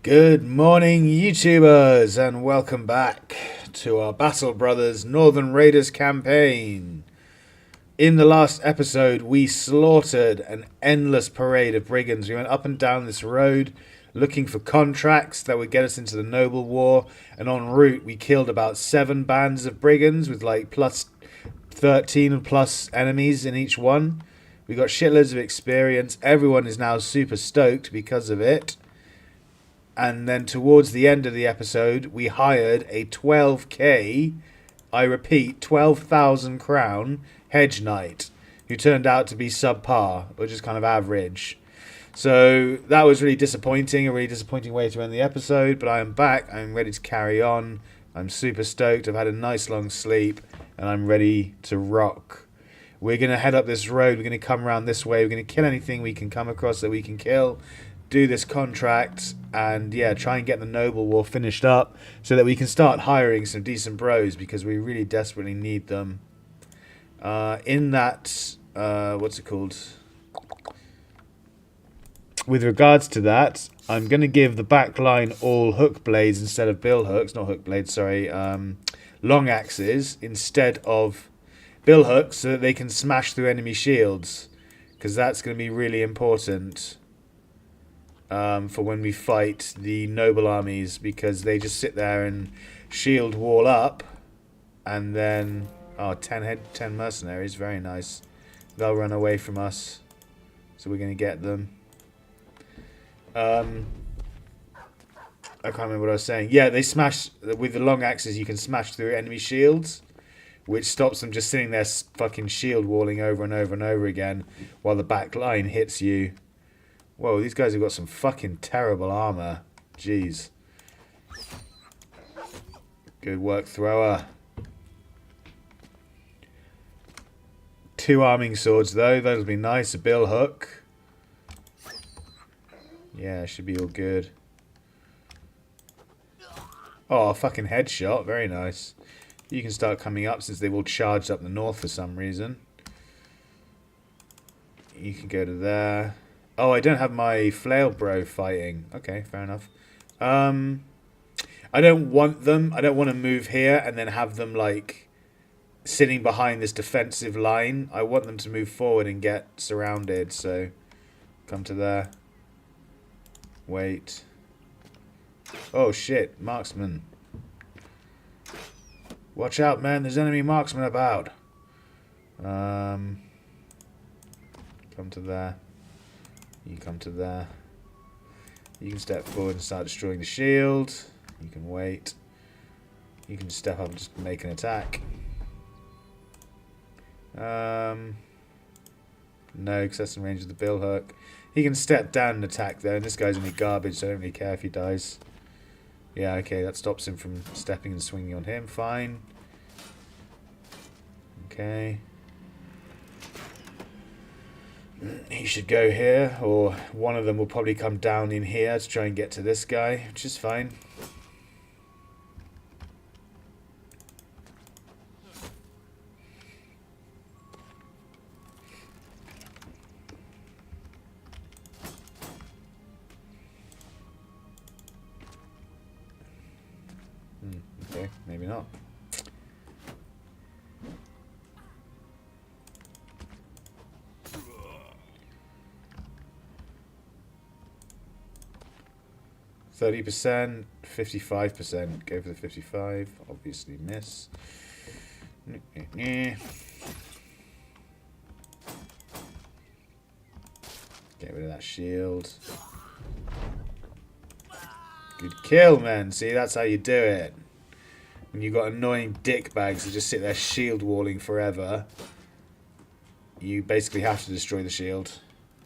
Good morning, YouTubers, and welcome back to our Battle Brothers Northern Raiders campaign. In the last episode, we slaughtered an endless parade of brigands. We went up and down this road looking for contracts that would get us into the Noble War, and en route we killed about 7 bands of brigands with like plus 13 plus enemies in each one. We got shitloads of experience. Everyone is now super stoked because of it. And then towards the end of the episode, we hired a 12k, I repeat, 12,000 crown Hedge Knight, who turned out to be subpar, or just kind of average. So that was really disappointing, a really disappointing way to end the episode, but I am back, I'm ready to carry on. I'm super stoked, I've had a nice long sleep, and I'm ready to rock. We're going to head up this road, we're going to come around this way, we're going to kill anything we can come across that we can kill. Do this contract and yeah, try and get the Noble War finished up so that we can start hiring some decent bros because we really desperately need them. In that, what's it called? With regards to that, I'm going to give the back line all hook blades instead of bill hooks. Not hook blades, sorry. Long axes instead of bill hooks so that they can smash through enemy shields. Because that's going to be really important. For when we fight the noble armies, because they just sit there and shield wall up, and then 10 mercenaries, very nice. They'll run away from us, so we're gonna get them. I can't remember what I was saying. Yeah, they smash with the long axes. You can smash through enemy shields, which stops them just sitting there fucking shield walling over and over and over again while the back line hits you. Whoa, these guys have got some fucking terrible armor. Jeez. Good work, thrower. 2 arming swords, though. That'll be nice. A bill hook. Yeah, should be all good. Oh, fucking headshot. Very nice. You can start coming up since they've all charged up the north for some reason. You can go to there. Oh, I don't have my flail bro fighting. Okay, fair enough. I don't want them. I don't want to move here and then have them, like, sitting behind this defensive line. I want them to move forward and get surrounded, so come to there. Wait. Oh, shit. Marksman. Watch out, man. There's enemy marksman about. Come to there. You come to there. You can step forward and start destroying the shield. You can wait. You can step up and just make an attack. No, because that's in range of the bill hook. He can step down and attack though, and this guy's only garbage, so I don't really care if he dies. Yeah, okay, that stops him from stepping and swinging on him. Fine. Okay. He should go here, or one of them will probably come down in here to try and get to this guy, which is fine. Okay, maybe not. %, 55%. Go for the 55. Obviously miss. Get rid of that shield. Good kill, man. See, that's how you do it. When you've got annoying dick bags that just sit there shield walling forever, you basically have to destroy the shield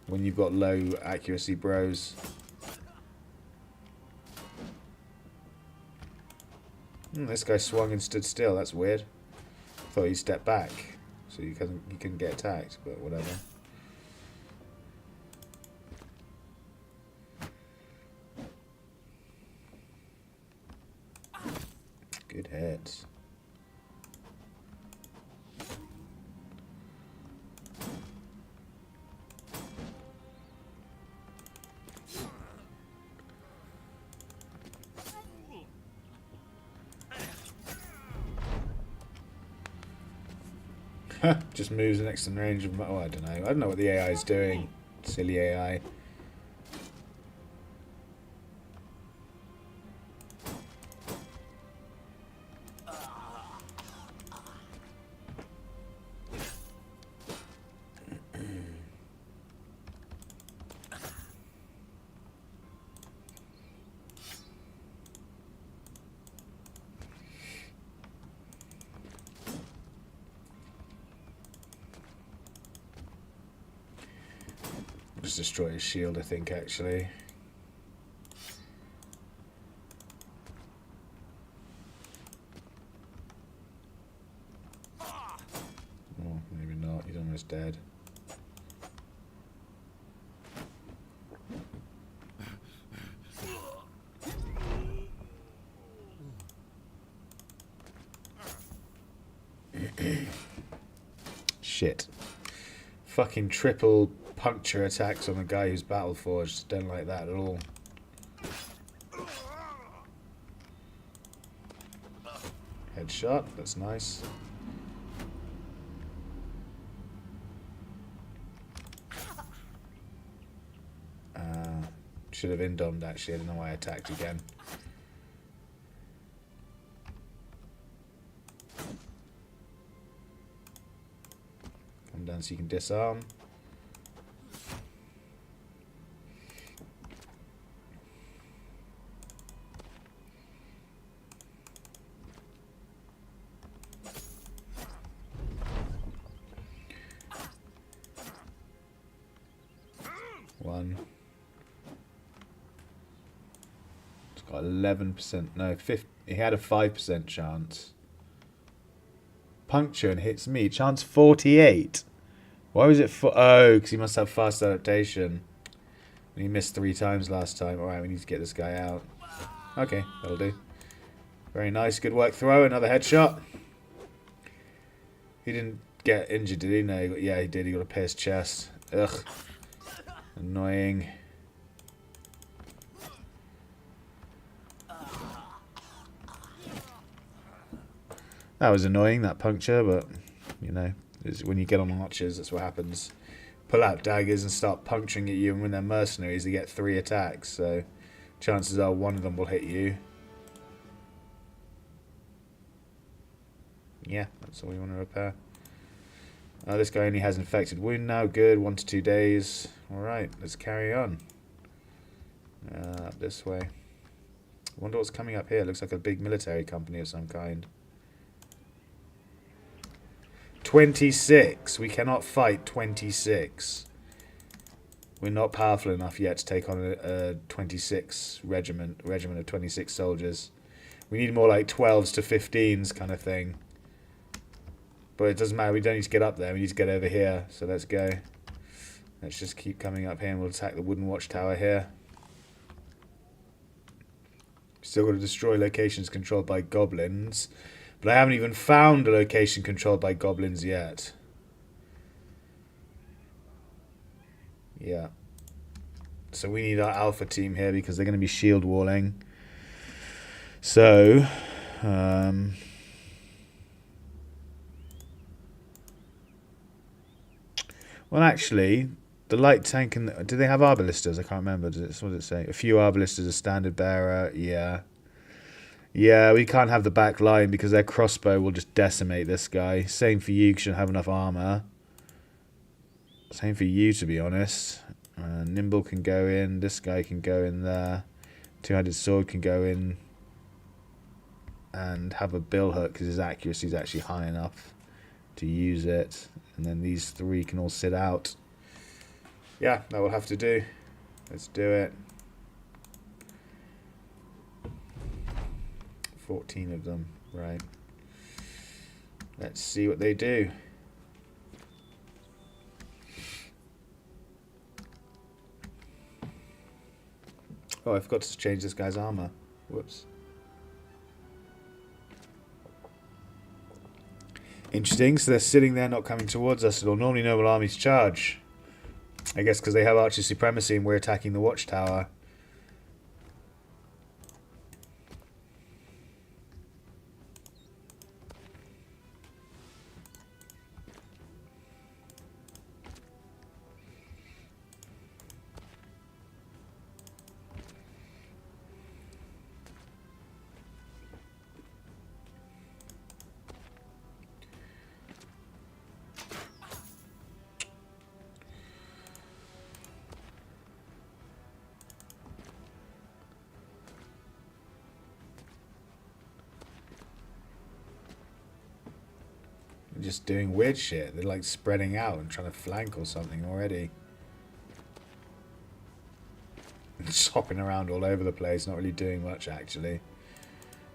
when you've got low accuracy bros. This guy swung and stood still. That's weird. Thought he stepped back, so you couldn't get attacked, but whatever. Good hits. Just moves the next in range of... Oh, I don't know. I don't know what the AI is doing. Silly AI. Just destroy his shield, I think, actually. Oh, maybe not. He's almost dead. Shit. Fucking triple puncture attacks on the guy who's battle forged. Don't like that at all. Headshot, that's nice. Should have indomed actually, I don't know why I attacked again. Come down so you can disarm. One. It's got 11%. No, 50. He had a 5% chance. Puncture and hits me. Chance 48. Why was it for? Oh, because he must have fast adaptation. He missed 3 times last time. Alright, we need to get this guy out. Okay, that'll do. Very nice. Good work, throw. Another headshot. He didn't get injured, did he? No, yeah, he did. He got a pierced chest. Ugh. Annoying. That was annoying, that puncture, but, you know, when you get on archers, that's what happens. Pull out daggers and start puncturing at you, and when they're mercenaries, they get 3 attacks, so chances are one of them will hit you. Yeah, that's all we want to repair. This guy only has infected wound now. Good, 1 to 2 days. Alright, let's carry on. Up this way. I wonder what's coming up here. Looks like a big military company of some kind. 26. We cannot fight 26. We're not powerful enough yet to take on a 26 regiment of 26 soldiers. We need more like 12s to 15s kind of thing. But it doesn't matter, we don't need to get up there, we need to get over here. So let's go. Let's just keep coming up here and we'll attack the wooden watchtower here. Still got to destroy locations controlled by goblins. But I haven't even found a location controlled by goblins yet. Yeah. So we need our alpha team here because they're going to be shield walling. So, well, actually, the light tank and do they have arbalisters? I can't remember. What does it say? A few arbalisters, a standard bearer. Yeah. Yeah, we can't have the back line because their crossbow will just decimate this guy. Same for you because you don't have enough armor. Same for you, to be honest. Nimble can go in. This guy can go in there. Two-handed sword can go in and have a bill hook because his accuracy is actually high enough to use it. And then these 3 can all sit out. Yeah, that will have to do. Let's do it. 14 of them, right. Let's see what they do. Oh, I forgot to change this guy's armor. Whoops. Interesting, so they're sitting there not coming towards us at all. Normally noble armies charge. I guess because they have archer supremacy and we're attacking the watchtower. just doing weird shit. They're like spreading out and trying to flank or something already. Just hopping around all over the place, not really doing much actually.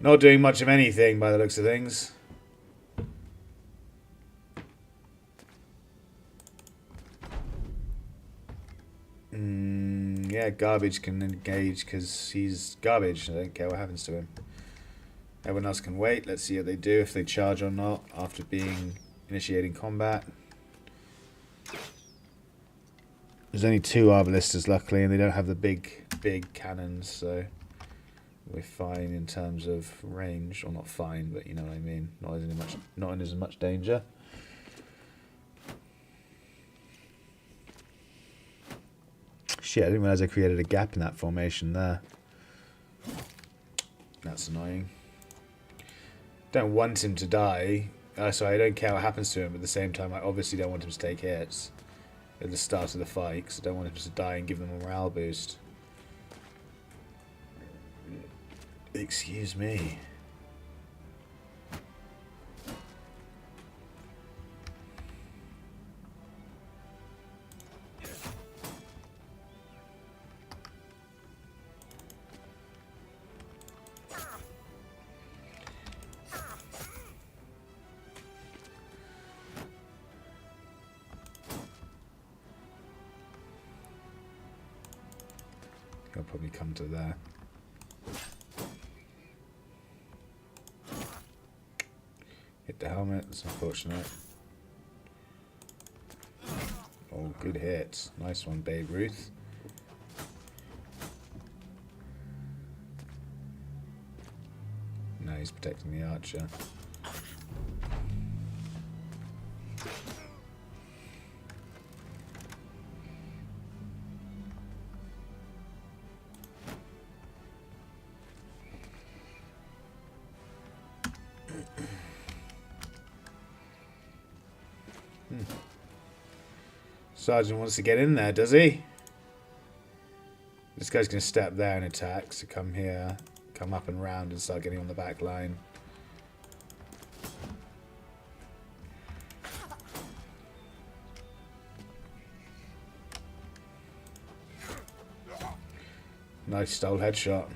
Not doing much of anything by the looks of things. Yeah, garbage can engage because he's garbage. I don't care what happens to him. Everyone else can wait. Let's see what they do, if they charge or not after initiating combat. There's only 2 Arbalistas luckily, and they don't have the big cannons, so we're fine in terms of range. Or not fine, but you know what I mean. Not in as much danger. Shit, I didn't realise I created a gap in that formation there. That's annoying. Don't want him to die. Sorry, I don't care what happens to him, but at the same time, I obviously don't want him to take hits at the start of the fight, because I don't want him to die and give them a morale boost. Excuse me. He'll probably come to there. Hit the helmet, that's unfortunate. Oh, good hit. Nice one, Babe Ruth. No, he's protecting the archer. Sergeant wants to get in there, does he? This guy's going to step there and attack, so come here, come up and round and start getting on the back line. Nice stole headshot.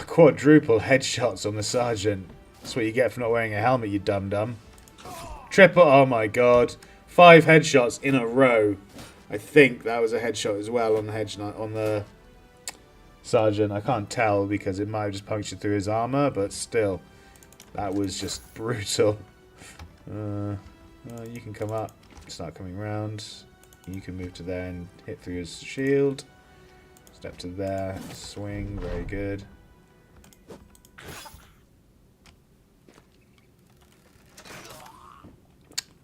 Quadruple headshots on the sergeant. That's what you get for not wearing a helmet, you dum-dum. Triple, oh my god. 5 headshots in a row. I think that was a headshot as well on the Hedge Knight, on the sergeant. I can't tell because it might have just punctured through his armor, but still. That was just brutal. You can come up, start coming round. You can move to there and hit through his shield. Step to there, swing, very good.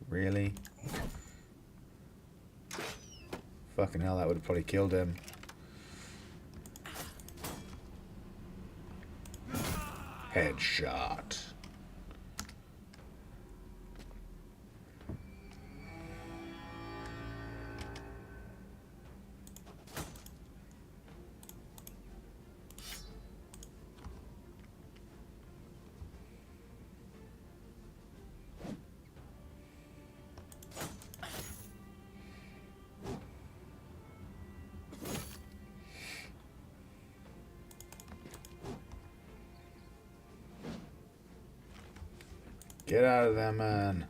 Really? Fucking hell, that would have probably killed him. Headshot. Get out of there, man.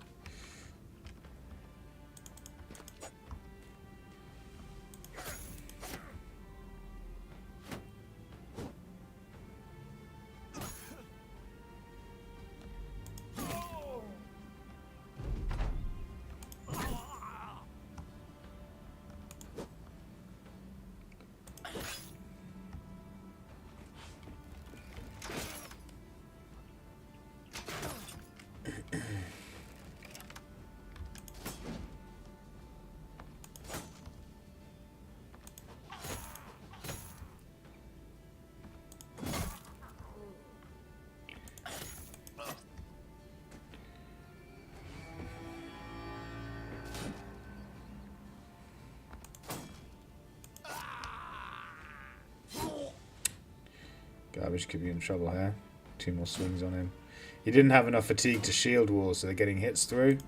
Garbage could be in trouble here. 2 more swings on him. He didn't have enough fatigue to shield walls, so they're getting hits through.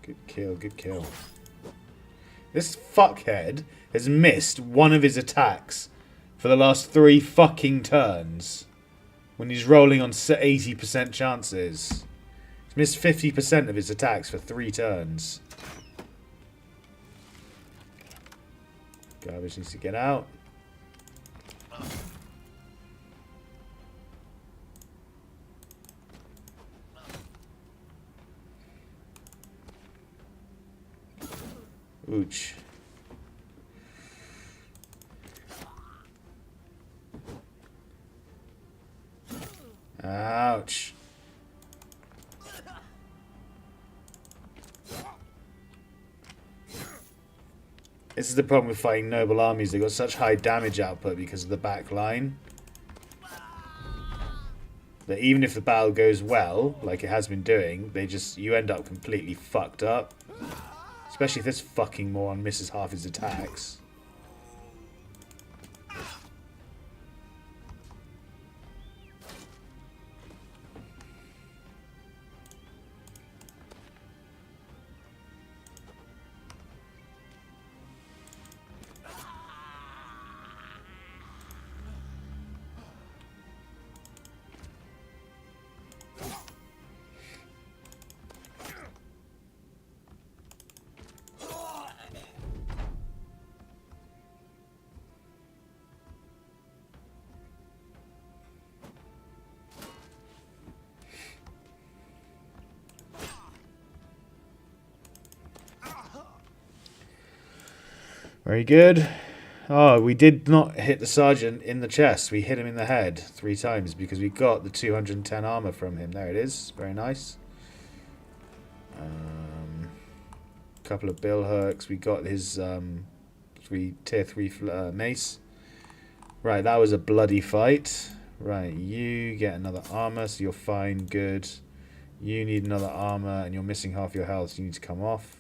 Good kill, good kill. This fuckhead has missed one of his attacks for the last 3 fucking turns. When he's rolling on 80% chances. He's missed 50% of his attacks for 3 turns. Garbage needs to get out. Ouch. Ouch. This is the problem with fighting noble armies. They've got such high damage output because of the back line. That even if the battle goes well, like it has been doing, you end up completely fucked up. Especially if this fucking moron misses half his attacks. Very good. Oh, we did not hit the sergeant in the chest. We hit him in the head 3 times because we got the 210 armor from him. There it is. Very nice. Couple of bill hooks. We got his tier 3 mace. Right, that was a bloody fight. Right, you get another armor, so you're fine. Good. You need another armor, and you're missing half your health, so you need to come off.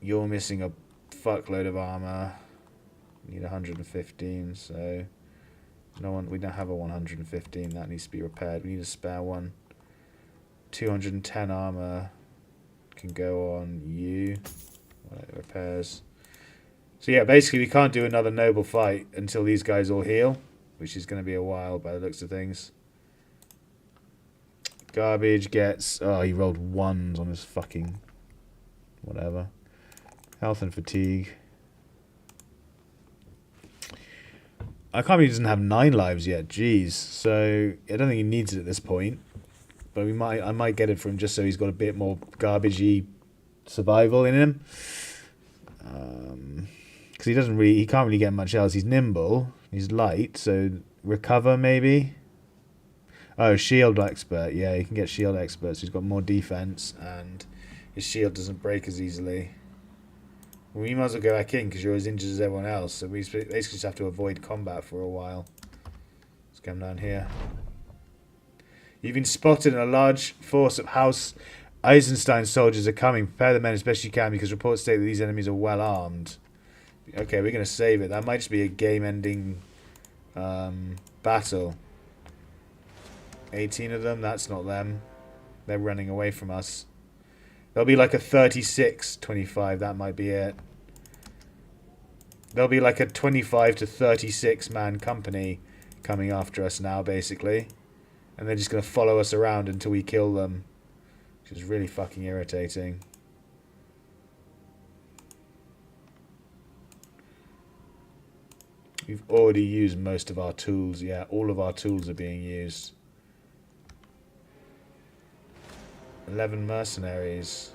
You're missing a fuckload of armor. You need 115, so we don't have a 115. That needs to be repaired. We need a spare one. 210 armor can go on you. Repairs. So yeah, basically we can't do another noble fight until these guys all heal, which is going to be a while by the looks of things. Garbage gets... Oh, he rolled 1s on his fucking... whatever. Health and fatigue. I can't believe he doesn't have 9 lives yet. Jeez. So I don't think he needs it at this point. But I might get it for him just so he's got a bit more garbagey survival in him. Because he can't really get much else. He's nimble. He's light. So recover maybe. Oh, shield expert. Yeah, he can get shield expert. So he's got more defense and his shield doesn't break as easily. We might as well go back in because you're as injured as everyone else. So we basically just have to avoid combat for a while. Let's come down here. You've been spotted in a large force of House Eisenstein soldiers are coming. Prepare the men as best you can because reports state that these enemies are well armed. Okay, we're going to save it. That might just be a game-ending battle. 18 of them. That's not them. They're running away from us. There'll be like a 36-25. That might be it. There'll be like a 25 to 36 man company coming after us now, basically. And they're just going to follow us around until we kill them. Which is really fucking irritating. We've already used most of our tools. Yeah, all of our tools are being used. 11 mercenaries.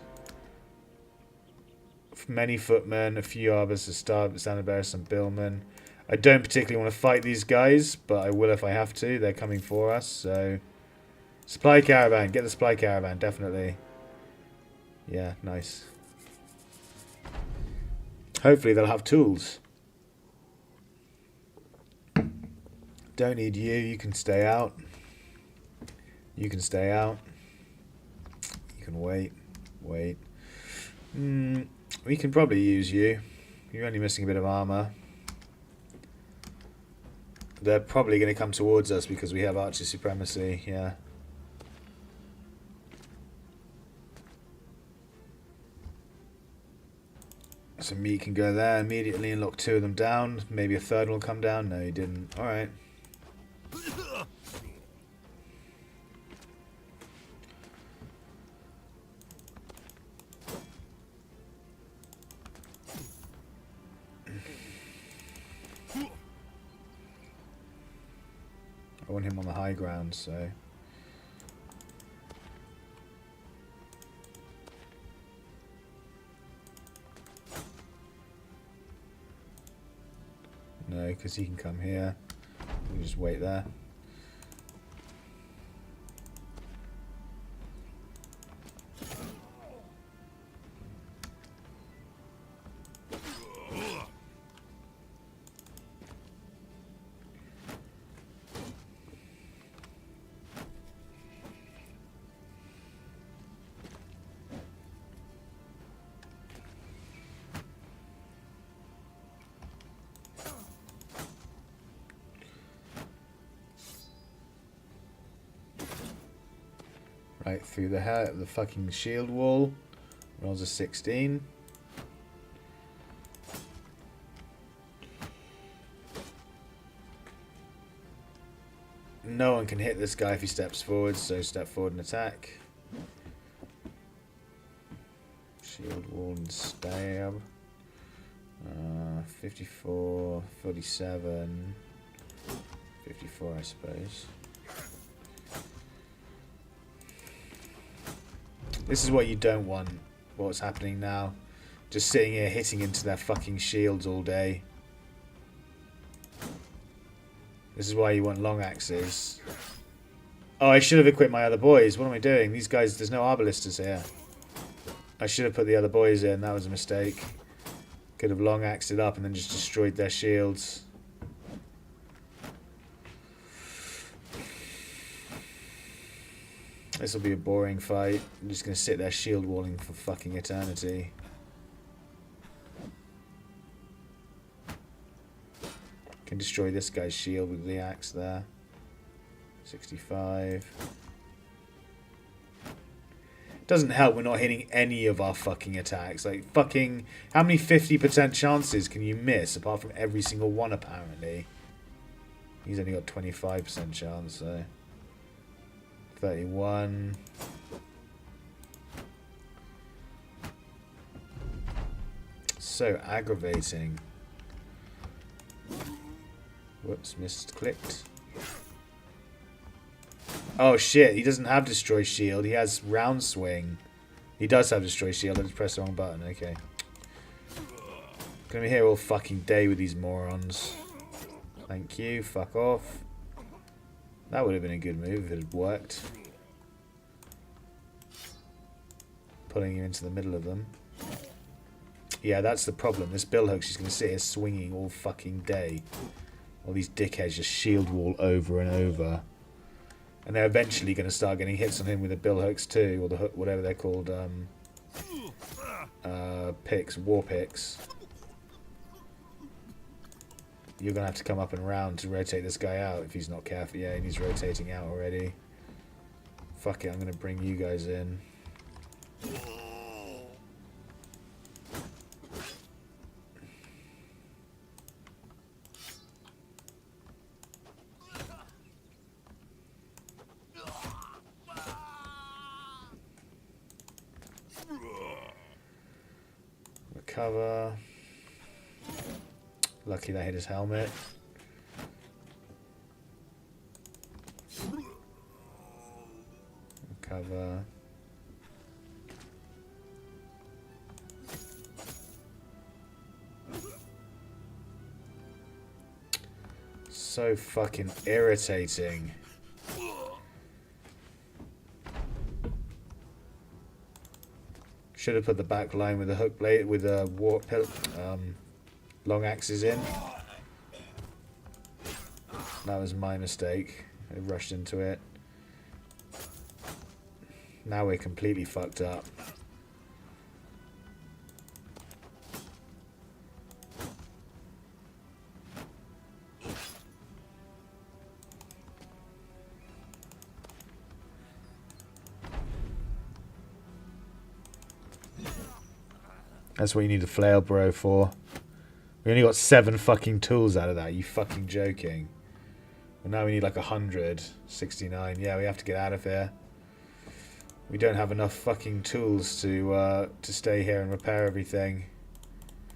Many footmen, a few arbors, standard bearers, some billmen. I don't particularly want to fight these guys, but I will if I have to. They're coming for us, so... Supply caravan. Get the supply caravan, definitely. Yeah, nice. Hopefully they'll have tools. Don't need you. You can stay out. You can stay out. You can wait. Wait. We can probably use you. You're only missing a bit of armor. They're probably going to come towards us because we have archer supremacy. Yeah. So me can go there immediately and lock 2 of them down. Maybe a third will come down. No, he didn't. Alright. I want him on the high ground, so... No, because he can come here. We'll just wait there. Right through the fucking shield wall. Rolls a 16. No one can hit this guy if he steps forward, so step forward and attack. Shield wall and stab. 54, 47, 54 I suppose. This is what you don't want, what's happening now. Just sitting here hitting into their fucking shields all day. This is why you want long axes. Oh, I should have equipped my other boys. What am I doing? These guys, there's no arbalistas here. I should have put the other boys in. That was a mistake. Could have long axed it up and then just destroyed their shields. This will be a boring fight. I'm just going to sit there shield walling for fucking eternity. Can destroy this guy's shield with the axe there. 65. Doesn't help we're not hitting any of our fucking attacks. Like, fucking... How many 50% chances can you miss apart from every single one, apparently? He's only got 25% chance, so... 31. So aggravating. Whoops, misclicked. Oh shit, he doesn't have destroy shield, he has round swing. He does have destroy shield, I just pressed the wrong button, okay. Gonna be here all fucking day with these morons. Thank you, fuck off. That would have been a good move if it had worked. Pulling you into the middle of them. Yeah, that's the problem. This billhook's just going to sit here swinging all fucking day. All these dickheads just shield wall over and over. And they're eventually going to start getting hits on him with the billhooks too, or the hook, whatever they're called. Picks, war picks. You're going to have to come up and round to rotate this guy out if he's not careful. Yeah, and he's rotating out already. Fuck it, I'm going to bring you guys in. Recover. Lucky that hit his helmet. Recover. So fucking irritating. Should have put the back line with a hook blade with a long axes in. That was my mistake. I rushed into it. Now we're completely fucked up. That's what you need a flail bro for. We only got 7 fucking tools out of that. You fucking joking? Well, now we need like 169. Yeah, we have to get out of here. We don't have enough fucking tools to stay here and repair everything.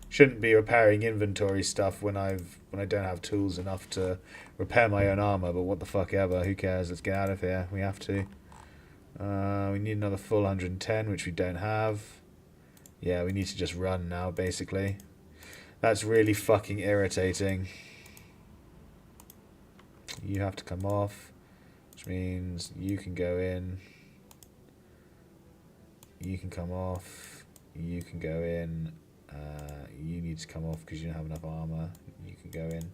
Shouldn't be repairing inventory stuff when I don't have tools enough to repair my own armor. But what the fuck ever? Who cares? Let's get out of here. We have to. We need another full 110, which we don't have. Yeah, we need to just run now, basically. That's really fucking irritating. You have to come off, which means you can go in. You can come off. You can go in. You need to come off because you don't have enough armor. You can go in,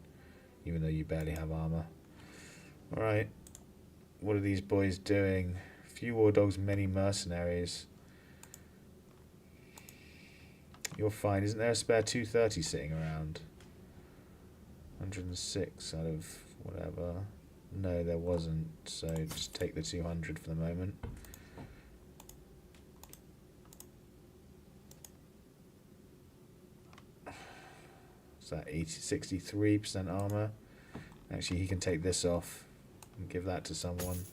even though you barely have armor. Alright. What are these boys doing? Few war dogs, many mercenaries. You're fine. Isn't there a spare 230 sitting around? 106 out of whatever. No, there wasn't. So just take the 200 for the moment. Is that 63% armor? Actually, he can take this off and give that to someone.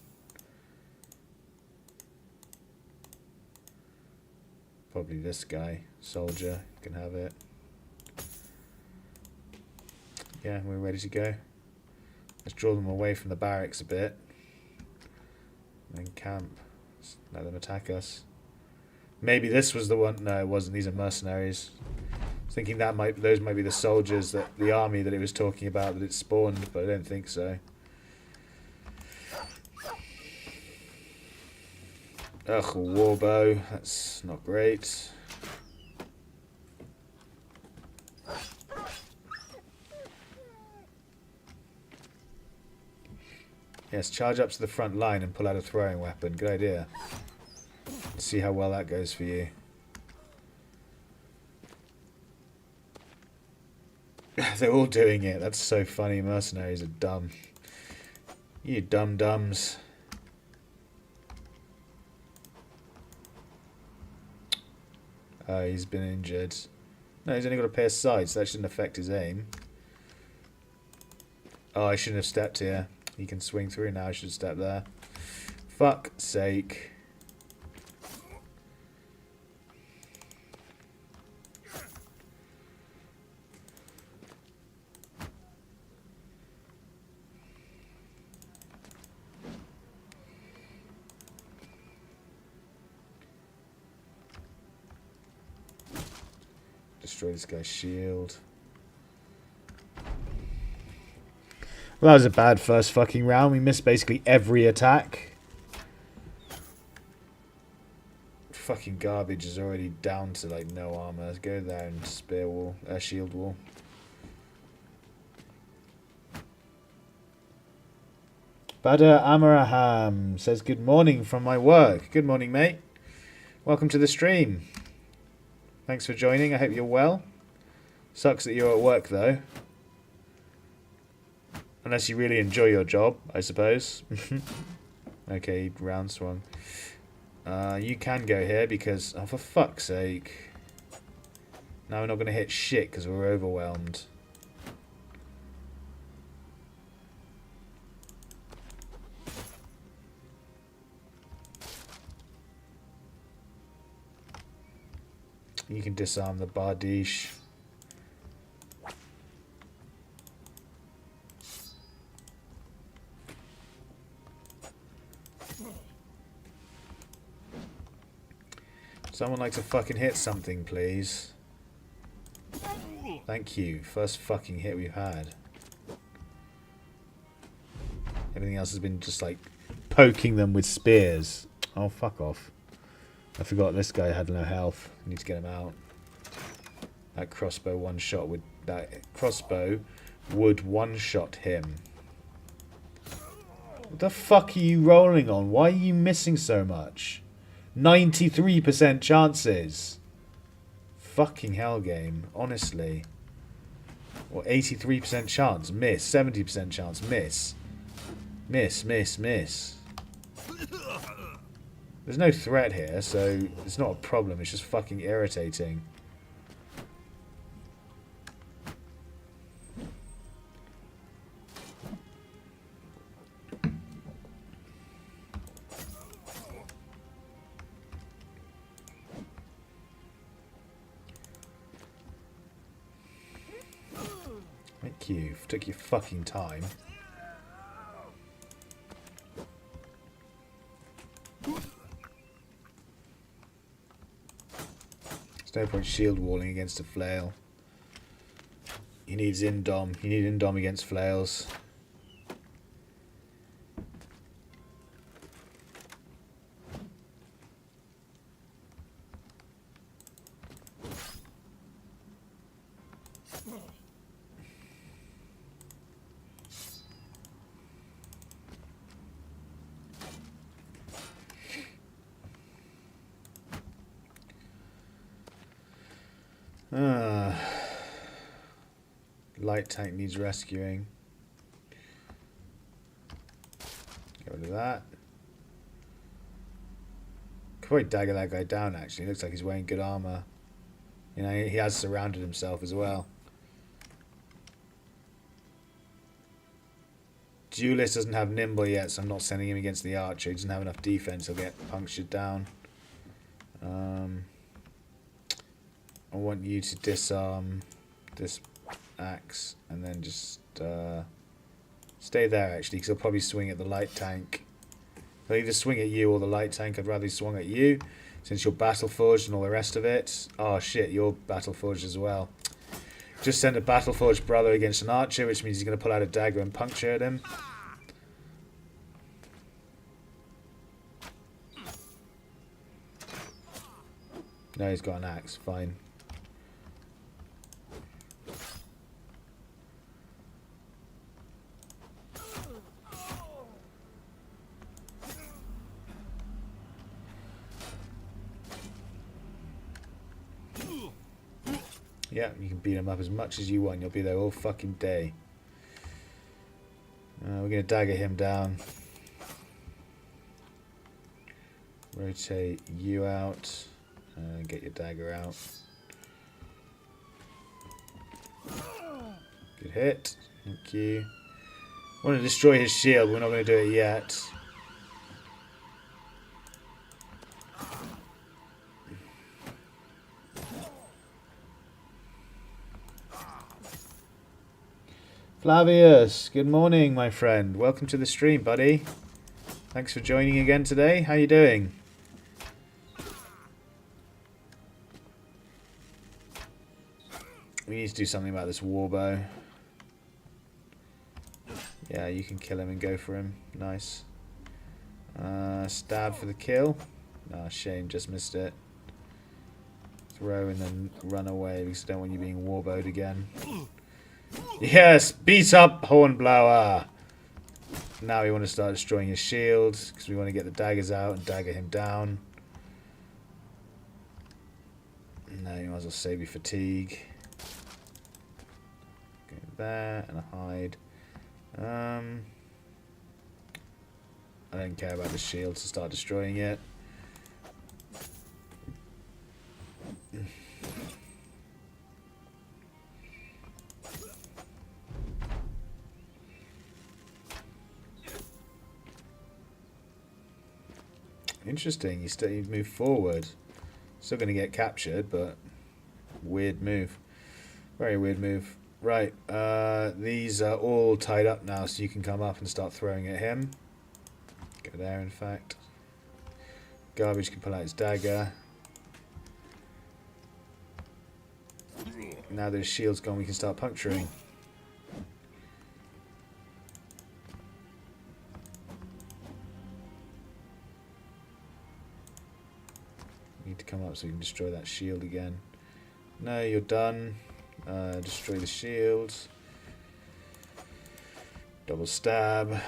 Probably this guy, soldier, can have it. Yeah, we're ready to go. Let's draw them away from the barracks a bit. And then camp. Let them attack us. Maybe this was the one. No, it wasn't. These are mercenaries. I was thinking that those might be the soldiers, that the army that it was talking about, that it spawned, but I don't think so. Ugh, a warbow. That's not great. Yes, charge up to the front line and pull out a throwing weapon. Good idea. Let's see how well that goes for you. They're all doing it. That's so funny. Mercenaries are dumb. You dum-dums. Oh, he's been injured. No, he's only got a pair of sides, so that shouldn't affect his aim. Oh, I shouldn't have stepped here. He can swing through now. I should step there. Fuck's sake. Destroy this guy's shield. Well, that was a bad first fucking round. We missed basically every attack. Fucking garbage is already down to like no armor. Let's go there and spear wall, shield wall. Badr Amaraham says good morning from my work. Good morning, mate. Welcome to the stream. Thanks for joining. I hope you're well. Sucks that you're at work though. Unless you really enjoy your job, I suppose. Okay, round swung. You can go here because, oh, for fuck's sake. Now we're not going to hit shit because we're overwhelmed. You can disarm the Bardiche. Someone like to fucking hit something, please. Thank you. First fucking hit we've had. Everything else has been just like poking them with spears. Oh, fuck off. I forgot this guy had no health. I need to get him out. That crossbow one-shot would... That crossbow would one-shot him. What the fuck are you rolling on? Why are you missing so much? 93% chances. Fucking hell game, honestly. Or 83% chance, miss. 70% chance, miss. Miss, miss, miss. There's no threat here, so it's not a problem. It's just fucking irritating. Thank you. Took your fucking time. There's no point shield walling against a flail. He needs indom. You need indom against flails. Light tank needs rescuing. Get rid of that. Could probably dagger that guy down, actually. Looks like he's wearing good armor. You know, he has surrounded himself as well. Duelist doesn't have nimble yet, so I'm not sending him against the archer. He doesn't have enough defense, he'll get punctured down. I want you to disarm this axe and then just stay there, actually, because he'll probably swing at the light tank. He'll either swing at you or the light tank. I'd rather he swung at you, since you're battle forged and all the rest of it. Oh shit, you're battle forged as well. Just send a battle forged brother against an archer, which means he's going to pull out a dagger and puncture at him. No, he's got an axe. Fine. Yeah, you can beat him up as much as you want. You'll be there all fucking day. We're going to dagger him down. Rotate you out. Get your dagger out. Good hit. Thank you. I want to destroy his shield. We're not going to do it yet. Flavius, good morning, my friend. Welcome to the stream, buddy. Thanks for joining again today. How you doing? We need to do something about this warbow. Yeah, you can kill him and go for him. Nice. Stab for the kill. Ah, shame, just missed it. Throw and then run away because I don't want you being warbowed again. Yes, beat up Hornblower. Now we want to start destroying his shield because we want to get the daggers out and dagger him down. No, you might as well save your fatigue. Go there and a hide. I don't care about the shield to start destroying it. Interesting, you move forward. Still going to get captured, but weird move. Very weird move. Right, these are all tied up now, so you can come up and start throwing at him. Go there, in fact. Garbage can pull out his dagger. Now that his shield's gone, we can start puncturing. Need to come up so we can destroy that shield again. No, you're done. Destroy the shield. Double stab.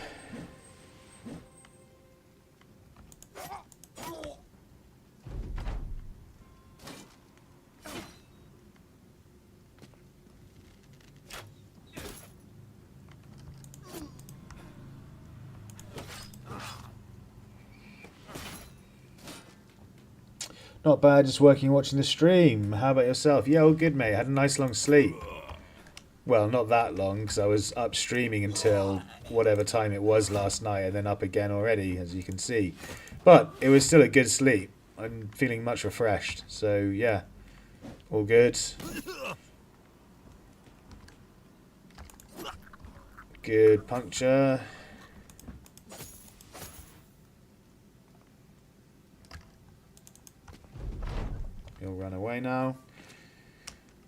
Not bad, just working, watching the stream. How about yourself? Yeah, all good, mate. Had a nice long sleep. Well, not that long, because I was up streaming until whatever time it was last night, and then up again already, as you can see. But it was still a good sleep. I'm feeling much refreshed. So, yeah, all good. Good puncture. He'll run away now.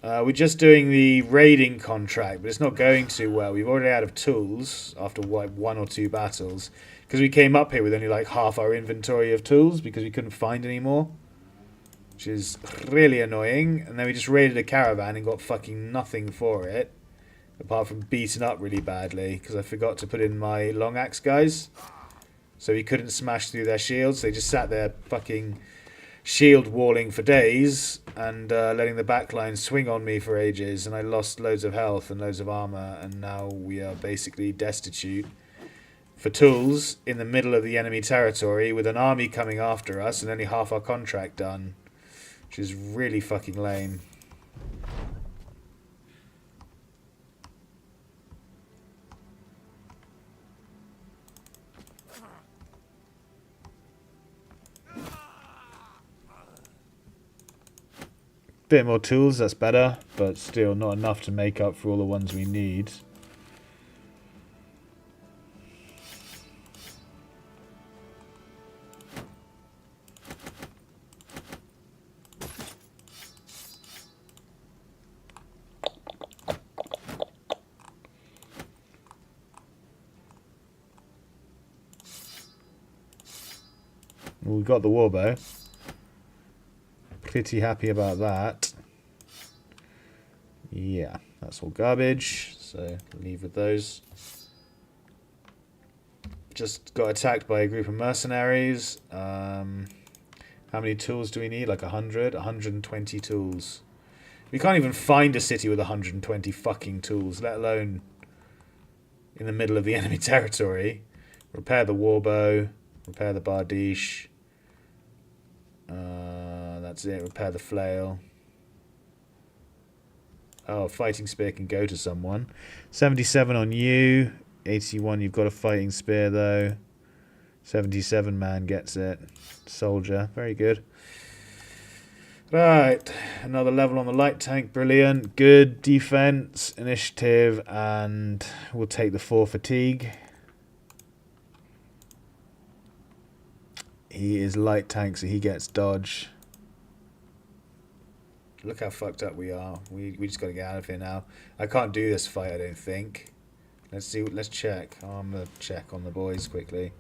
We're just doing the raiding contract, but it's not going too well. We've already out of tools after one or two battles, because we came up here with only like half our inventory of tools because we couldn't find any more, which is really annoying. And then we just raided a caravan and got fucking nothing for it, apart from beaten up really badly because I forgot to put in my long axe guys, so we couldn't smash through their shields. They just sat there fucking shield walling for days and letting the backline swing on me for ages, and I lost loads of health and loads of armor, and now we are basically destitute for tools in the middle of the enemy territory with an army coming after us and only half our contract done, which is really fucking lame. Bit more tools, that's better, but still not enough to make up for all the ones we need. Well, we got the warbow. Pretty happy about that. Yeah, that's all garbage, so leave with those. Just got attacked by a group of mercenaries. How many tools do we need? Like 100? 120 tools. We can't even find a city with 120 fucking tools, let alone in the middle of the enemy territory. Repair the warbow. Repair the bardiche. That's it. Repair the flail. Oh, fighting spear can go to someone. 77 on you. 81, you've got a fighting spear though. 77 man gets it. Soldier, very good. Right, another level on the light tank. Brilliant. Good defense, initiative, and we'll take the 4 fatigue. He is light tank, so he gets dodge. Look how fucked up we are. We just got to get out of here now. I can't do this fight, I don't think. Let's see. Let's check. I'm gonna check on the boys quickly.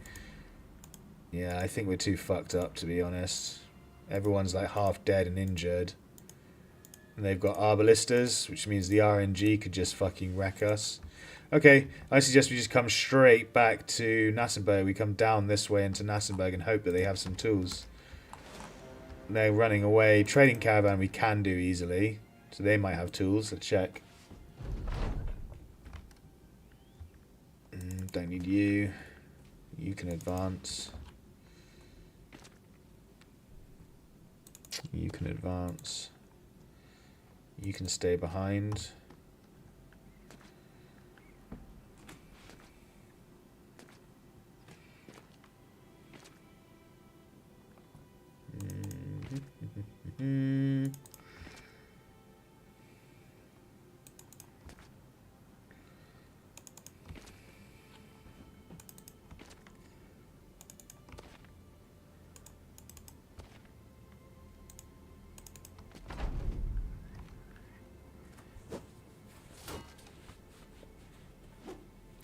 Yeah, I think we're too fucked up, to be honest. Everyone's like half dead and injured. And they've got arbalistas, which means the RNG could just fucking wreck us. Okay, I suggest we just come straight back to Nassenberg. We come down this way into Nassenberg and hope that they have some tools. They're running away. Trading caravan we can do easily, so they might have tools. Let's check. Don't need you. You can advance. You can advance. You can stay behind.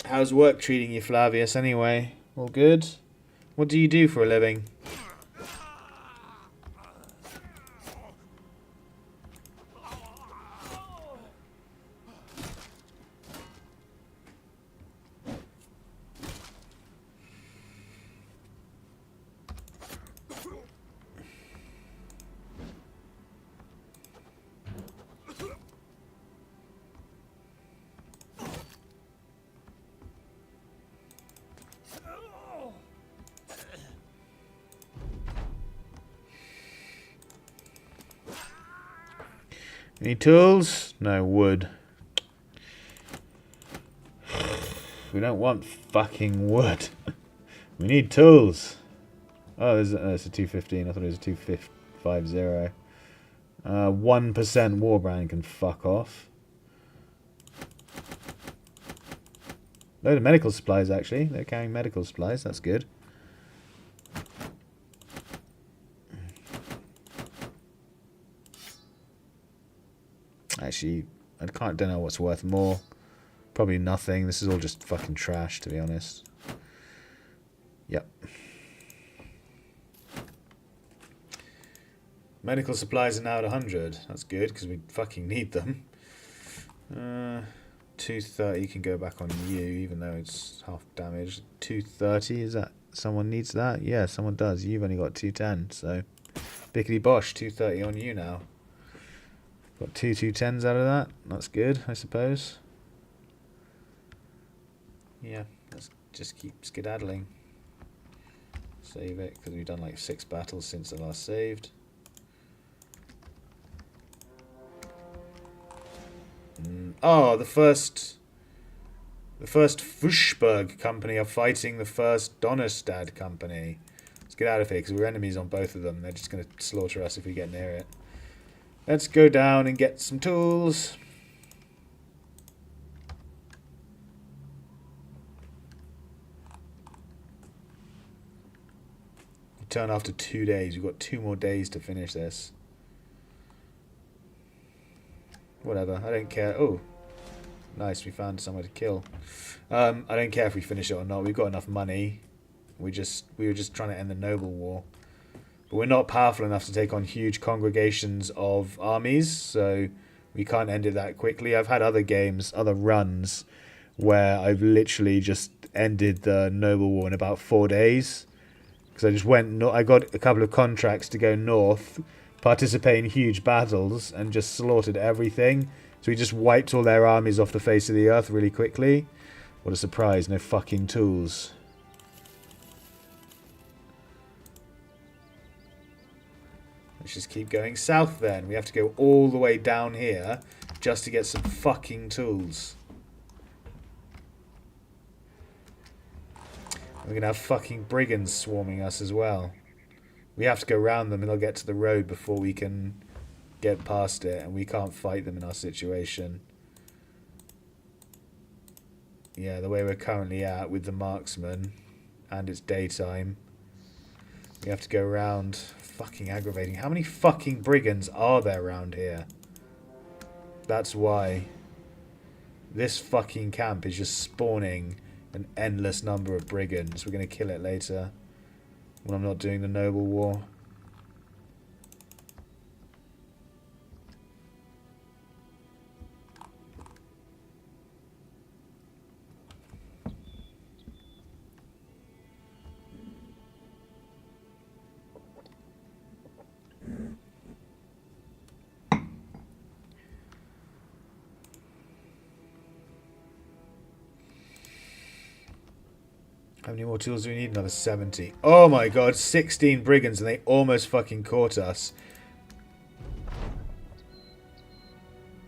How's work treating you, Flavius, anyway? All good? What do you do for a living? Any tools? No, wood. We don't want fucking wood. We need tools. Oh, it's a 215. I thought it was a 250. 1% Warbrand can fuck off. Load of medical supplies, actually. They're carrying medical supplies. That's good. Actually, don't know what's worth more. Probably nothing. This is all just fucking trash, to be honest. Yep. Medical supplies are now at 100. That's good, because we fucking need them. 230 can go back on you, even though it's half damage. 230, is that... Someone needs that? Yeah, someone does. You've only got 210, so... Bickety bosh, 230 on you now. Got 210s out of that. That's good, I suppose. Yeah, let's just keep skedaddling. Save it, because we've done like 6 battles since the last saved. Oh, the first Fushberg company are fighting the first Donnerstad company. Let's get out of here, because we're enemies on both of them. They're just going to slaughter us if we get near it. Let's go down and get some tools. Return after 2 days. We've got 2 more days to finish this. Whatever, I don't care. Oh, nice, we found somewhere to kill. I don't care if we finish it or not. We've got enough money. We were just trying to end the Noble War. But we're not powerful enough to take on huge congregations of armies, so we can't end it that quickly. I've had other games, other runs, where I've literally just ended the Noble War in about 4 days. Because I just went... I got a couple of contracts to go north, participate in huge battles, and just slaughtered everything. So we just wiped all their armies off the face of the earth really quickly. What a surprise, no fucking tools. Let's just keep going south then. We have to go all the way down here just to get some fucking tools. We're going to have fucking brigands swarming us as well. We have to go around them and they'll get to the road before we can get past it. And we can't fight them in our situation. Yeah, the way we're currently at with the marksman and it's daytime. We have to go around. Fucking aggravating. How many fucking brigands are there around here? That's why. This fucking camp is just spawning an endless number of brigands. We're going to kill it later when I'm not doing the Noble War. How many more tools do we need? Another 70. Oh my god, 16 brigands and they almost fucking caught us.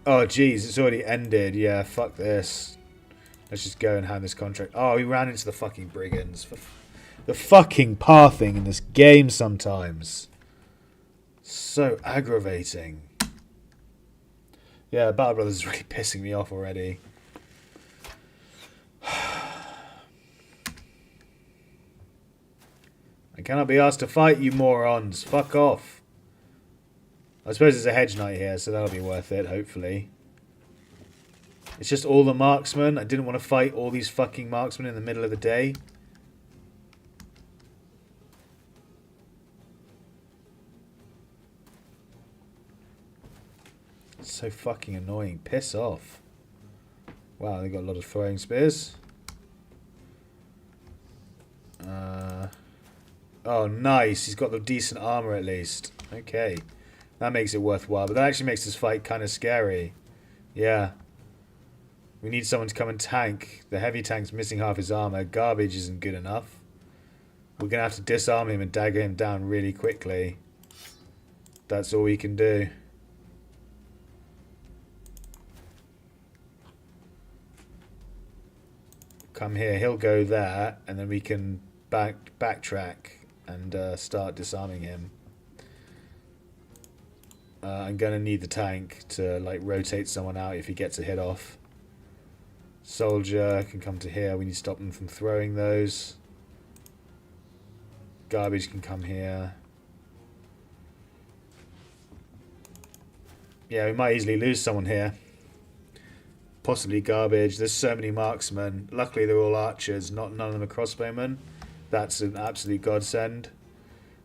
Oh jeez, it's already ended. Yeah, fuck this. Let's just go and hand this contract. Oh, we ran into the fucking brigands. The fucking pathing in this game sometimes. So aggravating. Yeah, Battle Brothers is really pissing me off already. I cannot be asked to fight, you morons. Fuck off. I suppose there's a Hedge Knight here, so that'll be worth it, hopefully. It's just all the marksmen. I didn't want to fight all these fucking marksmen in the middle of the day. It's so fucking annoying. Piss off. Wow, they got a lot of throwing spears. Oh, nice. He's got the decent armor at least. Okay. That makes it worthwhile. But that actually makes this fight kind of scary. Yeah. We need someone to come and tank. The heavy tank's missing half his armor. Garbage isn't good enough. We're going to have to disarm him and dagger him down really quickly. That's all we can do. come here. He'll go there, and then we can backtrack and start disarming him. I'm going to need the tank to like rotate someone out if he gets a hit off. Soldier can come to here. We need to stop them from throwing those. Garbage can come here. Yeah, we might easily lose someone here. Possibly garbage. There's so many marksmen. Luckily they're all archers, none of them are crossbowmen. That's an absolute godsend.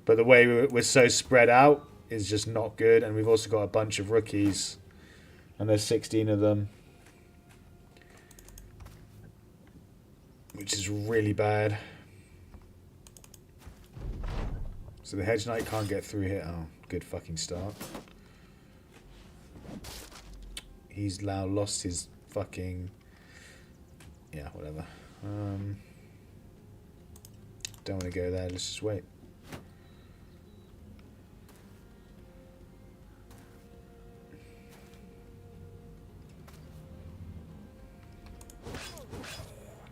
But the way we're so spread out is just not good. And we've also got a bunch of rookies. And there's 16 of them. Which is really bad. So the Hedge Knight can't get through here. Oh, good fucking start. He's now lost his fucking... Yeah, whatever. Don't want to go there. Let's just wait.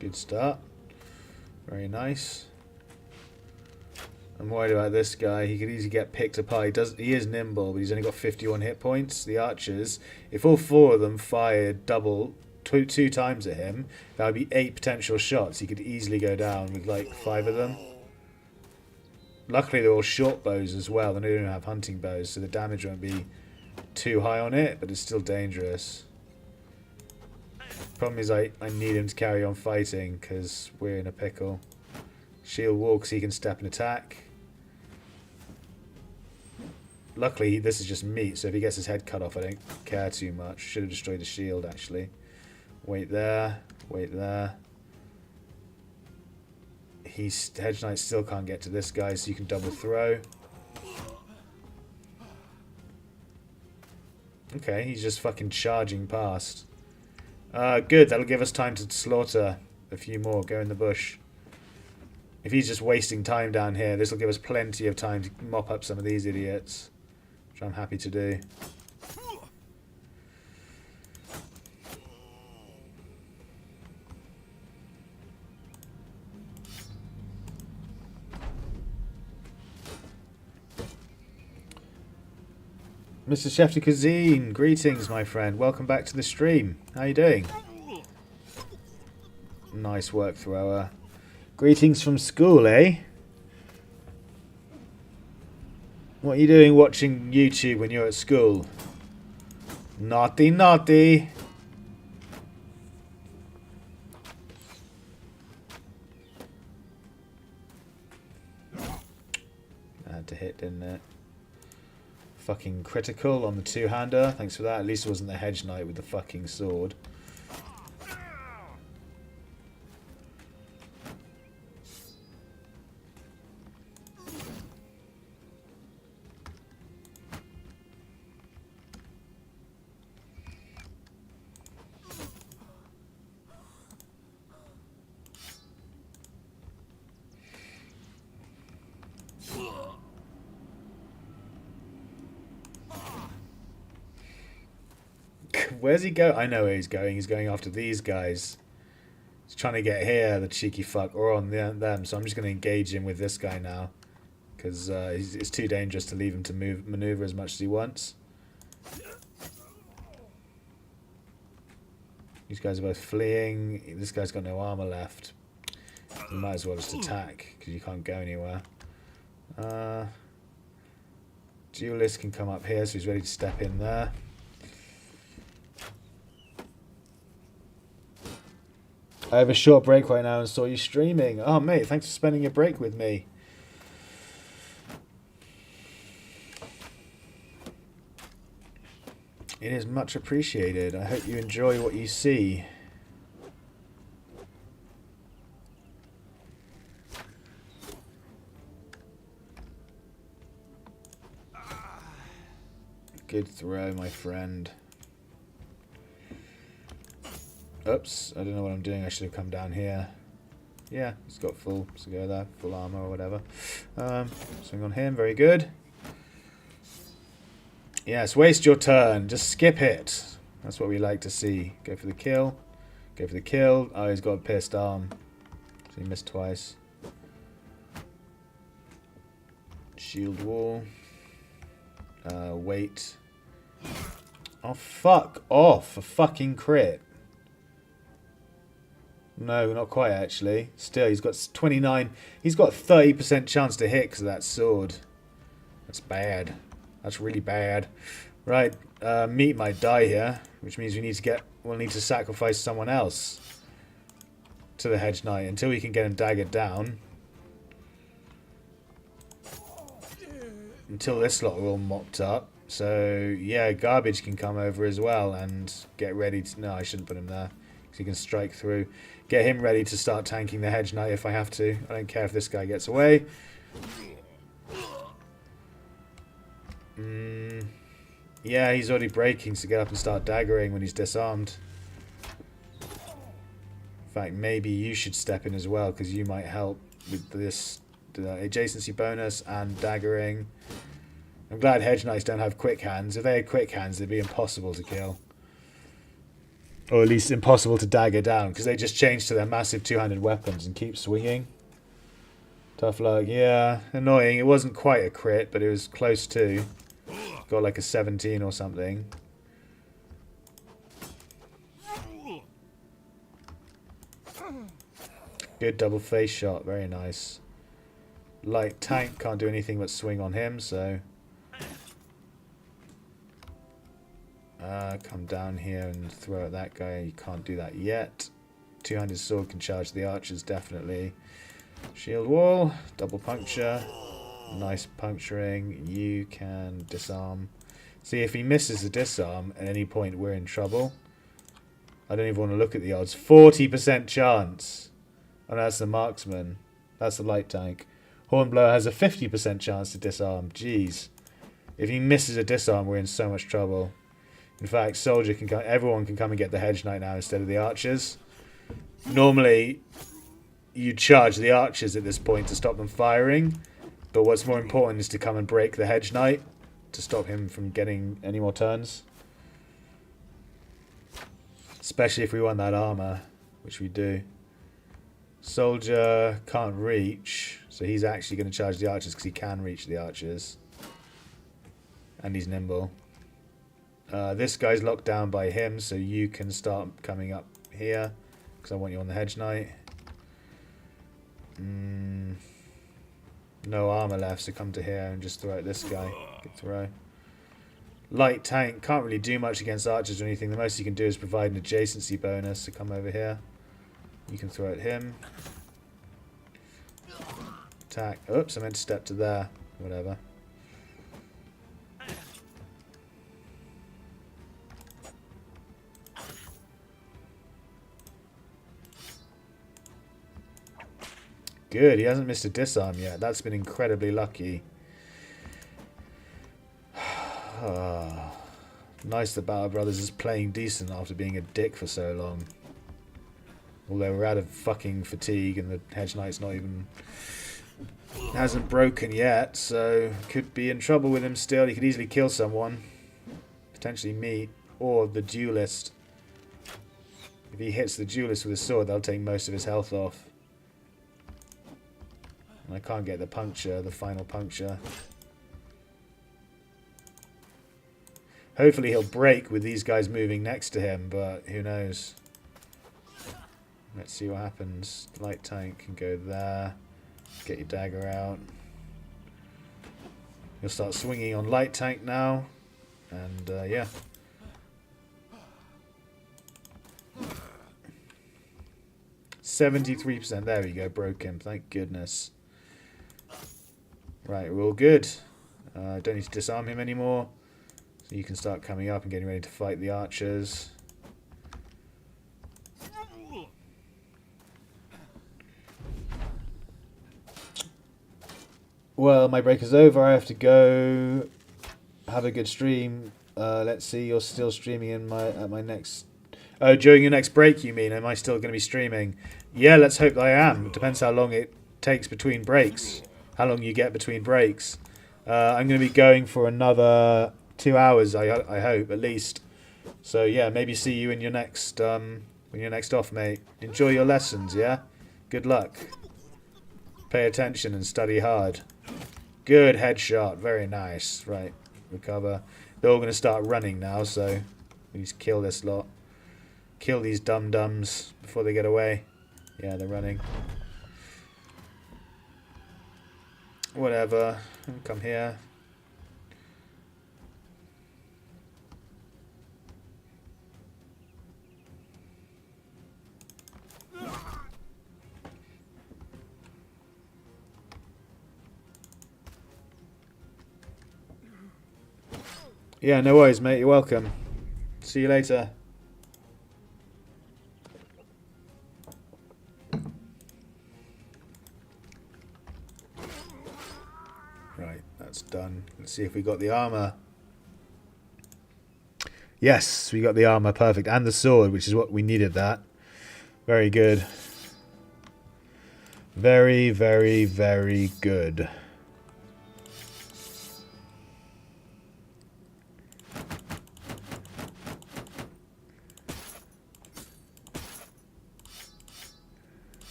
Good start. Very nice. I'm worried about this guy. He could easily get picked apart. He is nimble, but he's only got 51 hit points. The archers, if all 4 of them fired two times at him, that would be 8 potential shots. He could easily go down with like 5 of them. Luckily, they're all short bows as well. They don't even have hunting bows, so the damage won't be too high on it, but it's still dangerous. Problem is I need him to carry on fighting because we're in a pickle. Shield walks, he can step and attack. Luckily, this is just meat, so if he gets his head cut off, I don't care too much. Should have destroyed the shield, actually. Wait there. Wait there. Hedge Knight still can't get to this guy, so you can double throw. Okay, he's just fucking charging past. Good, that'll give us time to slaughter a few more. Go in the bush. If he's just wasting time down here, this will give us plenty of time to mop up some of these idiots. Which I'm happy to do. Mr. Chef de Cuisine, greetings my friend. Welcome back to the stream. How you doing? Nice work, thrower. Greetings from school, eh? What are you doing watching YouTube when you're at school? Naughty, naughty. I had to hit, didn't it? Fucking critical on the two-hander. Thanks for that. At least it wasn't the Hedge Knight with the fucking sword. Where's he go? I know where he's going. He's going after these guys. He's trying to get here, the cheeky fuck, or on them. So I'm just going to engage him with this guy now. Because it's too dangerous to leave him to maneuver as much as he wants. These guys are both fleeing. This guy's got no armor left. You might as well just attack, because you can't go anywhere. Duelist can come up here, so he's ready to step in there. I have a short break right now and saw you streaming. Oh, mate, thanks for spending your break with me. It is much appreciated. I hope you enjoy what you see. Good throw, my friend. Oops, I don't know what I'm doing. I should have come down here. Yeah, he's got full, so go there, full armor or whatever. Swing on him, very good. Yes, waste your turn. Just skip it. That's what we like to see. Go for the kill. Go for the kill. Oh, he's got a pierced arm. So he missed twice. Shield wall. Wait. Oh, fuck off. A fucking crit. No, not quite, actually. Still, he's got 29. He's got 30% chance to hit because of that sword. That's bad. That's really bad. Right, meat might die here, which means we'll need to sacrifice someone else to the Hedge Knight until we can get him daggered down. Until this lot are all mopped up. So, yeah, Garbage can come over as well and get ready to... No, I shouldn't put him there, because he can strike through. Get him ready to start tanking the Hedge Knight if I have to. I don't care if this guy gets away. Yeah, he's already breaking, so get up and start daggering when he's disarmed. In fact, maybe you should step in as well, because you might help with this adjacency bonus and daggering. I'm glad Hedge Knights don't have quick hands. If they had quick hands, they'd be impossible to kill. Or at least impossible to dagger down, because they just change to their massive two-handed weapons and keep swinging. Tough luck, yeah. Annoying. It wasn't quite a crit, but it was close to. Got like a 17 or something. Good double face shot. Very nice. Light tank can't do anything but swing on him, so... come down here and throw at that guy. You can't do that yet. Two-handed sword can charge the archers, definitely. Shield wall. Double puncture. Nice puncturing. You can disarm. See, if he misses the disarm at any point, we're in trouble. I don't even want to look at the odds. 40% chance. Oh, that's the marksman. That's the light tank. Hornblower has a 50% chance to disarm. Jeez. If he misses a disarm, we're in so much trouble. In fact, soldier can come. Everyone can come and get the Hedge Knight now instead of the archers. Normally, you charge the archers at this point to stop them firing. But what's more important is to come and break the Hedge Knight to stop him from getting any more turns. Especially if we want that armor, which we do. Soldier can't reach, so he's actually going to charge the archers because he can reach the archers. And he's nimble. This guy's locked down by him, so you can start coming up here because I want you on the Hedge Knight. No armor left, so come to here and just throw at this guy. Good throw. Light tank can't really do much against archers or anything. The most you can do is provide an adjacency bonus, so come over here. You can throw at him. Attack. Oops, I meant to step to there. Whatever. Good, he hasn't missed a disarm yet. That's been incredibly lucky. Nice that Battle Brothers is playing decent after being a dick for so long. Although we're out of fucking fatigue and the Hedge Knight's not even... hasn't broken yet, so could be in trouble with him still. He could easily kill someone. Potentially me, or the duelist. If he hits the duelist with a sword, they'll take most of his health off. And I can't get the puncture, the final puncture. Hopefully he'll break with these guys moving next to him, but who knows. Let's see what happens. Light tank can go there. Get your dagger out. You'll start swinging on light tank now. And yeah. %. There we go. Broke him. Thank goodness. Right, we're all good. Don't need to disarm him anymore. So you can start coming up and getting ready to fight the archers. Well, my break is over. I have to go. Have a good stream. Let's see. You're still streaming in my next. Oh, during your next break, you mean? Am I still going to be streaming? Yeah, let's hope I am. It depends how long it takes between breaks. How long you get between breaks. I'm going to be going for another 2 hours. I hope at least. So yeah, maybe see you in your next when you're next off, mate. Enjoy your lessons, yeah? Good luck. Pay attention and study hard. Good headshot. Very nice. Right. Recover. They're all going to start running now, so we need to kill this lot. Kill these dum-dums before they get away. Yeah, they're running. Whatever. Come here. Yeah, no worries, mate. You're welcome. See you later. Right, that's done. Let's see if we got the armor. Yes, we got the armor. Perfect. And the sword, which is what we needed that. Very good. Very, very, very good.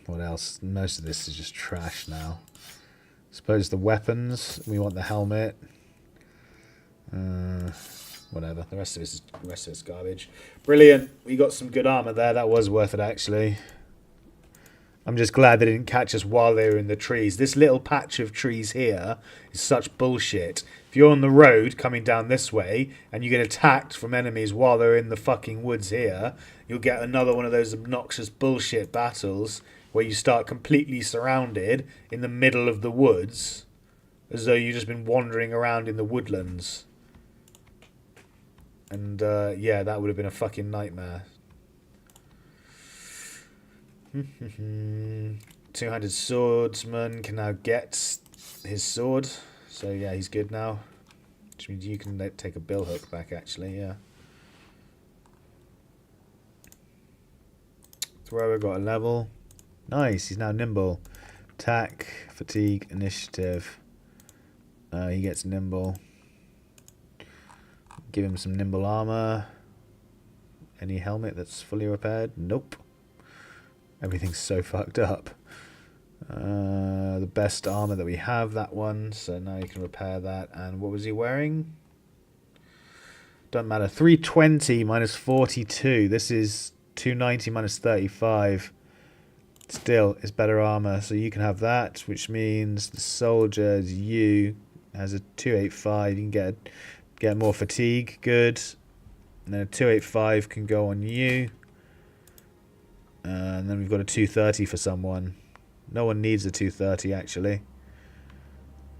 What else? Most of this is just trash now. Suppose the weapons. We want the helmet. Whatever. The rest of it's garbage. Brilliant. We got some good armor there. That was worth it, actually. I'm just glad they didn't catch us while they were in the trees. This little patch of trees here is such bullshit. If you're on the road coming down this way and you get attacked from enemies while they're in the fucking woods here, you'll get another one of those obnoxious bullshit battles where you start completely surrounded in the middle of the woods as though you've just been wandering around in the woodlands. And yeah, that would have been a fucking nightmare. 200 swordsman can now get his sword. So yeah, he's good now. Which means you can take a billhook back, actually, yeah. Thrower got a level. Nice, he's now nimble. Attack, fatigue, initiative. He gets nimble. Give him some nimble armor. Any helmet that's fully repaired? Nope. Everything's so fucked up. The best armor that we have, that one. So now you can repair that. And what was he wearing? Doesn't matter. 320 minus 42. This is 290 minus 35. Still, it's better armor. So you can have that, which means the soldier, you, has a 285. You can get more fatigue. Good. And then a 285 can go on you. And then we've got a 230 for someone. No one needs a 230, actually.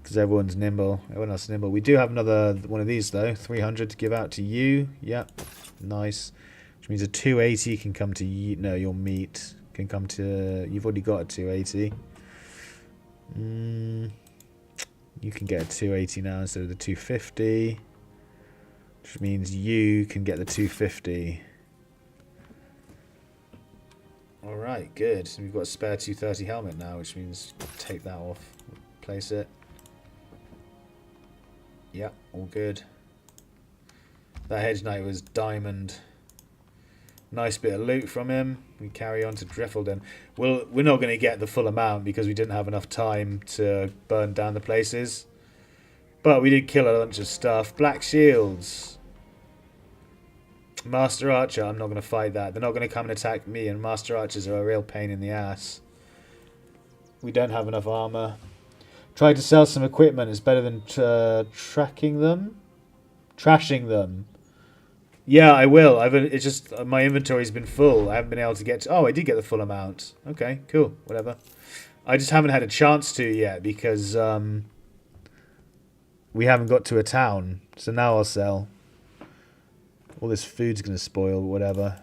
Because everyone's nimble. Everyone else is nimble. We do have another one of these, though. 300 to give out to you. Yep. Nice. Which means a 280 can come to you. No, your meat can come to... You've already got a 280. You can get a 280 now instead of the 250. Which means you can get the 250. Alright, good. We've got a spare 230 helmet now, which means take that off. Place it. Yep, all good. That Hedge Knight was diamond. Nice bit of loot from him. We carry on to Driffelden. We're not going to get the full amount because we didn't have enough time to burn down the places. But we did kill a bunch of stuff. Black shields. Master Archer, I'm not going to fight that. They're not going to come and attack me, and Master Archers are a real pain in the ass. We don't have enough armor. Try to sell some equipment. It's better than trashing them. Yeah, I will. It's just my inventory's been full. I haven't been able to get to... Oh, I did get the full amount. Okay, cool. Whatever. I just haven't had a chance to yet because we haven't got to a town. So now I'll sell. All this food's going to spoil, whatever.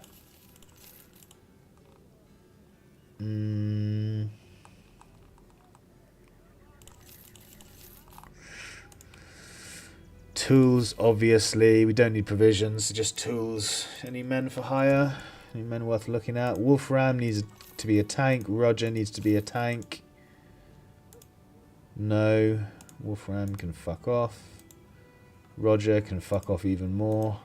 Tools, obviously. We don't need provisions, just tools. Any men for hire? Any men worth looking at? Wolfram needs to be a tank. Roger needs to be a tank. No. Wolfram can fuck off. Roger can fuck off even more.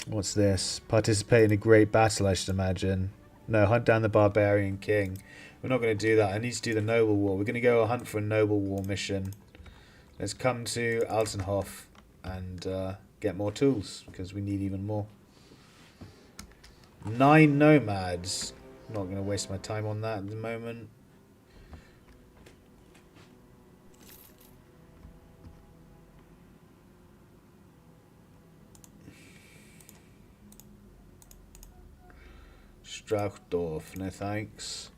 What's this? Participate in a great battle, I should imagine. No, hunt down the barbarian king. We're not going to do that. I need to do the noble war. We're going to go hunt for a noble war mission. Let's come to Altenhof and get more tools, because we need even more. 9 nomads. I'm not going to waste my time on that at the moment. Strauchdorf, no thanks.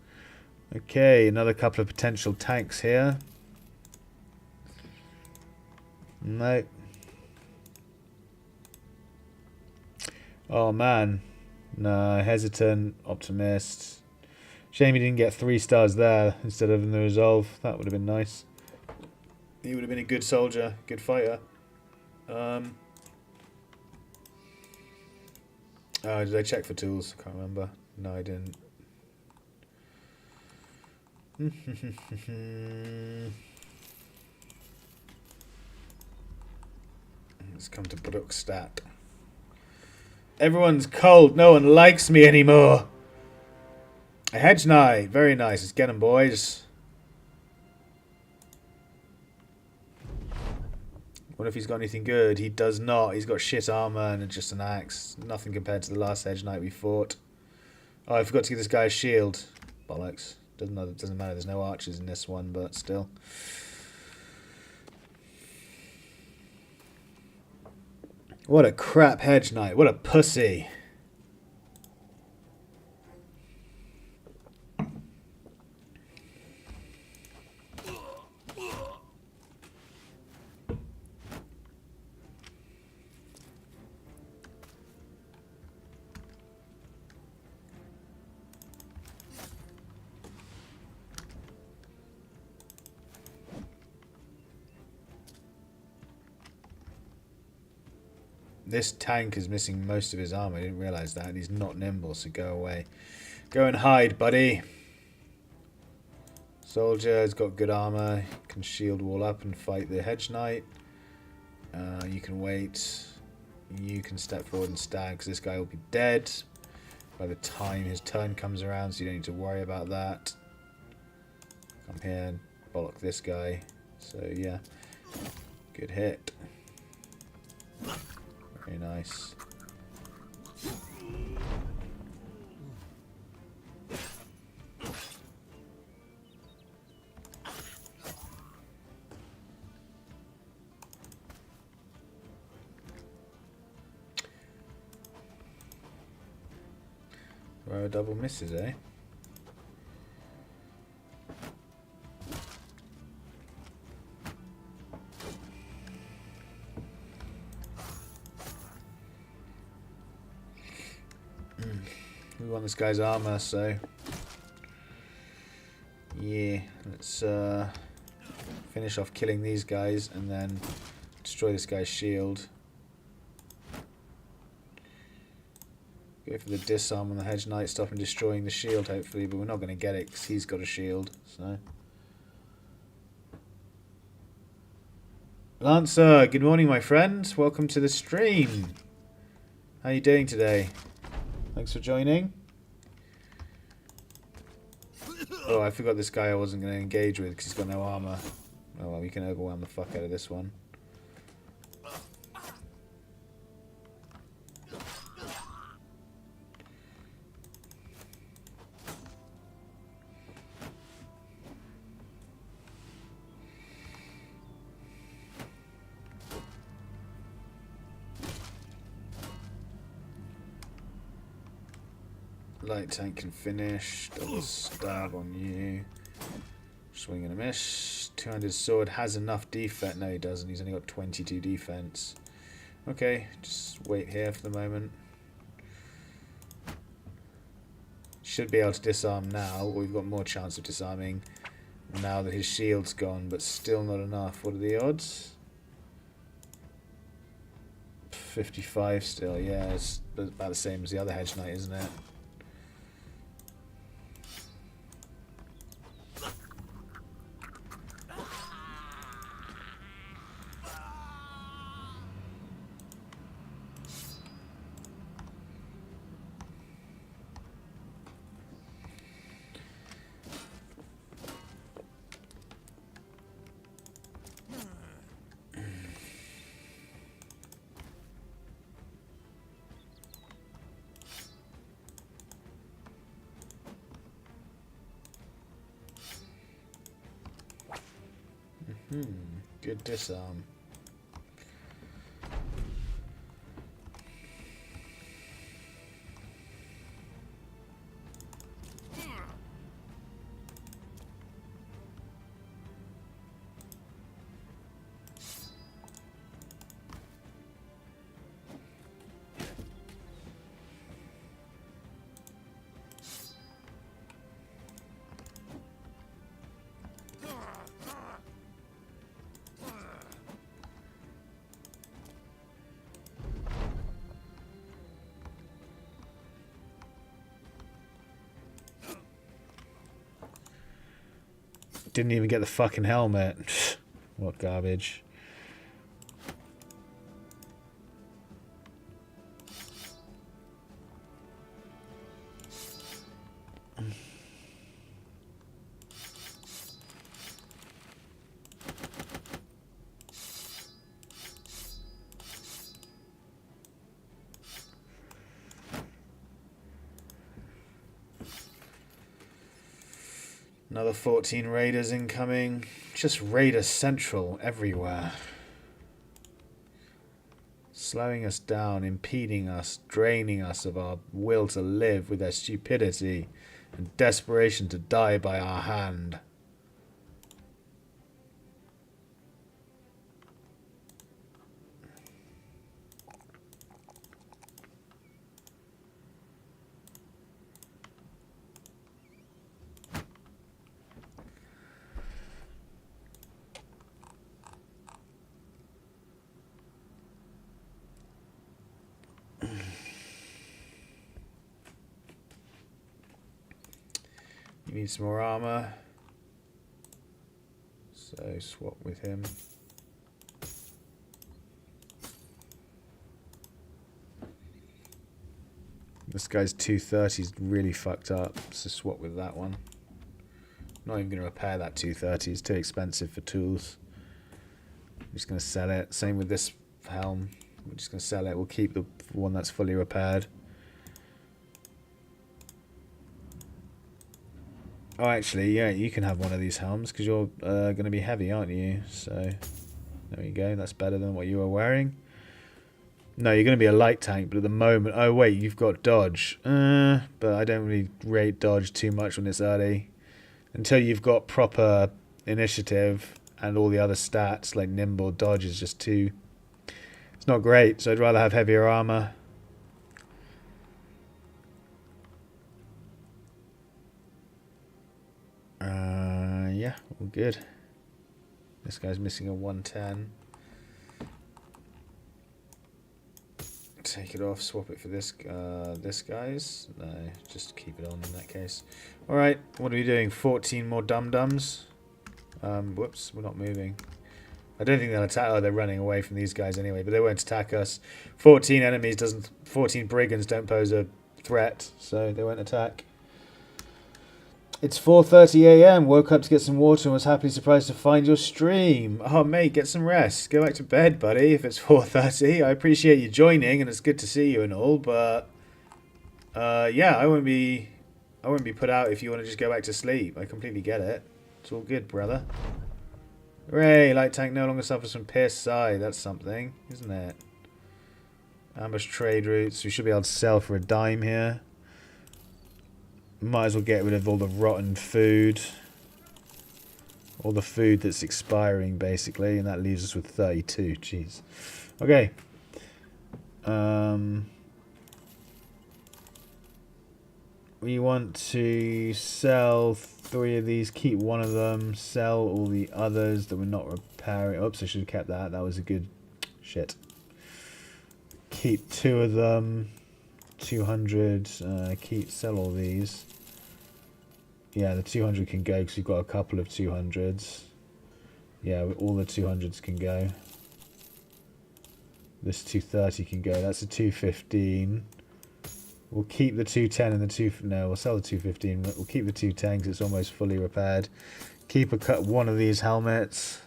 Okay, another couple of potential tanks here. No. Oh man. No, hesitant, optimist. Shame he didn't get 3 stars there instead of in the resolve. That would have been nice. He would have been a good soldier, good fighter. Did I check for tools? I can't remember. No, I didn't. Let's come to Brookstadt. Everyone's cold. No one likes me anymore. A Hedge Knight. Very nice. Let's get him, boys. What if he's got anything good? He does not. He's got shit armor and just an axe. Nothing compared to the last Hedge Knight we fought. Oh, I forgot to give this guy a shield. Bollocks. Doesn't matter. There's no archers in this one, but still. What a crap Hedge Knight. What a pussy. This tank is missing most of his armor. I didn't realize that. And he's not nimble, so go away. Go and hide, buddy. Soldier has got good armor. Can shield wall up and fight the Hedge Knight. You can wait. You can step forward and stag, because this guy will be dead by the time his turn comes around, so you don't need to worry about that. Come here and bollock this guy. So, yeah. Good hit. Very nice. Row double misses, eh? We want this guy's armor, so yeah, let's finish off killing these guys and then destroy this guy's shield. Go for the disarm on the Hedge Knight, stop him destroying the shield hopefully, but we're not going to get it because he's got a shield. So Lancer, good morning my friend, welcome to the stream. How are you doing today? Thanks for joining. Oh, I forgot this guy I wasn't going to engage with because he's got no armor. Oh well, we can overwhelm the fuck out of this one. Light tank can finish. Double stab on you. Swing and a miss. 200 sword has enough defense. No, he doesn't. He's only got 22 defense. Okay, just wait here for the moment. Should be able to disarm now. We've got more chance of disarming now that his shield's gone, but still not enough. What are the odds? 55 still. Yeah, it's about the same as the other Hedge Knight, isn't it? Good disarm. Didn't even get the fucking helmet. What garbage. Another 14 raiders incoming. Just raider central everywhere. Slowing us down, impeding us, draining us of our will to live with their stupidity and desperation to die by our hand. You need some more armor. So swap with him. This guy's 230 is really fucked up, so swap with that one. Not even going to repair that 230, it's too expensive for tools. I'm just going to sell it. Same with this helm. We're just going to sell it. We'll keep the one that's fully repaired. Oh, actually, yeah, you can have one of these helms because you're going to be heavy, aren't you? So, there you go. That's better than what you were wearing. No, you're going to be a light tank, but at the moment... Oh, wait, you've got dodge. But I don't really rate dodge too much when it's early. Until you've got proper initiative and all the other stats, like nimble, dodge is just too... It's not great, so I'd rather have heavier armor. Yeah, all good. This guy's missing a 110. Take it off, swap it for this guy's. No, just keep it on in that case. Alright, what are we doing? 14 more dum-dums. Whoops, we're not moving. I don't think they'll attack. Oh, they're running away from these guys anyway, but they won't attack us. 14 enemies doesn't... 14 brigands don't pose a threat, so they won't attack. It's 4:30 AM. Woke up to get some water and was happily surprised to find your stream. Oh, mate, get some rest. Go back to bed, buddy, if it's 4:30. I appreciate you joining, and it's good to see you and all, but... yeah, I won't be put out if you want to just go back to sleep. I completely get it. It's all good, brother. Hooray, light tank no longer suffers from pierced side. That's something, isn't it? Ambush trade routes. We should be able to sell for a dime here. Might as well get rid of all the rotten food. All the food that's expiring, basically. And that leaves us with 32. Jeez. Okay. We want to sell 3 of these. Keep 1 of them. Sell all the others that we're not repairing. Oops, I should have kept that. That was a good... Shit. Keep 2 of them. 200. Sell all these. Yeah, the 200 can go because we've got a couple of 200s. Yeah, all the 200s can go. This 230 can go. That's a 215. We'll keep the 210 and the 2... No, we'll sell the 215. We'll keep the 210 because it's almost fully repaired. Keep one of these helmets.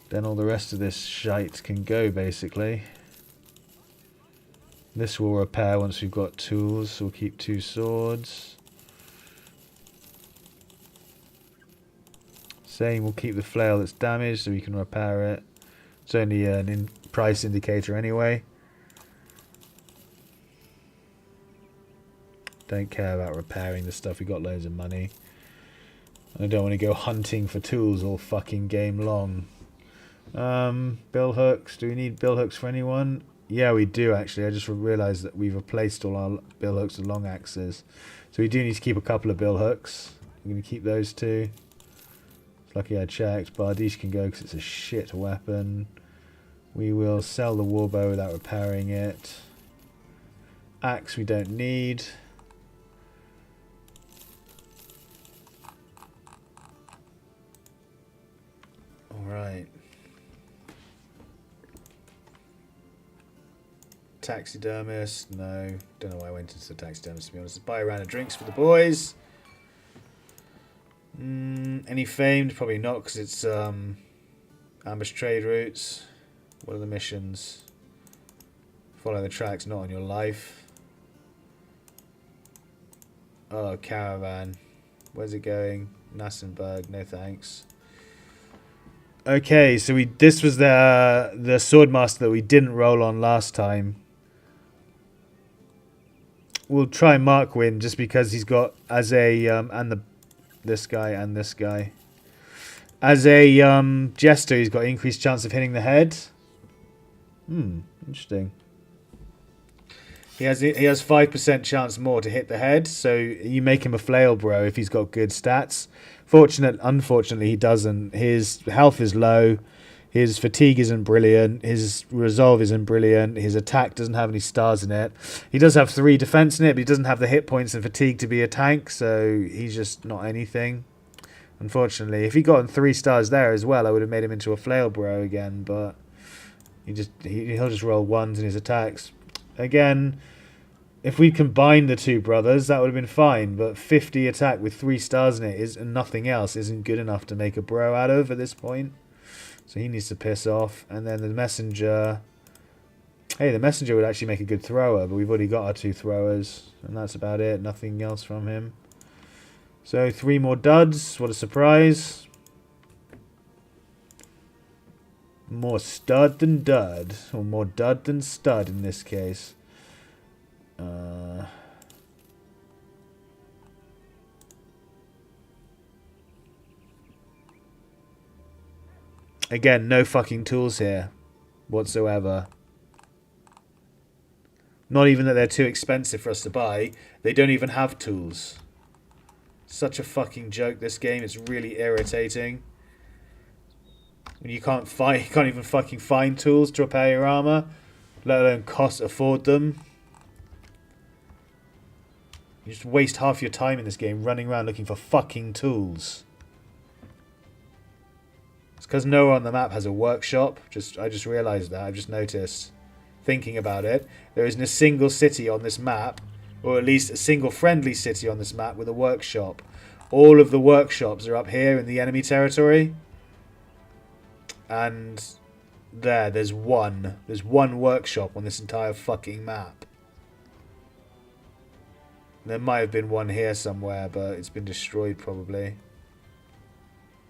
Then all the rest of this shite can go, basically. This will repair once we've got tools. We'll keep 2 swords. Same, we'll keep the flail that's damaged so we can repair it. It's only an price indicator anyway. Don't care about repairing the stuff, we got loads of money. I don't want to go hunting for tools all fucking game long. Bill hooks, do we need bill hooks for anyone? Yeah, we do actually. I just realised that we've replaced all our bill hooks with long axes. So we do need to keep a couple of bill hooks. I'm going to keep those two. It's lucky I checked. Bardiche can go because it's a shit weapon. We will sell the warbow without repairing it. Axe we don't need. Alright. Taxidermist, no. Don't know why I went into the taxidermist, to be honest. Let's buy a round of drinks for the boys. Any famed? Probably not, because it's ambush trade routes. What are the missions? Follow the tracks, not on your life. Oh, Caravan. Where's it going? Nassenberg, no thanks. Okay, so this was the swordmaster that we didn't roll on last time. We'll try Markwin just because he's got as a this guy and this guy. As a jester, he's got increased chance of hitting the head. Interesting. He has 5% chance more to hit the head, so you make him a flail bro if he's got good stats. Unfortunately, he doesn't. His health is low. His fatigue isn't brilliant. His resolve isn't brilliant. His attack doesn't have any stars in it. He does have 3 defense in it, but he doesn't have the hit points and fatigue to be a tank, so he's just not anything. Unfortunately, if he gotten 3 stars there as well, I would have made him into a flail bro again, but he'll just roll 1s in his attacks. Again, if we combined the two brothers, that would have been fine, but 50 attack with 3 stars in it and nothing else isn't good enough to make a bro out of at this point. So he needs to piss off. And then the messenger... Hey, the messenger would actually make a good thrower, but we've already got our 2 throwers. And that's about it. Nothing else from him. So 3 more duds. What a surprise. More stud than dud. Or more dud than stud in this case. Again, no fucking tools here whatsoever. Not even that they're too expensive for us to buy. They don't even have tools. Such a fucking joke, this game. It's really irritating. When you can't even fucking find tools to repair your armor, let alone afford them. You just waste half your time in this game running around looking for fucking tools. It's because nowhere on the map has a workshop. I just realised that. I've just noticed. Thinking about it. There isn't a single city on this map, or at least a single friendly city on this map with a workshop. All of the workshops are up here in the enemy territory. And there's one. There's one workshop on this entire fucking map. There might have been one here somewhere, but it's been destroyed probably.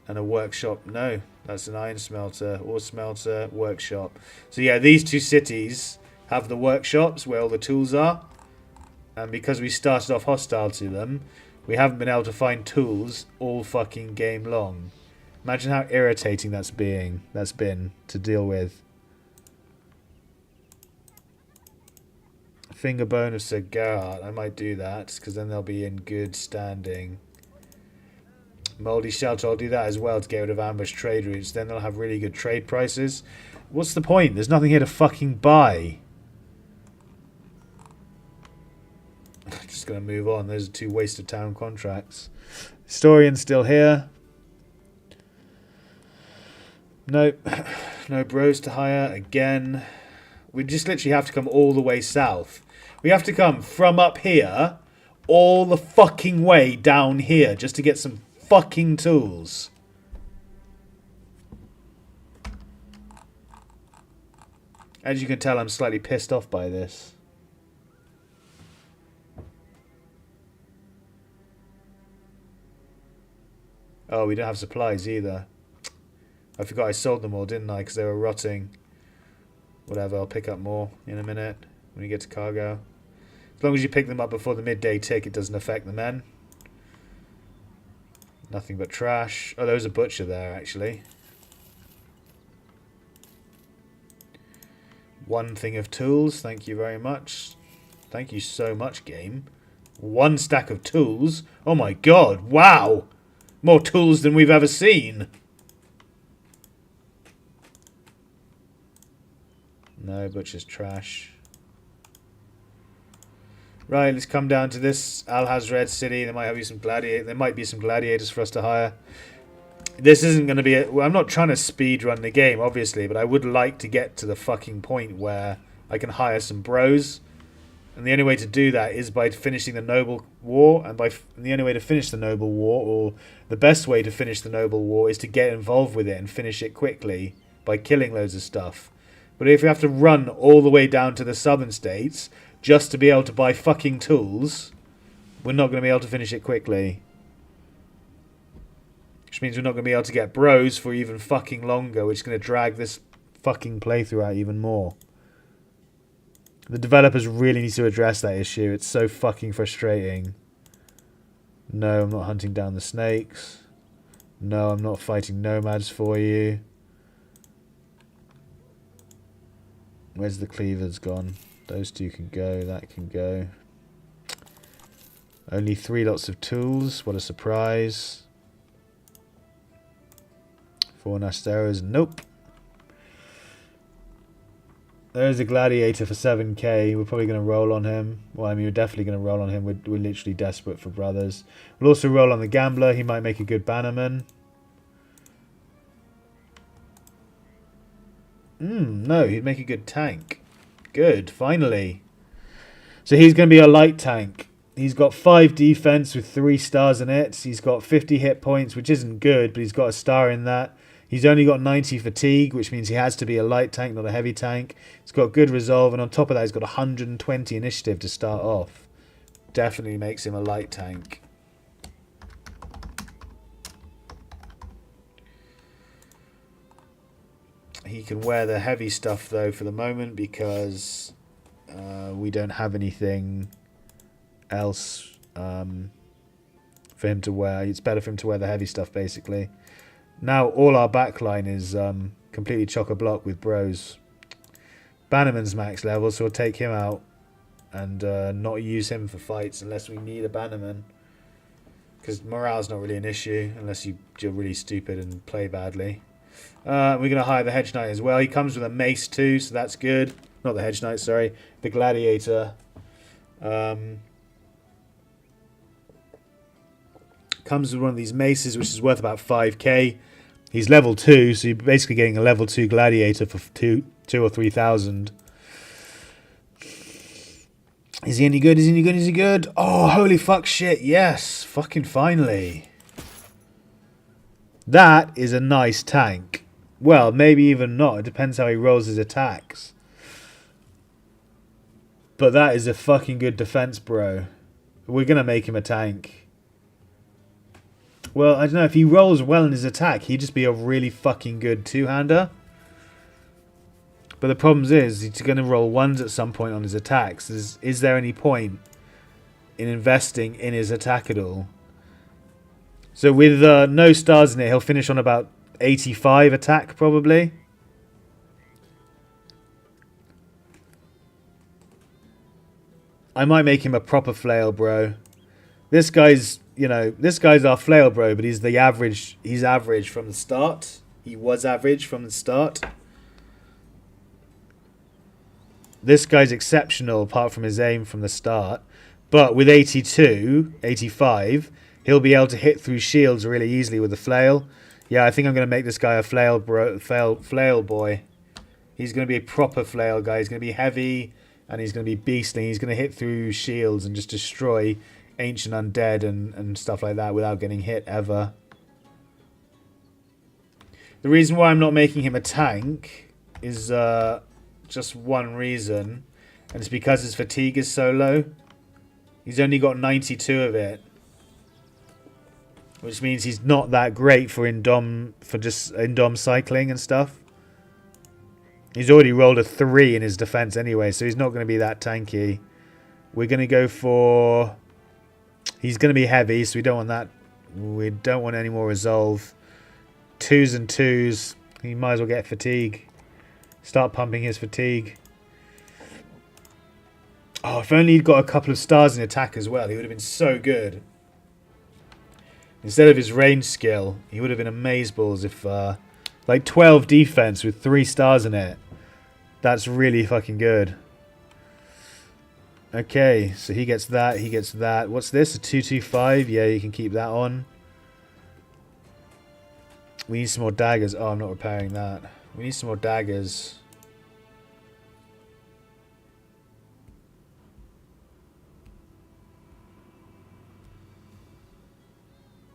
And a workshop, no, that's an iron smelter, ore smelter, workshop. So yeah, these 2 cities have the workshops where all the tools are. And because we started off hostile to them, we haven't been able to find tools all fucking game long. Imagine how irritating that's been to deal with. Fingerbone of Sir Gerhardt, I might do that, because then they'll be in good standing. Mouldy Shelter, I'll do that as well to get rid of ambush trade routes. Then they'll have really good trade prices. What's the point? There's nothing here to fucking buy. Just going to move on. Those are 2 waste of town contracts. Historian's still here. Nope. No bros to hire again. We just literally have to come all the way south. We have to come from up here all the fucking way down here just to get some fucking tools. As you can tell, I'm slightly pissed off by this. Oh, we don't have supplies either. I forgot I sold them all, didn't I? Because they were rotting. Whatever, I'll pick up more in a minute when we get to cargo. As long as you pick them up before the midday tick, it doesn't affect the men. Nothing but trash. Oh, there was a butcher there, actually. One thing of tools, thank you very much. Thank you so much, game. One stack of tools? Oh my god, wow! More tools than we've ever seen. No, butcher's trash. Right, let's come down to this Al-Hazred city. There might be some gladiators for us to hire. This isn't going to be... Well, I'm not trying to speed run the game, obviously, but I would like to get to the fucking point where I can hire some bros. And the only way to do that is by finishing the Noble War. And the only way to finish the Noble War, or the best way to finish the Noble War, is to get involved with it and finish it quickly by killing loads of stuff. But if you have to run all the way down to the southern states just to be able to buy fucking tools, we're not going to be able to finish it quickly. Which means we're not going to be able to get bros for even fucking longer, which is going to drag this fucking playthrough out even more. The developers really need to address that issue. It's so fucking frustrating. No, I'm not hunting down the snakes. No, I'm not fighting nomads for you. Where's the cleavers gone? Those two can go. That can go. Only 3 lots of tools. What a surprise. 4 Nasteros. Nope. There's a gladiator for 7k. We're probably going to roll on him. Well, I mean, we're definitely going to roll on him. We're literally desperate for brothers. We'll also roll on the gambler. He might make a good bannerman. No, he'd make a good tank. Good, finally. So he's going to be a light tank. He's got 5 defense with 3 stars in it. He's got 50 hit points, which isn't good, but he's got a star in that. He's only got 90 fatigue, which means he has to be a light tank, not a heavy tank. He's got good resolve, and on top of that, he's got 120 initiative to start off. Definitely makes him a light tank. He can wear the heavy stuff, though, for the moment, because we don't have anything else for him to wear. It's better for him to wear the heavy stuff, basically. Now all our backline is completely chock-a-block with bros. Bannerman's max level, so we'll take him out and not use him for fights unless we need a bannerman. Because morale's not really an issue unless you're really stupid and play badly. We're going to hire the Hedge Knight as well. He comes with a mace too, so that's good. Not the Hedge Knight, sorry. The Gladiator. Comes with one of these maces, which is worth about 5k. He's level 2, so you're basically getting a level 2 Gladiator for 2 or 3,000. Is he any good? Is he any good? Is he good? Oh, holy fuck shit, yes. Fucking finally. That is a nice tank. Well, maybe even not. It depends how he rolls his attacks. But that is a fucking good defense, bro. We're going to make him a tank. Well, I don't know. If he rolls well in his attack, he'd just be a really fucking good two-hander. But the problem is, he's going to roll 1s at some point on his attacks. Is there any point in investing in his attack at all? So with no stars in it, he'll finish on about 85 attack, probably. I might make him a proper flail, bro. This guy's, this guy's our flail, bro, but he's the average. He's average from the start. He was average from the start. This guy's exceptional, apart from his aim from the start. But with 82, 85... he'll be able to hit through shields really easily with the flail. Yeah, I think I'm going to make this guy a flail boy. He's going to be a proper flail guy. He's going to be heavy and he's going to be beastly. He's going to hit through shields and just destroy ancient undead and stuff like that without getting hit ever. The reason why I'm not making him a tank is just one reason, and it's because his fatigue is so low. He's only got 92 of it. which means he's not that great for just indom cycling and stuff. He's already rolled a 3 in his defense anyway, so he's not going to be that tanky. We're going to go for... He's going to be heavy, so we don't want that. We don't want any more resolve. 2s and 2s. He might as well get fatigue. Start pumping his fatigue. Oh, if only he'd got a couple of stars in attack as well, he would have been so good. Instead of his range skill, he would have been amazeballs if... like 12 defense with 3 stars in it. That's really fucking good. Okay, so he gets that, he gets that. What's this? A 225? Yeah, you can keep that on. We need some more daggers. Oh, I'm not repairing that. We need some more daggers.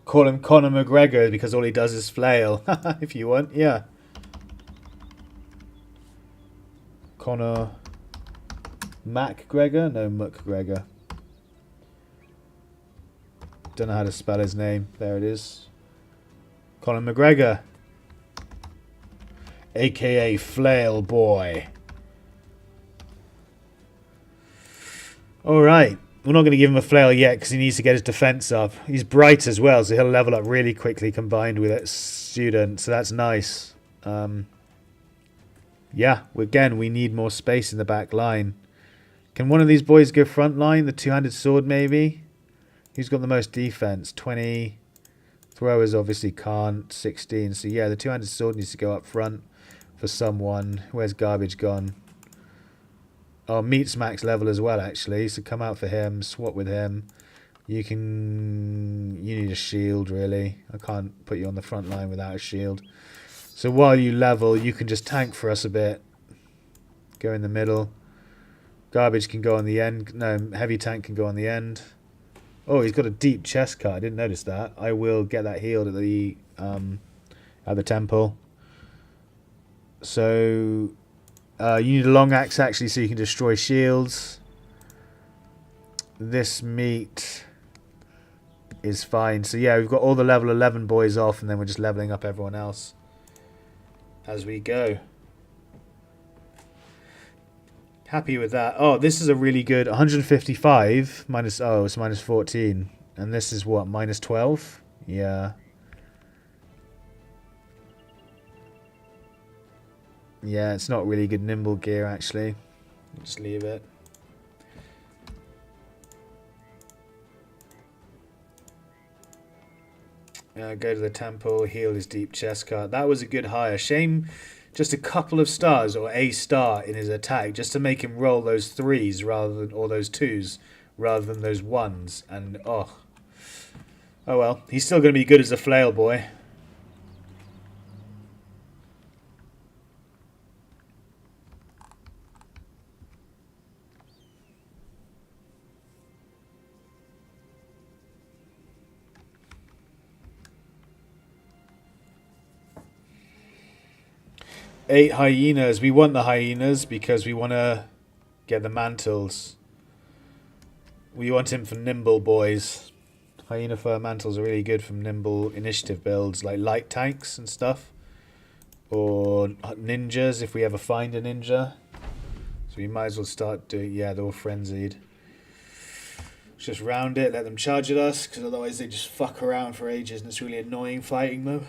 Call him Conor McGregor because all he does is flail. If you want, yeah. Conor McGregor? No, McGregor. Don't know how to spell his name. There it is. Conor McGregor. AKA Flail Boy. Alright. We're not going to give him a flail yet because he needs to get his defense up. He's bright as well, so he'll level up really quickly combined with that student. So that's nice. Yeah, again, we need more space in the back line. Can one of these boys go front line? The two-handed sword, maybe? Who's got the most defense? 20. Throwers obviously can't. 16. So yeah, the two-handed sword needs to go up front for someone. Where's Garbage gone? Oh, Meat's max level as well, actually. So come out for him. Swap with him. You need a shield, really. I can't put you on the front line without a shield. So while you level, you can just tank for us a bit. Go in the middle. Garbage can go on the end. No, heavy tank can go on the end. Oh, he's got a deep chest cut. I didn't notice that. I will get that healed at the temple. So you need a long axe actually, so you can destroy shields. This meat is fine. So yeah, we've got all the level 11 boys off, and then we're just leveling up everyone else as we go. Happy with that. Oh, this is a really good 155 minus. Oh, it's minus 14, and this is what, minus 12? Yeah. Yeah, it's not really good nimble gear actually. Just leave it. Go to the temple, heal his deep chest cut. That was a good hire. Shame just a couple of stars or a star in his attack just to make him roll those 3s rather than, or those 2s rather than those 1s. And oh well, he's still going to be good as a flail boy. Eight hyenas. We want the hyenas because we want to get the mantles. We want him for nimble boys. Hyena fur mantles are really good from nimble initiative builds like light tanks and stuff. Or ninjas if we ever find a ninja. So we might as well start doing... Yeah, they're all frenzied. Let's just round it, let them charge at us, because otherwise they just fuck around for ages and it's really annoying fighting them.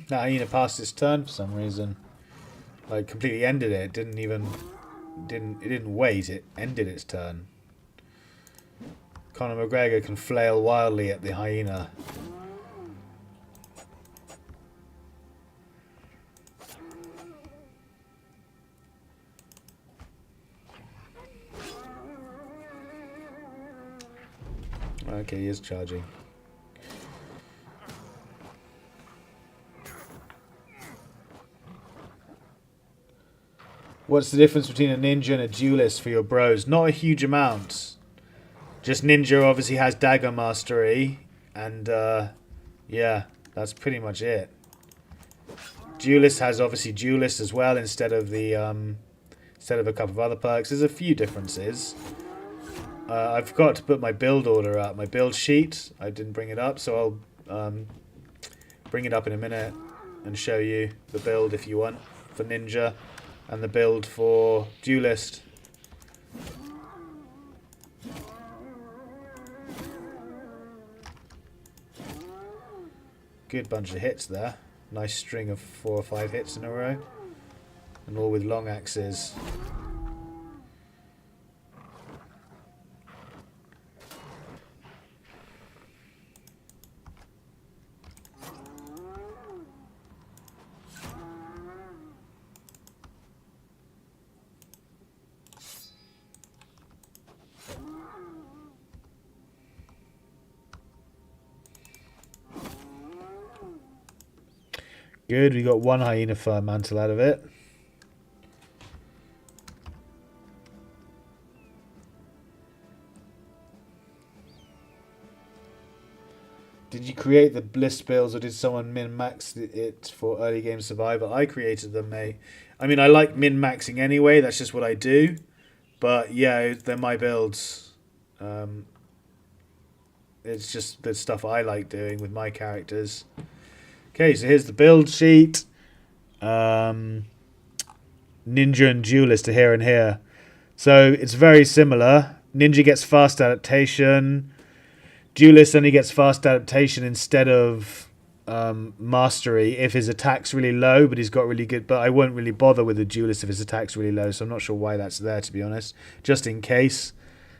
That hyena passed its turn for some reason. Like completely ended it. It didn't wait, it ended its turn. Conor McGregor can flail wildly at the hyena. Okay, he is charging. What's the difference between a ninja and a duelist for your bros? Not a huge amount. Just ninja obviously has dagger mastery, and yeah, that's pretty much it. Duelist has obviously duelist as well instead of the instead of a couple of other perks. There's a few differences. I forgot to put my build order up, my build sheet. I didn't bring it up, so I'll bring it up in a minute and show you the build if you want for ninja and the build for duelist. Good bunch of hits there. Nice string of 4 or 5 hits in a row. And all with long axes. Good, we got 1 hyena fur mantle out of it. Did you create the bliss bills or did someone min-max it for early game survival? I created them, mate. I mean, I like min-maxing anyway, that's just what I do. But yeah, they're my builds. It's just the stuff I like doing with my characters. Okay, so here's the build sheet. Ninja and Duelist are here and here. So it's very similar. Ninja gets fast adaptation. Duelist only gets fast adaptation instead of mastery if his attack's really low, but he's got really good... But I won't really bother with the Duelist if his attack's really low, so I'm not sure why that's there, to be honest. Just in case.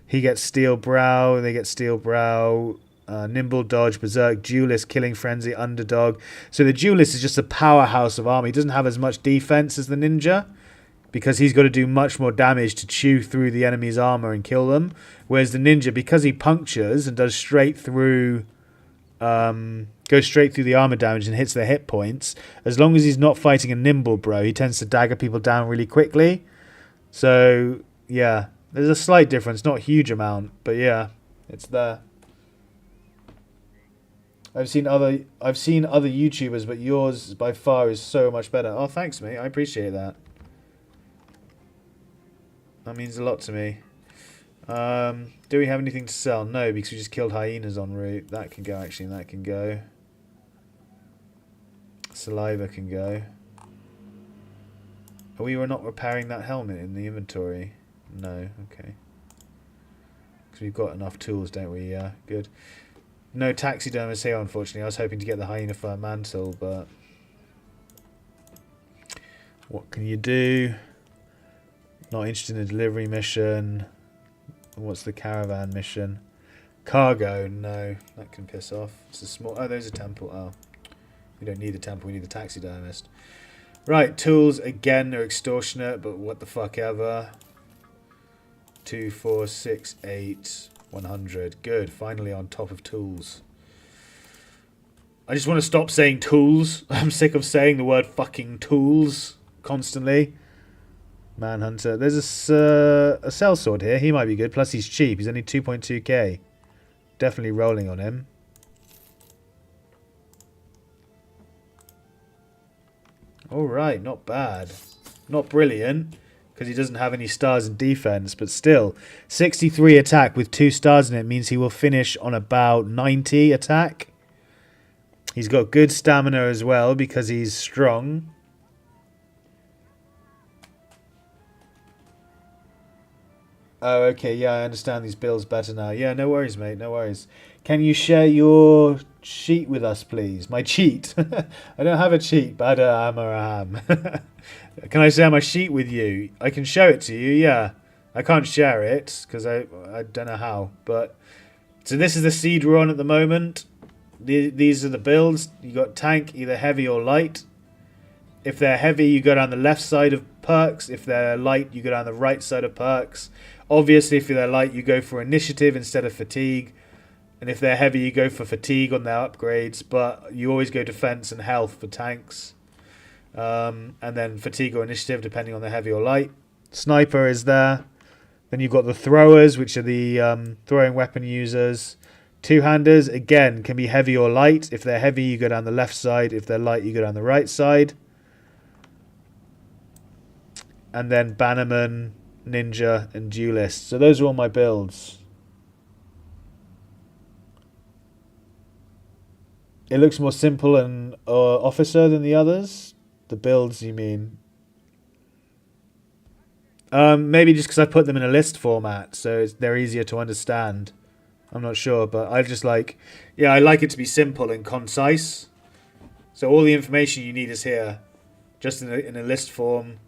He gets Steel Brow, they get Steel Brow... Nimble Dodge, Berserk, Duelist, Killing Frenzy, Underdog. So the Duelist is just a powerhouse of armor. He doesn't have as much defense as the Ninja because he's got to do much more damage to chew through the enemy's armor and kill them. Whereas the Ninja, because he punctures and does straight through, goes straight through the armor damage and hits their hit points, as long as he's not fighting a Nimble Bro, he tends to dagger people down really quickly. So yeah, there's a slight difference, not a huge amount, but yeah, it's there. I've seen other YouTubers, but yours by far is so much better. Oh, thanks, mate. I appreciate that. That means a lot to me. Do we have anything to sell? No, because we just killed hyenas en route. That can go, actually, and that can go. Saliva can go. Oh, we were not repairing that helmet in the inventory. No, okay. Because we've got enough tools, don't we? Yeah, good. No taxidermist here, unfortunately. I was hoping to get the hyena fur mantle, but what can you do? Not interested in a delivery mission. What's the caravan mission? Cargo, no. That can piss off. It's a small... Oh, there's a temple. Oh. We don't need the temple, we need the taxidermist. Right, tools, again, they're extortionate, but what the fuck ever. 2, 4, 6, 8... 100. Good. Finally on top of tools. I just want to stop saying tools. I'm sick of saying the word fucking tools constantly. Manhunter. There's a sellsword here. He might be good. Plus he's cheap. He's only 2.2k. Definitely rolling on him. Alright. Not bad. Not brilliant. Because he doesn't have any stars in defense, but still, 63 attack with 2 stars in it means he will finish on about 90 attack. He's got good stamina as well because he's strong. Oh, okay, yeah, I understand these builds better now. Yeah, no worries, mate, no worries. Can you share your sheet with us, please? My cheat. I don't have a cheat, but I'm a ham. Can I share my sheet with you? I can show it to you, yeah. I can't share it because I don't know how. But so this is the seed we're on at the moment. These are the builds. You got tank, either heavy or light. If they're heavy, you go down the left side of perks. If they're light, you go down the right side of perks. Obviously, if they're light, you go for initiative instead of fatigue. And if they're heavy, you go for fatigue on their upgrades, but you always go defense and health for tanks. And then fatigue or initiative, depending on the heavy or light. Sniper is there. Then you've got the throwers, which are the throwing weapon users. Two-handers, again, can be heavy or light. If they're heavy, you go down the left side. If they're light, you go down the right side. And then bannerman, ninja, and duelist. So those are all my builds. It looks more simple and officer than the others. The builds, you mean? Maybe just because I put them in a list format, so they're easier to understand. I'm not sure, but I just like... Yeah, I like it to be simple and concise. So all the information you need is here. Just in a list form.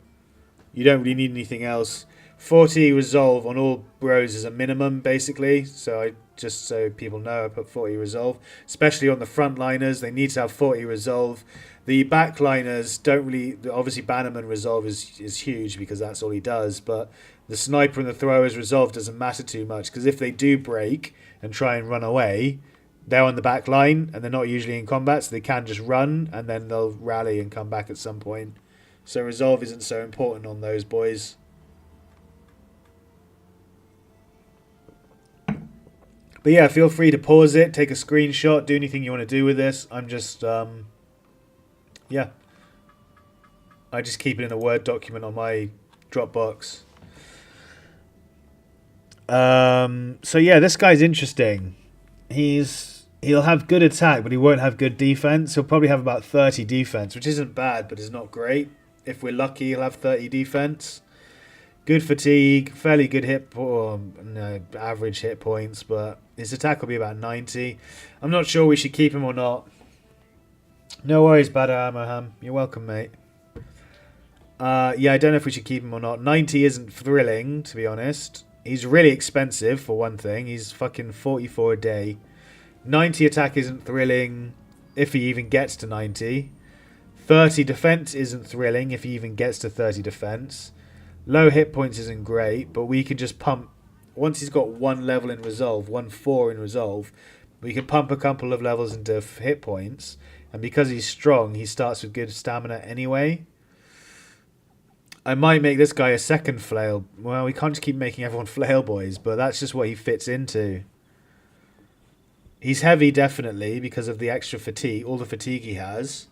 You don't really need anything else. 40 resolve on all bros is a minimum, basically. So just so people know, I put 40 resolve. Especially on the frontliners, they need to have 40 resolve. The backliners don't really... Obviously, Bannerman resolve is huge because that's all he does. But the sniper and the thrower's resolve doesn't matter too much. Because if they do break and try and run away, they're on the back line and they're not usually in combat. So they can just run and then they'll rally and come back at some point. So resolve isn't so important on those boys. But yeah, feel free to pause it, take a screenshot, do anything you want to do with this. I'm just... yeah, I just keep it in a Word document on my Dropbox. So yeah, this guy's interesting. He'll have good attack, but he won't have good defense. He'll probably have about 30 defense, which isn't bad, but is not great. If we're lucky, he'll have 30 defense. Good fatigue, fairly good average hit points, but his attack will be about 90. I'm not sure we should keep him or not. No worries, Badr Amoham. You're welcome, mate. Yeah, I don't know if we should keep him or not. 90 isn't thrilling, to be honest. He's really expensive, for one thing. He's fucking 44 a day. 90 attack isn't thrilling if he even gets to 90. 30 defense isn't thrilling if he even gets to 30 defense. Low hit points isn't great, but we can just pump... Once he's got one level in resolve, 1-4 in resolve, we can pump a couple of levels into hit points. And because he's strong, he starts with good stamina anyway. I might make this guy a second flail. Well, we can't just keep making everyone flail boys, but that's just what he fits into. He's heavy, definitely, because of the extra fatigue, all the fatigue he has.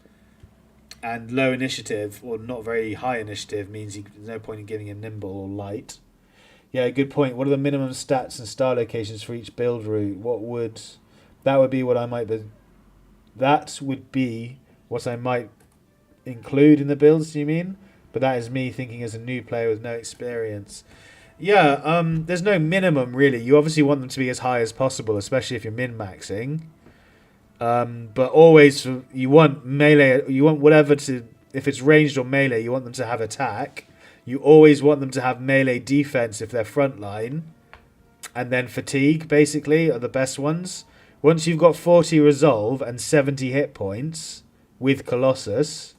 And low initiative, or not very high initiative, means there's no point in giving him nimble or light. Yeah, good point. What are the minimum stats and star locations for each build route? That would be what I might include in the builds, do you mean? But that is me thinking as a new player with no experience. Yeah, there's no minimum, really. You obviously want them to be as high as possible, especially if you're min-maxing. But always, you want melee, you want whatever to... If it's ranged or melee, you want them to have attack. You always want them to have melee defense if they're frontline. And then fatigue, basically, are the best ones. Once you've got 40 resolve and 70 hit points with Colossus,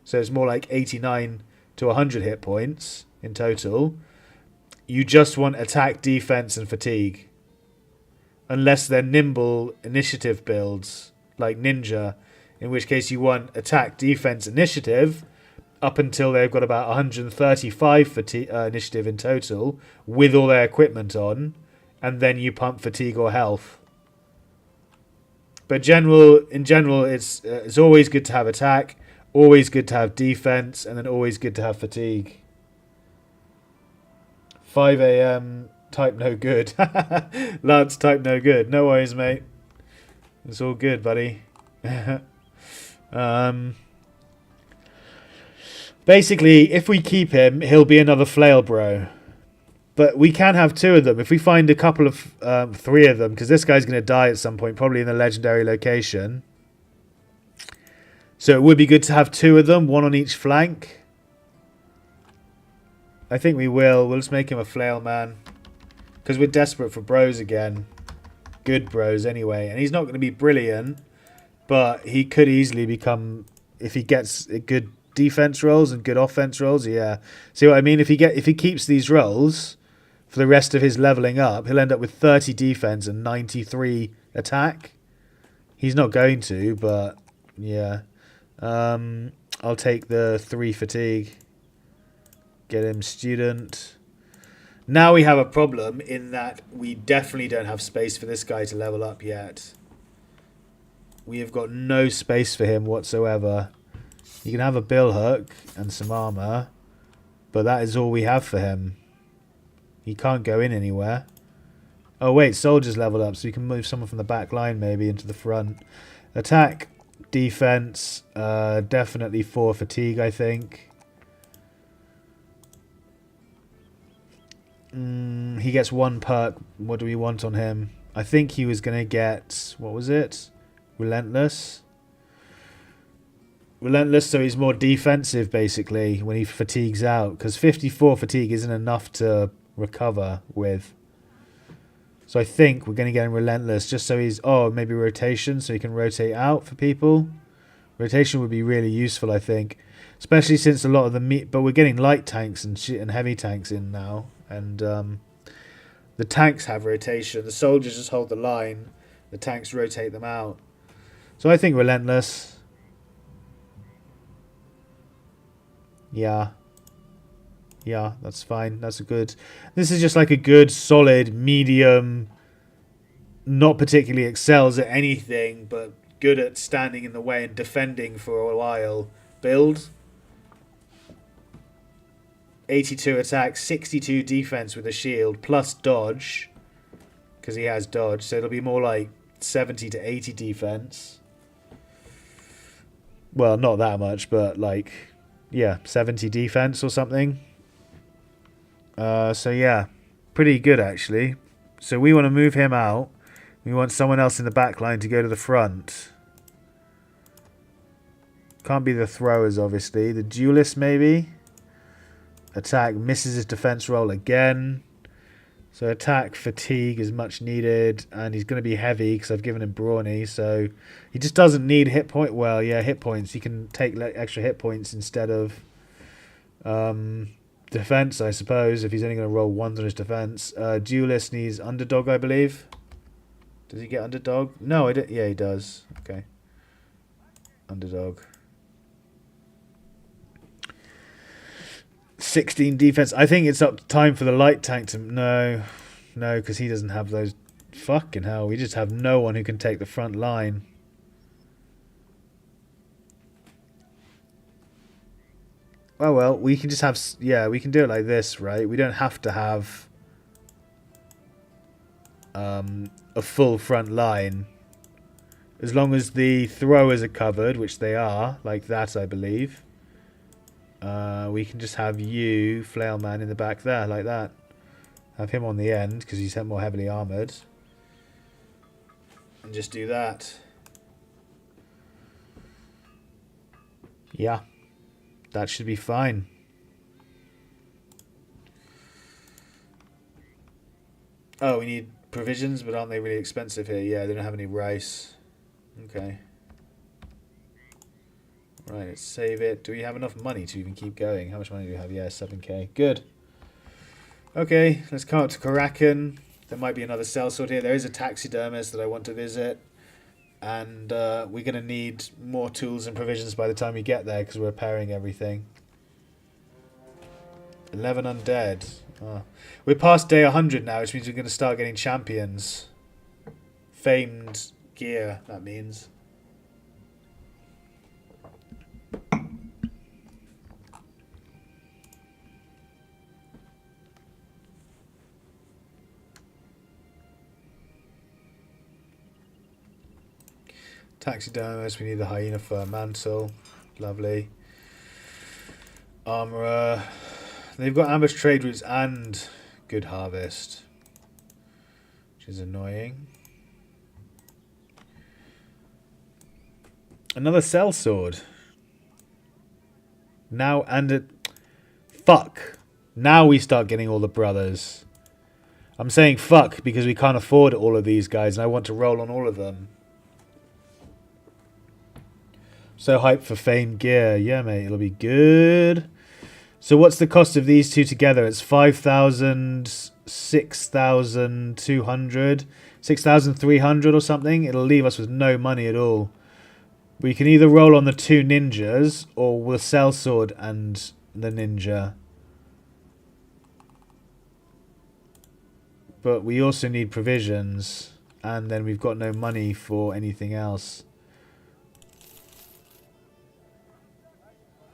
so it's more like 89 to 100 hit points in total, you just want attack, defense, and fatigue. Unless they're nimble initiative builds, like Ninja, in which case you want attack, defense, initiative, up until they've got about 135 initiative in total, with all their equipment on, and then you pump fatigue or health. But in general, it's always good to have attack, always good to have defense, and then always good to have fatigue. 5 a.m. type no good. Lance type no good. No worries, mate. It's all good, buddy. Basically, if we keep him, he'll be another flail bro. But we can have two of them. If we find a couple of... three of them, because this guy's going to die at some point, probably in the legendary location. So it would be good to have two of them, one on each flank. I think we will. We'll just make him a flail man. Because we're desperate for bros again. Good bros anyway. And he's not going to be brilliant. But he could easily become... If he gets good defense rolls and good offense rolls, yeah. See what I mean? If he keeps these rolls for the rest of his leveling up, he'll end up with 30 defense and 93 attack. He's not going to, but yeah. I'll take the 3 fatigue. Get him student. Now we have a problem in that we definitely don't have space for this guy to level up yet. We have got no space for him whatsoever. You can have a bill hook and some armor, but that is all we have for him. He can't go in anywhere. Oh wait, soldiers leveled up, so we can move someone from the back line maybe into the front. Attack, defense, definitely 4 fatigue, I think. He gets 1 perk. What do we want on him? I think he was going to get, what was it? Relentless. Relentless, so he's more defensive basically when he fatigues out, because 54 fatigue isn't enough to recover with. So I think we're going to get him relentless just so he's, maybe rotation, so he can rotate out for people. Rotation would be really useful, I think, especially since a lot of the meat, but we're getting light tanks and shit and heavy tanks in now, and the tanks have rotation. The soldiers just hold the line, the tanks rotate them out. So I think relentless. Yeah, that's fine. That's a good... This is just like a good, solid, medium, not particularly excels at anything, but good at standing in the way and defending for a while build. 82 attack, 62 defense with a shield, plus dodge, because he has dodge, so it'll be more like 70 to 80 defense. Well, not that much, but like... yeah, 70 defense or something. So yeah, pretty good actually. So we want to move him out. We want someone else in the back line to go to the front. Can't be the throwers, obviously. The duelist, maybe. Attack misses his defense roll again. So attack fatigue is much needed, and he's going to be heavy because I've given him brawny, so he just doesn't need hit point. Well, yeah, hit points. He can take extra hit points instead of defense, I suppose, if he's only going to roll 1s on his defense. Duelist needs underdog, I believe. Does he get underdog? No, I don't. Yeah, he does. Okay, underdog. 16 defense. I think it's up time for the light tank to... No, because he doesn't have those. Fucking hell, we just have no one who can take the front line. Oh well, we can just have... yeah, we can do it like this, right? We don't have to have a full front line. As long as the throwers are covered, which they are, like that, I believe. We can just have you, Flailman, in the back there, like that. Have him on the end, because he's more heavily armoured. And just do that. Yeah. That should be fine. Oh, we need provisions, but aren't they really expensive here? Yeah, they don't have any rice. Okay. Right, let's save it. Do we have enough money to even keep going? How much money do we have? Yeah, 7k. Good. Okay, let's come up to Caravan. There might be another sellsword here. There is a taxidermist that I want to visit. And we're going to need more tools and provisions by the time we get there because we're repairing everything. 11 undead. Oh. We're past day 100 now, which means we're going to start getting champions. Famed gear, that means. Taxidermist, we need the hyena fur mantle. Lovely. Armourer. They've got ambush trade routes and good harvest, which is annoying. Another sellsword. Now and it. Fuck. Now we start getting all the brothers. I'm saying fuck because we can't afford all of these guys and I want to roll on all of them. So hyped for famed gear. Yeah, mate, it'll be good. So what's the cost of these two together? It's 5,000, 6,200. 6,300 or something. It'll leave us with no money at all. We can either roll on the 2 ninjas or we'll sell sword and the ninja. But we also need provisions. And then we've got no money for anything else.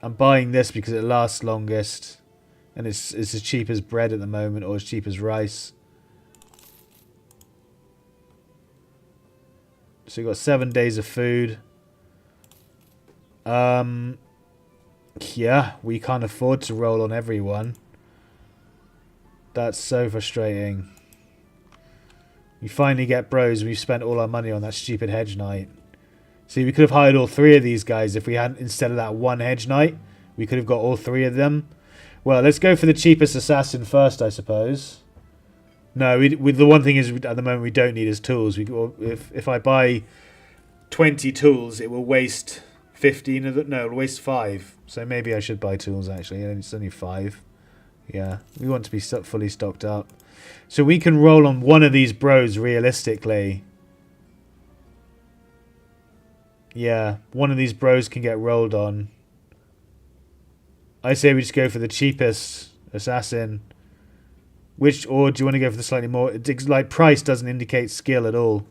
I'm buying this because it lasts longest. And it's as cheap as bread at the moment, or as cheap as rice. So we've got 7 days of food. Yeah, we can't afford to roll on everyone. That's so frustrating. You finally get bros. We've spent all our money on that stupid Hedge Knight. See, we could have hired all 3 of these guys if we hadn't, instead of that 1 Hedge Knight. We could have got all 3 of them. Well, let's go for the cheapest assassin first, I suppose. No, the one thing is, at the moment, we don't need his tools. If I buy 20 tools, it will waste 15 of them. No, it'll waste 5. So maybe I should buy tools, actually. It's only 5. Yeah, we want to be fully stocked up. So we can roll on one of these bros realistically. Yeah, one of these bros can get rolled on. I say we just go for the cheapest assassin. Or do you want to go for the slightly more... Like, price doesn't indicate skill at all.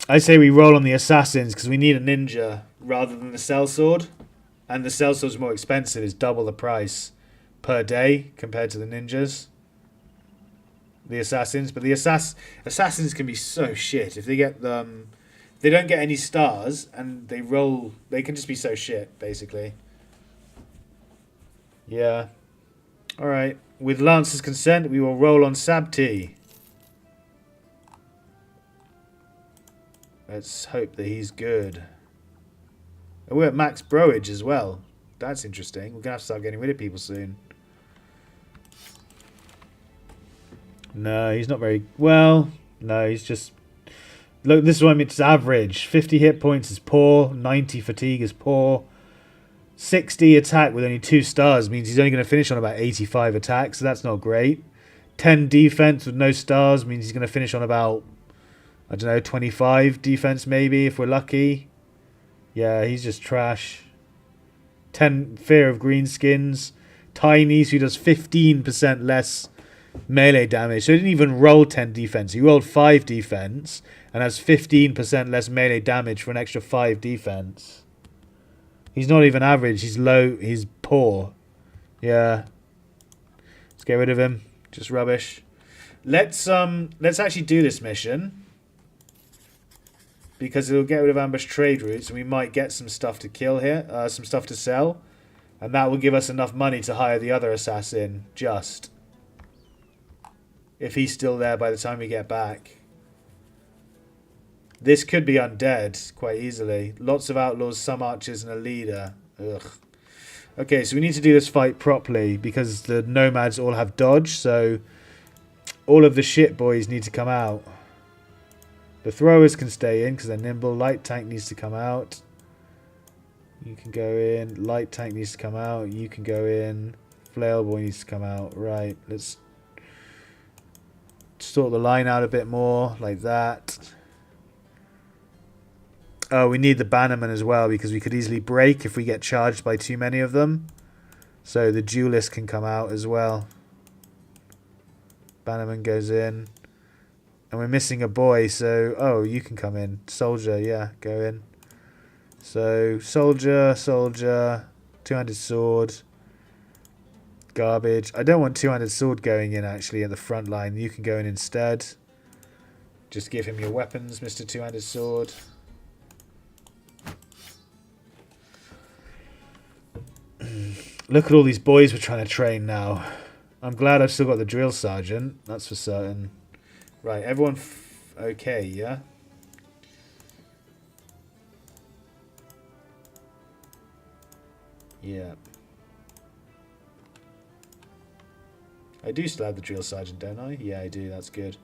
I say we roll on the assassins because we need a ninja rather than the sellsword. And the sellsword's more expensive. It's double the price per day compared to the ninjas. The assassins. But the assassins can be so shit. If they get them... They don't get any stars and they roll... They can just be so shit, basically. Yeah. Alright. With Lance's consent, we will roll on Sabti. Let's hope that he's good. Oh, we're at max broage as well. That's interesting. We're going to have to start getting rid of people soon. No, he's not very... Well, no, he's just... Look, this is what I mean. It's average. 50 hit points is poor. 90 fatigue is poor. 60 attack with only 2 stars means he's only going to finish on about 85 attack, so that's not great. 10 defense with no stars means he's going to finish on about... I don't know, 25 defense maybe, if we're lucky. Yeah, he's just trash. 10 fear of greenskins. Tiny, so he does 15% less melee damage. So he didn't even roll 10 defense. He rolled 5 defense and has 15% less melee damage for an extra 5 defense. He's not even average. He's low. He's poor. Yeah. Let's get rid of him. Just rubbish. Let's actually do this mission. Because it'll get rid of ambush trade routes, and we might get some stuff to kill here, some stuff to sell, and that will give us enough money to hire the other assassin. Just if he's still there by the time we get back, this could be undead quite easily. Lots of outlaws, some archers, and a leader. Ugh. Okay, so we need to do this fight properly because the nomads all have dodge, so all of the shit boys need to come out. The throwers can stay in because they're nimble. Light tank needs to come out. You can go in. Light tank needs to come out. You can go in. Flail boy needs to come out. Right, let's sort the line out a bit more like that. Oh, we need the bannerman as well because we could easily break if we get charged by too many of them. So the duelist can come out as well. Bannerman goes in. And we're missing a boy, so... Oh, you can come in. Soldier, yeah, go in. So, soldier, 2-handed sword. Garbage. I don't want 2-handed sword going in, actually, at the front line. You can go in instead. Just give him your weapons, Mr. 2-handed sword. Look at all these boys we're trying to train now. I'm glad I've still got the drill sergeant. That's for certain. Right, everyone okay, yeah? Yeah. I do still have the drill sergeant, don't I? Yeah, I do, that's good.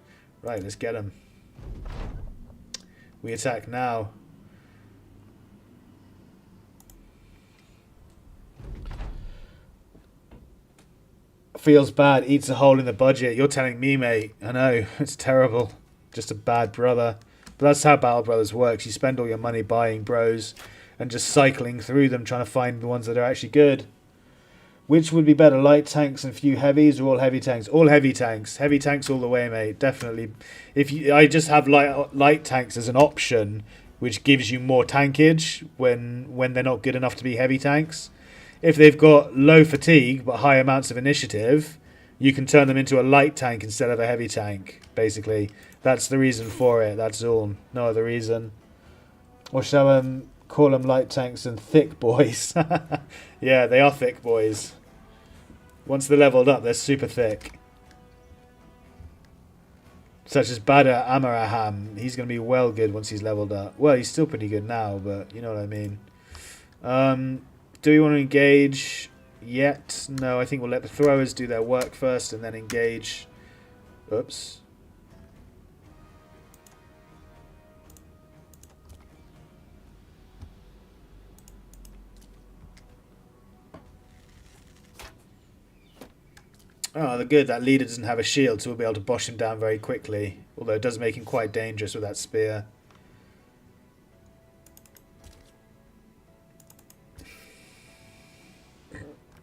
Right, let's get him. We attack now. Feels bad, eats a hole in the budget. You're telling me, mate. I know, it's terrible. Just a bad brother. But that's how Battle Brothers works. You spend all your money buying bros and just cycling through them, trying to find the ones that are actually good. Which would be better, light tanks and few heavies, or all heavy tanks? All heavy tanks. Heavy tanks all the way, mate. Definitely. I just have light tanks as an option, which gives you more tankage when they're not good enough to be heavy tanks. If they've got low fatigue but high amounts of initiative, you can turn them into a light tank instead of a heavy tank, basically. That's the reason for it, that's all. No other reason. Or shall I call them light tanks and thick boys? Yeah, they are thick boys. Once they're leveled up, they're super thick. Such as Badr Amaraham. He's going to be well good once he's leveled up. Well, he's still pretty good now, but you know what I mean. Do we want to engage yet? No, I think we'll let the throwers do their work first and then engage. Oops. Oh, the good. That leader doesn't have a shield, so we'll be able to bosh him down very quickly. Although it does make him quite dangerous with that spear.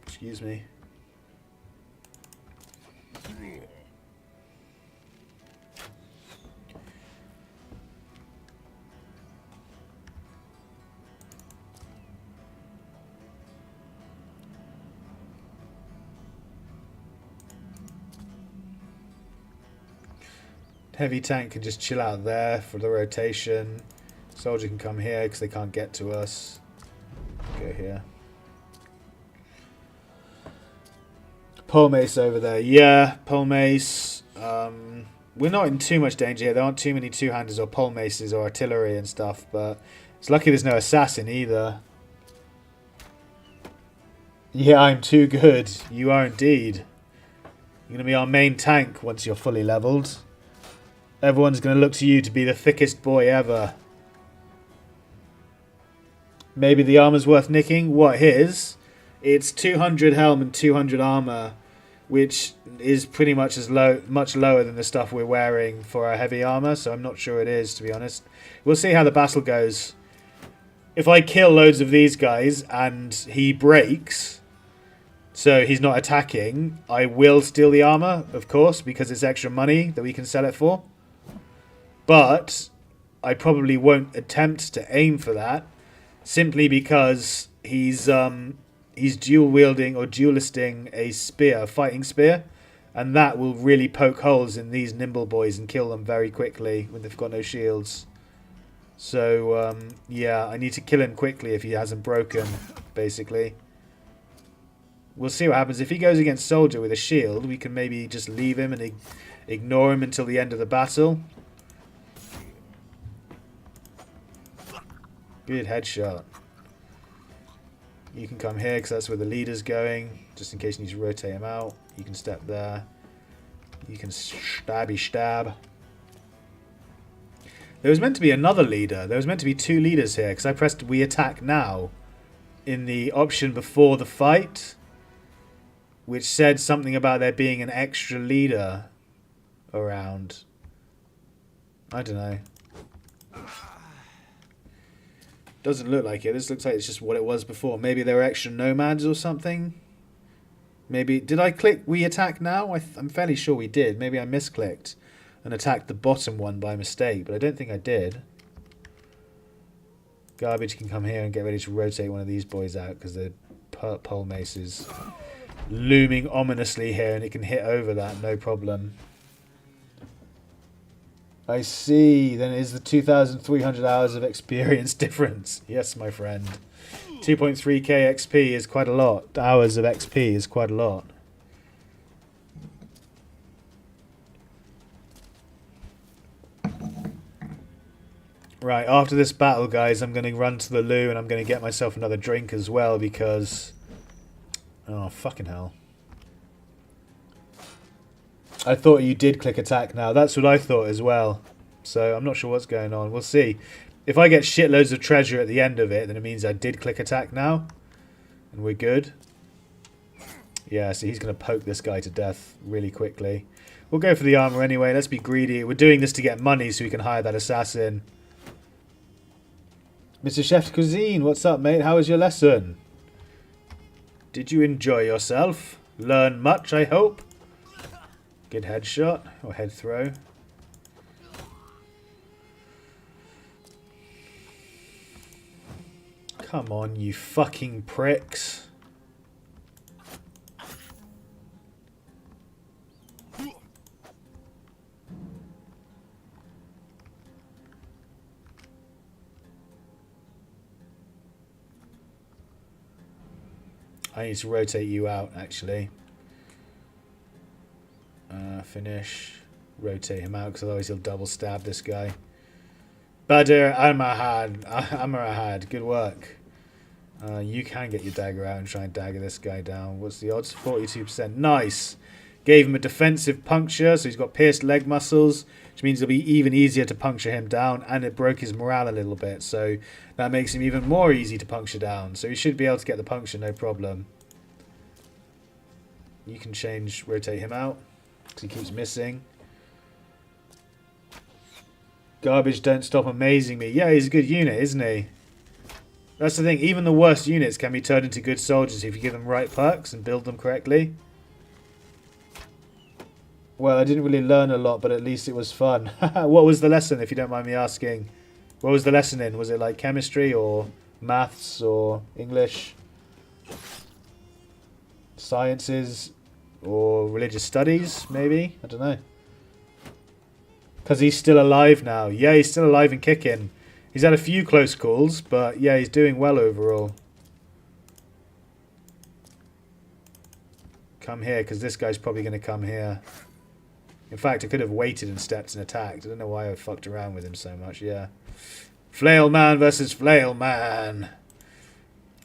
Excuse me. Heavy tank can just chill out there for the rotation. Soldier can come here because they can't get to us. Go here. Pole mace over there. Yeah, pole mace. We're not in too much danger here. There aren't too many two-handers or pole maces or artillery and stuff, but it's lucky there's no assassin either. Yeah, I'm too good. You are indeed. You're going to be our main tank once you're fully leveled. Everyone's going to look to you to be the thickest boy ever. Maybe the armor's worth nicking. What, his? It's 200 helm and 200 armor, which is pretty much much lower than the stuff we're wearing for our heavy armor, so I'm not sure it is, to be honest. We'll see how the battle goes. If I kill loads of these guys and he breaks, so he's not attacking, I will steal the armor, of course, because it's extra money that we can sell it for. But I probably won't attempt to aim for that, simply because he's dual wielding or dualisting a spear, a fighting spear, and that will really poke holes in these nimble boys and kill them very quickly when they've got no shields. So yeah, I need to kill him quickly if he hasn't broken, basically. We'll see what happens. If he goes against soldier with a shield, we can maybe just leave him and ignore him until the end of the battle. Good headshot. You can come here because that's where the leader's going, just in case you need to rotate him out. You can step there. You can stabby stab. There was meant to be another leader. There was meant to be two leaders here because I pressed we attack now in the option before the fight, which said something about there being an extra leader around. I don't know. Doesn't look like it. This looks like it's just what it was before. Maybe there were extra nomads or something. Maybe... Did I click we attack now? I'm fairly sure we did. Maybe I misclicked and attacked the bottom one by mistake, but I don't think I did. Garbage can come here and get ready to rotate one of these boys out because the pole mace is looming ominously here and it can hit over that, no problem. I see. Then it is the 2,300 hours of experience difference. Yes, my friend. 2.3k XP is quite a lot. Hours of XP is quite a lot. Right, after this battle, guys, I'm going to run to the loo and I'm going to get myself another drink as well because... Oh, fucking hell. I thought you did click attack now. That's what I thought as well. So I'm not sure what's going on. We'll see. If I get shitloads of treasure at the end of it, then it means I did click attack now. And we're good. Yeah, so he's going to poke this guy to death really quickly. We'll go for the armor anyway. Let's be greedy. We're doing this to get money so we can hire that assassin. Mr. Chef Cuisine, what's up, mate? How was your lesson? Did you enjoy yourself? Learn much, I hope? Good headshot or head throw. Come on, you fucking pricks. I need to rotate you out, actually. Finish. Rotate him out, because otherwise he'll double stab this guy. Badr Amarahad. Good work. You can get your dagger out and try and dagger this guy down. What's the odds? 42%. Nice. Gave him a defensive puncture, so he's got pierced leg muscles, which means it'll be even easier to puncture him down, and it broke his morale a little bit, so that makes him even more easy to puncture down. So he should be able to get the puncture, no problem. You can rotate him out, because he keeps missing. Garbage don't stop amazing me. Yeah, he's a good unit, isn't he? That's the thing, even the worst units can be turned into good soldiers if you give them right perks and build them correctly. Well, I didn't really learn a lot, but at least it was fun. What was the lesson, if you don't mind me asking? What was the lesson in? Was it like chemistry or maths or English? Sciences or religious studies, maybe? I don't know. Because he's still alive now. Yeah, he's still alive and kicking. He's had a few close calls, but yeah, he's doing well overall. Come here, because this guy's probably going to come here. In fact, I could have waited and stepped and attacked. I don't know why I fucked around with him so much, yeah. Flail Man versus Flail Man.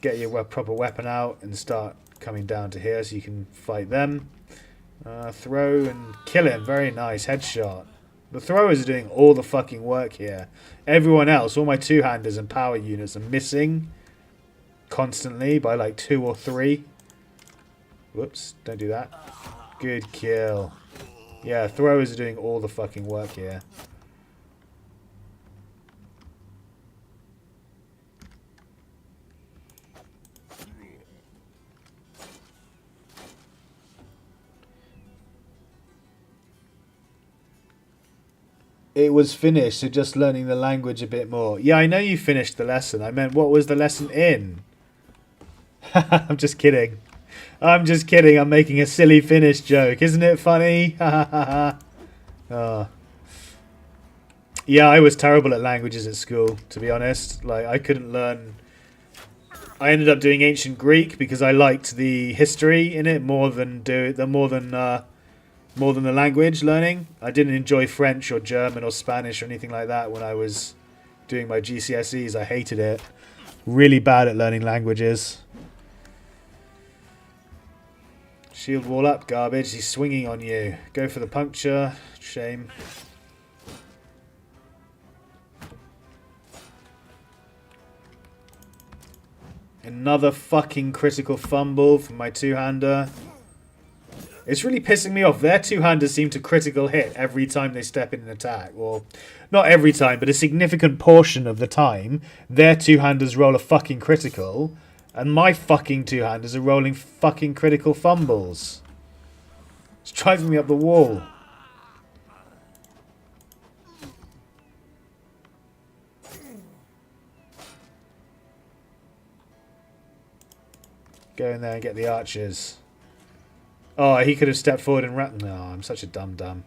Get your proper weapon out and start coming down to here so you can fight them. Throw and kill him. Very nice. Headshot. The throwers are doing all the fucking work here. Everyone else, all my two-handers and power units are missing constantly by like 2 or 3. Whoops, don't do that. Good kill. Yeah, throwers are doing all the fucking work here. It was finished, so just learning the language a bit more. Yeah, I know you finished the lesson. I meant, what was the lesson in? I'm just kidding. I'm just kidding. I'm making a silly finish joke. Isn't it funny? Oh. Yeah, I was terrible at languages at school, to be honest. Like, I couldn't learn. I ended up doing ancient Greek because I liked the history in it more than the language learning. I didn't enjoy French or German or Spanish or anything like that when I was doing my GCSEs. I hated it. Really bad at learning languages. Shield wall up, garbage. He's swinging on you. Go for the puncture. Shame. Another fucking critical fumble from my two-hander. It's really pissing me off. Their two-handers seem to critical hit every time they step in an attack. Or, not every time, but a significant portion of the time, their two-handers roll a fucking critical, and my fucking two-handers are rolling fucking critical fumbles. It's driving me up the wall. Go in there and get the archers. Oh, he could have stepped forward and ran. No, I'm such a dum-dum.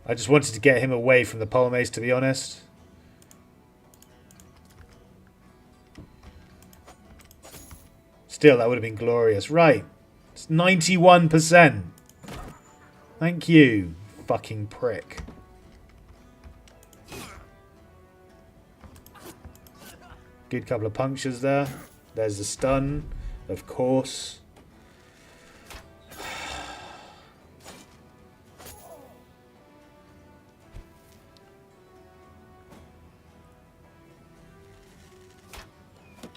I just wanted to get him away from the pole mace, to be honest. Still, that would have been glorious. Right. It's 91%. Thank you, fucking prick. Good couple of punctures there. There's the stun, of course.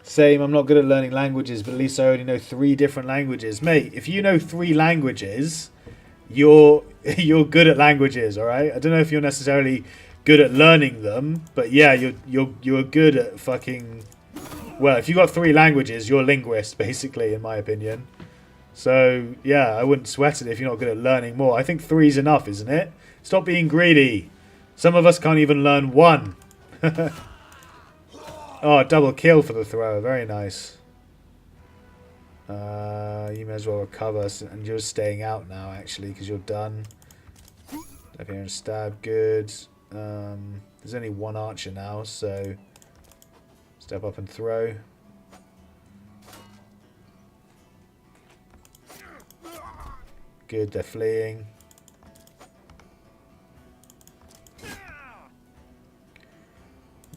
Same, I'm not good at learning languages, but at least I only know 3 different languages. Mate, if you know 3 languages, you're you're good at languages, all right? I don't know if you're necessarily good at learning them, but yeah, you're good at fucking. Well, if you got 3 languages, you're a linguist, basically, in my opinion. So yeah, I wouldn't sweat it if you're not good at learning more. I think 3's enough, isn't it? Stop being greedy. Some of us can't even learn 1. Oh, double kill for the thrower. Very nice. You may as well recover, and you're staying out now, actually, because you're done. Up here and stab. Good. There's only 1 archer now, so step up and throw. Good, they're fleeing.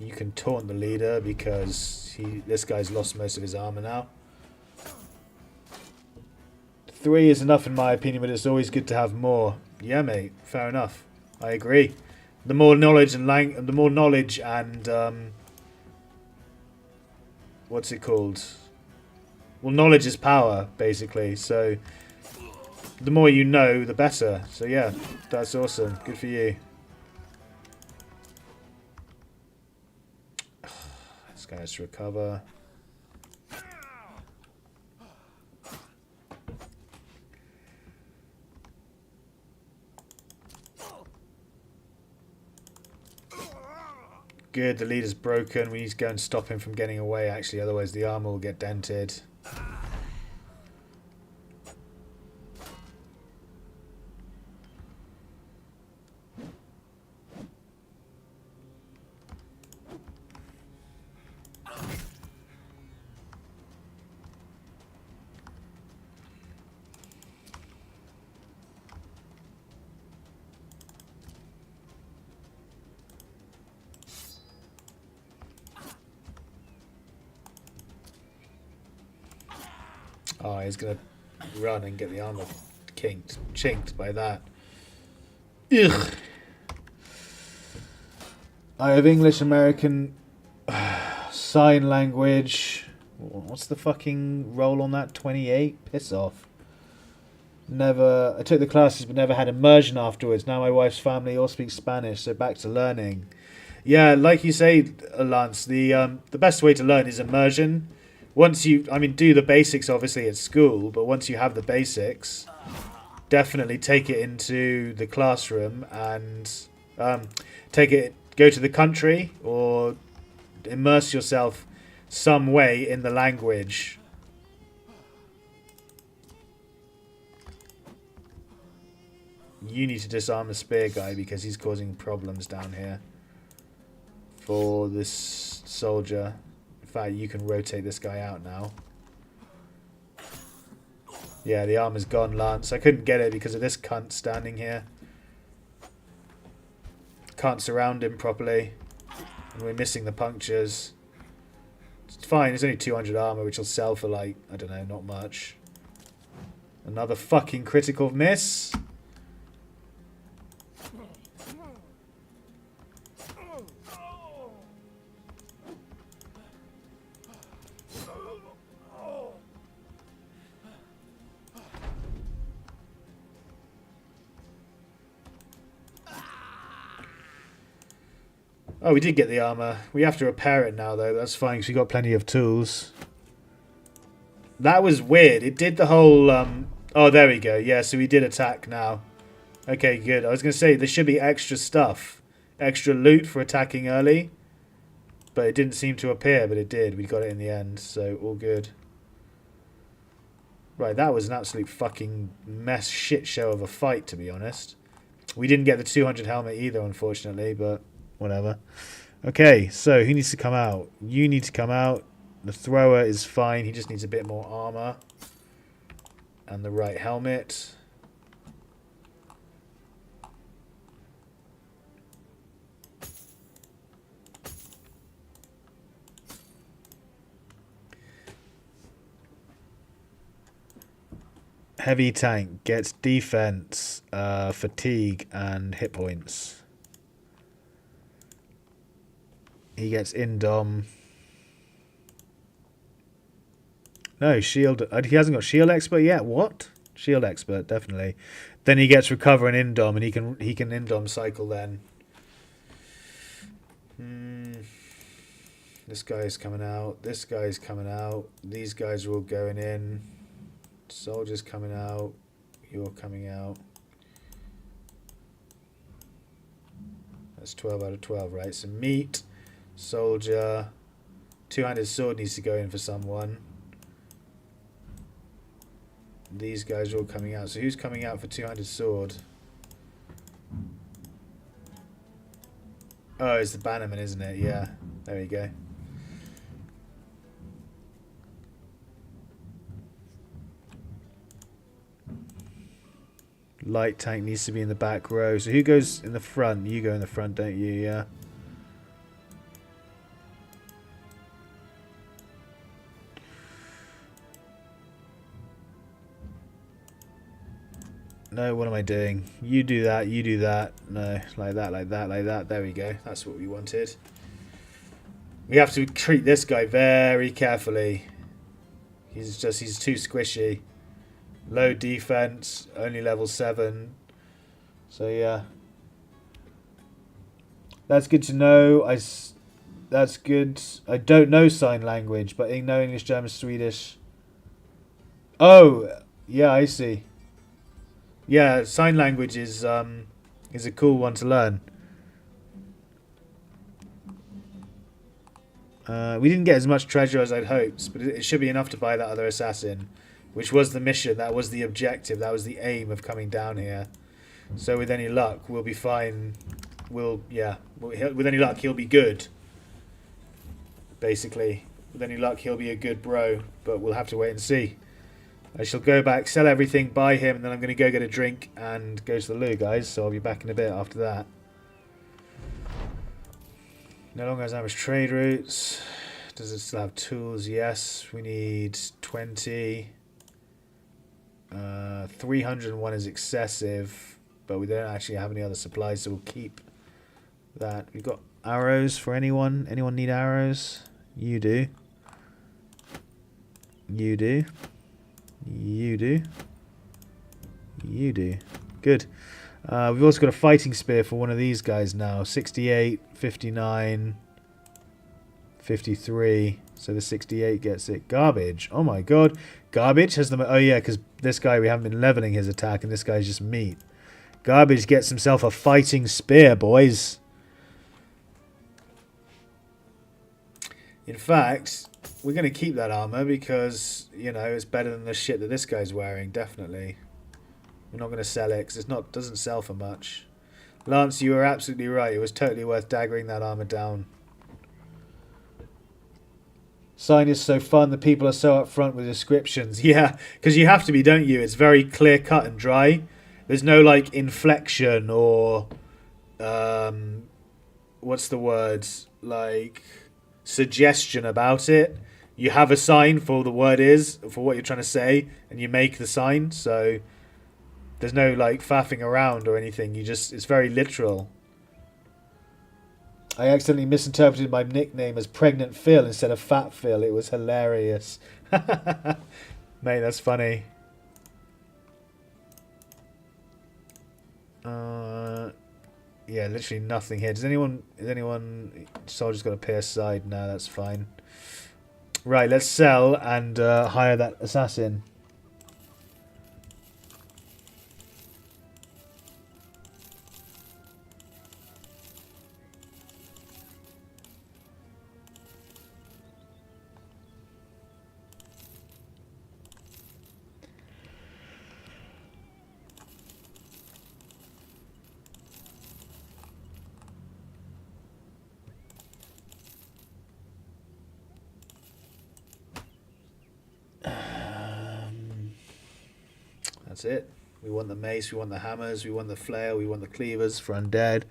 You can taunt the leader because this guy's lost most of his armor now. 3 is enough in my opinion, but it's always good to have more. Yeah, mate. Fair enough. I agree. The more knowledge and what's it called? Well, knowledge is power, basically. So the more you know, the better. So yeah, that's awesome. Good for you. This guy has to recover. Good, the leader's broken. We need to go and stop him from getting away, actually. Otherwise the armor will get dented. Oh, he's going to run and get the armor chinked by that. Ugh. I have English, American, sign language. What's the fucking roll on that? 28? Piss off. I took the classes but never had immersion afterwards. Now my wife's family all speak Spanish, so back to learning. Yeah, like you say, Lance, the best way to learn is immersion. Once you, do the basics obviously at school, but once you have the basics, definitely take it into the classroom and go to the country or immerse yourself some way in the language. You need to disarm the spear guy because he's causing problems down here for this soldier. In fact, you can rotate this guy out now. Yeah, the armor's gone, Lance. I couldn't get it because of this cunt standing here. Can't surround him properly. And we're missing the punctures. It's fine, it's only 200 armor, which will sell for, like, I don't know, not much. Another fucking critical miss. Oh, we did get the armor. We have to repair it now, though. That's fine, because we got plenty of tools. That was weird. It did the whole... Oh, there we go. Yeah, so we did attack now. Okay, good. I was going to say, there should be extra stuff. Extra loot for attacking early. But it didn't seem to appear, but it did. We got it in the end, so all good. Right, that was an absolute fucking shit show of a fight, to be honest. We didn't get the 200 helmet either, unfortunately, but... whatever. Okay, so who needs to come out? You need to come out. The thrower is fine. He just needs a bit more armor. And the right helmet. Heavy tank gets defense, fatigue, and hit points. He gets indom. No, shield. He hasn't got shield expert yet. What? Shield expert, definitely. Then he gets recover and indom, and he can indom cycle then. This guy's coming out. This guy's coming out. These guys are all going in. Soldiers coming out. You're coming out. That's 12 out of 12, right? So meat, soldier, two-handed sword needs to go in for someone. These guys are all coming out. So who's coming out for two-handed sword? Oh, it's the bannerman, isn't it? Yeah. There we go. Light tank needs to be in the back row. So who goes in the front? You go in the front, don't you? Yeah. No, what am I doing? You do that, you do that. No, like that, like that, like that. There we go. That's what we wanted. We have to treat this guy very carefully. He's too squishy. Low defense, only level 7. So yeah. That's good to know. That's good. I don't know sign language, but I know English, German, Swedish. Oh, yeah, I see. Yeah, sign language is a cool one to learn. We didn't get as much treasure as I'd hoped, but it should be enough to buy that other assassin, which was the mission. That was the objective. That was the aim of coming down here. So with any luck, we'll be fine. With any luck, he'll be good. Basically, with any luck, he'll be a good bro. But we'll have to wait and see. I shall go back, sell everything, buy him, and then I'm going to go get a drink and go to the loo, guys. So I'll be back in a bit after that. No longer has average trade routes. Does it still have tools? Yes. We need 20. 301 is excessive, but we don't actually have any other supplies, so we'll keep that. We've got arrows for anyone. Anyone need arrows? You do. You do. You do. You do. Good. We've also got a fighting spear for one of these guys now. 68, 59, 53. So the 68 gets it. Garbage. Oh my god. Garbage has the... Oh yeah, because this guy, we haven't been leveling his attack, and this guy's just meat. Garbage gets himself a fighting spear, boys. In fact, we're going to keep that armor because, you know, it's better than the shit that this guy's wearing, definitely. We're not going to sell it because it doesn't sell for much. Lance, you were absolutely right. It was totally worth daggering that armor down. Sign is so fun. The people are so upfront with descriptions. Yeah, because you have to be, don't you? It's very clear cut and dry. There's no, like, inflection or... what's the word? Like... suggestion about it. You have a sign for the word is, for what you're trying to say, and you make the sign, so there's no like faffing around or anything. It's very literal. I accidentally misinterpreted my nickname as Pregnant Phil instead of Fat Phil. It was hilarious. Mate, that's funny. Yeah, literally nothing here. Is anyone soldier's got a pierce side? No, that's fine. Right, let's sell and hire that assassin. That's it. We want the mace, we want the hammers, we want the flail, we want the cleavers for undead.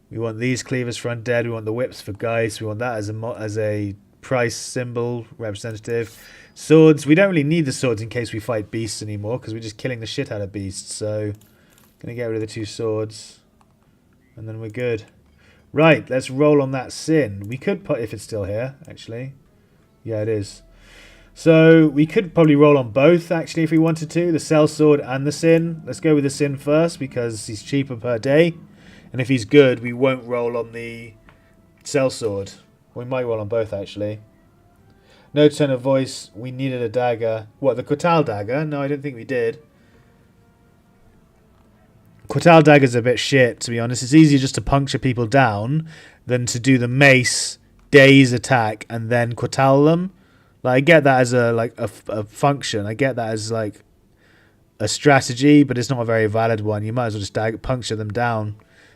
We want these cleavers for undead, we want the whips for guys, we want that as a price symbol representative. Swords, we don't really need the swords in case we fight beasts anymore because we're just killing the shit out of beasts. So, gonna get rid of the 2 swords and then we're good. Right, let's roll on that sin. We could put, if it's still here, actually. Yeah, it is. So we could probably roll on both, actually, if we wanted to. The sellsword and the sin. Let's go with the sin first, because he's cheaper per day. And if he's good, we won't roll on the sellsword. We might roll on both, actually. No tone of voice. We needed a dagger. What, the Quetal dagger? No, I don't think we did. Quetal dagger's a bit shit, to be honest. It's easier just to puncture people down than to do the mace, daze attack, and then Quetal them. Like, I get that as a function. I get that as like a strategy, but it's not a very valid one. You might as well just puncture them down.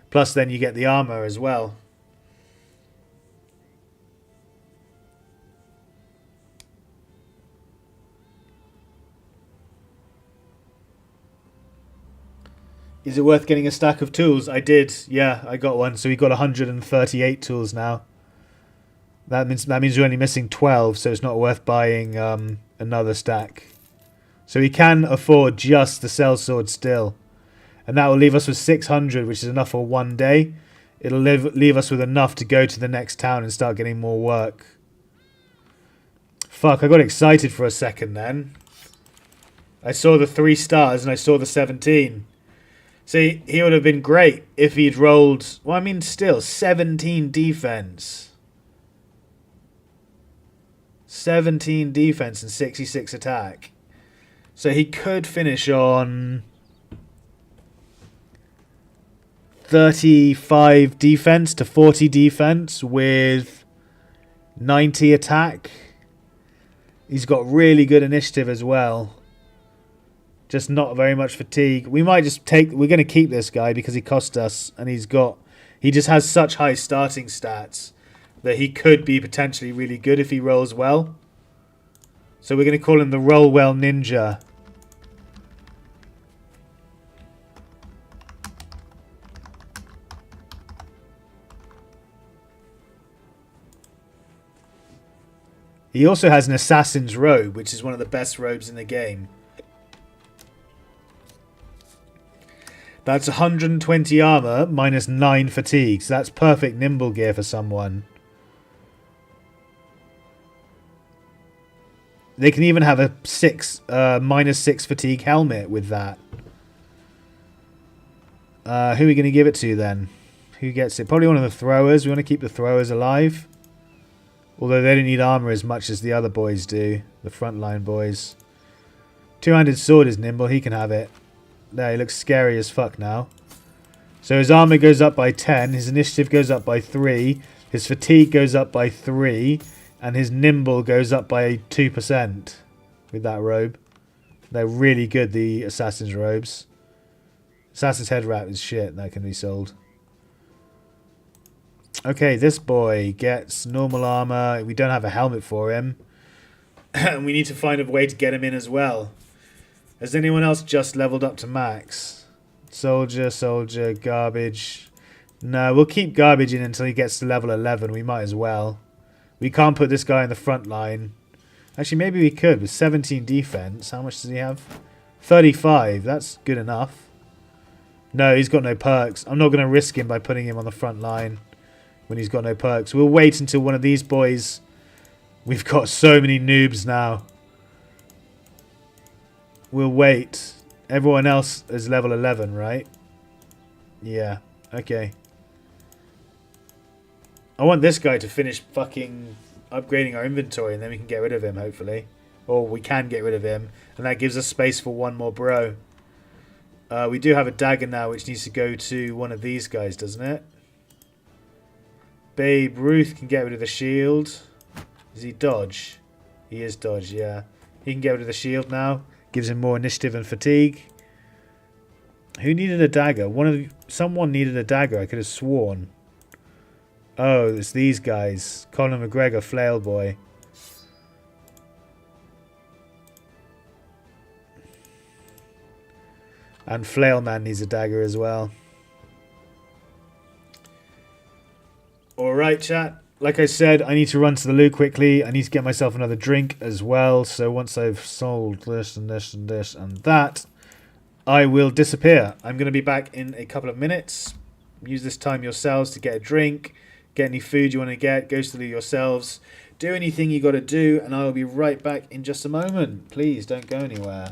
Plus, then you get the armor as well. Is it worth getting a stack of tools? I did. Yeah, I got one. So we got 138 tools now. That means we're only missing 12, so it's not worth buying another stack. So we can afford just the sellsword still. And that will leave us with 600, which is enough for one day. It'll leave us with enough to go to the next town and start getting more work. Fuck, I got excited for a second then. I saw the 3 stars and I saw the 17. See, he would have been great if he'd rolled... Well, I mean, still, 17 defense. 17 defense and 66 attack. So he could finish on 35 defense to 40 defense with 90 attack. He's got really good initiative as well. Just not very much fatigue. We might just take... We're going to keep this guy because he cost us. And he just has such high starting stats that he could be potentially really good if he rolls well. So we're going to call him the Roll Well Ninja. He also has an assassin's robe, which is one of the best robes in the game. That's 120 armor minus 9 fatigue. So that's perfect nimble gear for someone. They can even have a minus 6 fatigue helmet with that. Who are we going to give it to then? Who gets it? Probably one of the throwers. We want to keep the throwers alive. Although they don't need armor as much as the other boys do. The frontline boys. Two-handed sword is nimble. He can have it. There, he looks scary as fuck now. So his armor goes up by 10. His initiative goes up by 3. His fatigue goes up by 3. And his nimble goes up by 2% with that robe. They're really good, the assassin's robes. Assassin's head wrap is shit. That can be sold. Okay, this boy gets normal armor. We don't have a helmet for him. And we need to find a way to get him in as well. Has anyone else just leveled up to max? Soldier, garbage. No, we'll keep garbage in until he gets to level 11. We might as well. We can't put this guy in the front line. Actually, maybe we could with 17 defense. How much does he have? 35. That's good enough. No, he's got no perks. I'm not going to risk him by putting him on the front line when he's got no perks. We'll wait until one of these boys... We've got so many noobs now. We'll wait. Everyone else is level 11, right? Yeah. Okay. I want this guy to finish fucking upgrading our inventory and then we can get rid of him, hopefully. Or we can get rid of him. And that gives us space for one more bro. We do have a dagger now which needs to go to one of these guys, doesn't it? Babe Ruth can get rid of the shield. Is he dodge? He is dodge, yeah. He can get rid of the shield now. Gives him more initiative and fatigue. Who needed a dagger? Someone needed a dagger, I could have sworn. Oh, it's these guys. Conor McGregor, Flail Boy. And Flail Man needs a dagger as well. Alright, chat. Like I said, I need to run to the loo quickly. I need to get myself another drink as well. So once I've sold this and this and this and that, I will disappear. I'm going to be back in a couple of minutes. Use this time yourselves to get a drink. Get any food you want to get. Go to the loo yourselves. Do anything you got to do, and I will be right back in just a moment. Please don't go anywhere.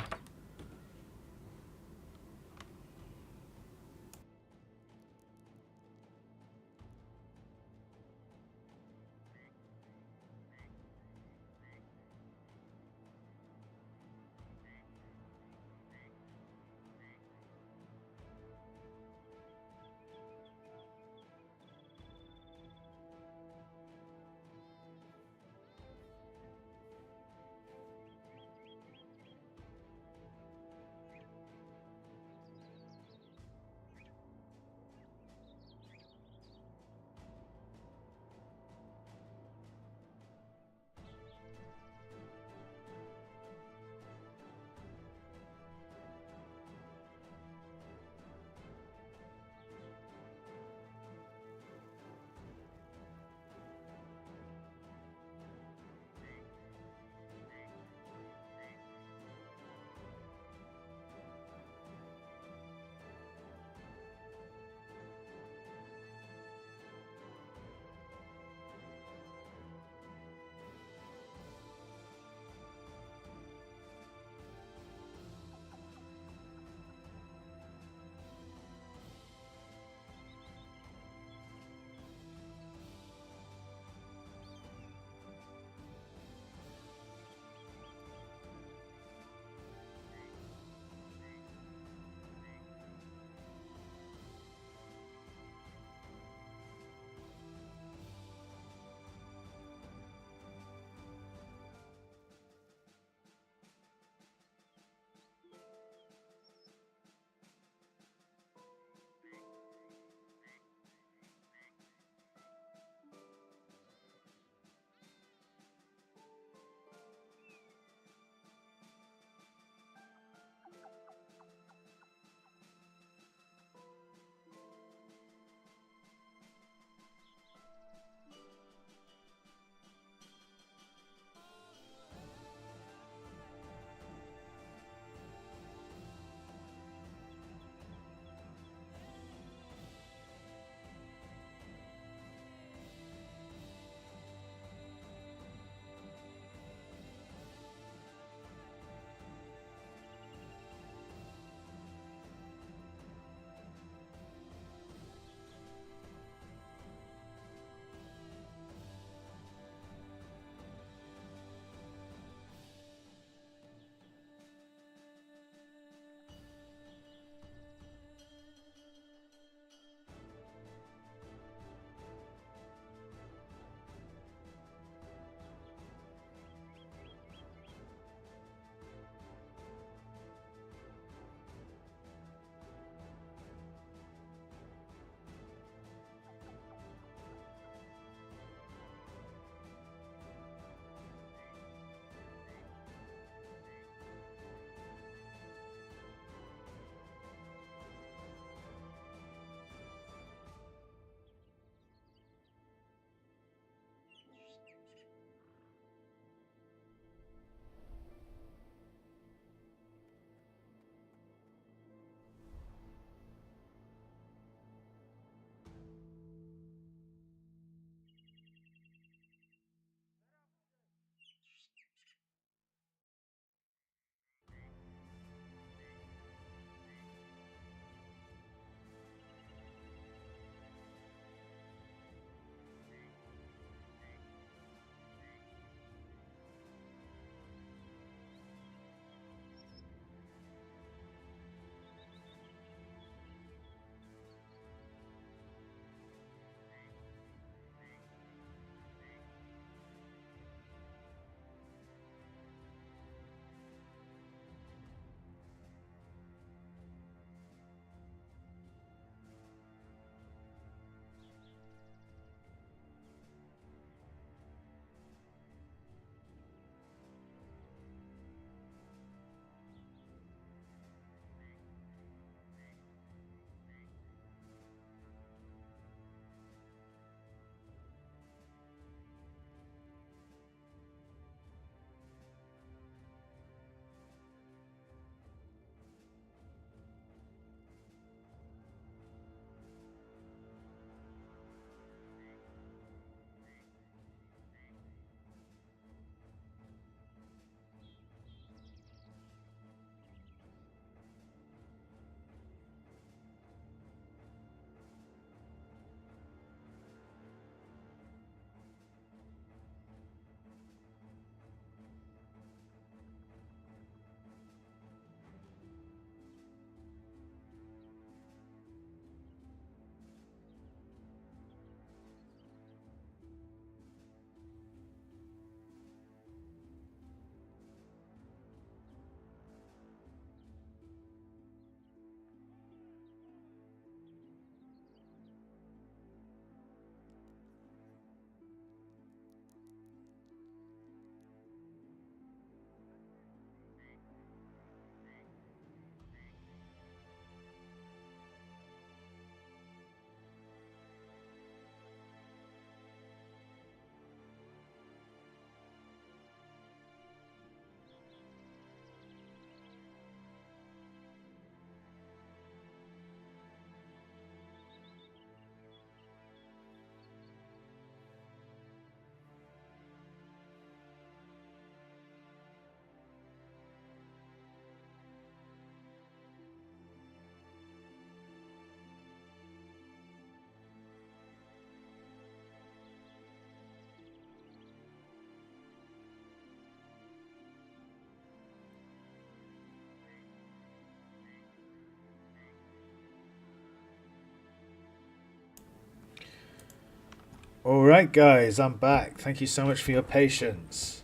Alright guys, I'm back. Thank you so much for your patience.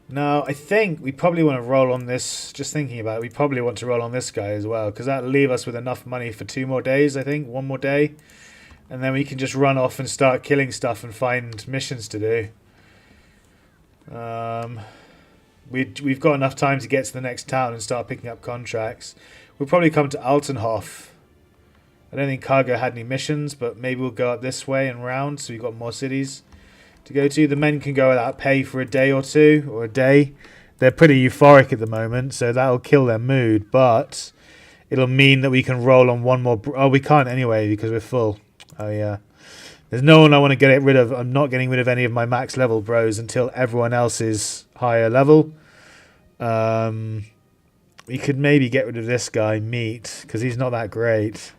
Now, I think we probably want to roll on this, just thinking about it, we probably want to roll on this guy as well, because that'll leave us with enough money for 2 more days, I think, 1 more day. And then we can just run off and start killing stuff and find missions to do. We've got enough time to get to the next town and start picking up contracts. We'll probably come to Altenhof. I don't think Cargo had any missions, but maybe we'll go up this way and round, so we've got more cities to go to. The men can go without pay for a day or two, or a day. They're pretty euphoric at the moment, so that'll kill their mood, but it'll mean that we can roll on 1 more... Oh, we can't anyway, because we're full. Oh, yeah. There's no one I want to get rid of. I'm not getting rid of any of my max level bros until everyone else is higher level. We could maybe get rid of this guy, Meat, because he's not that great.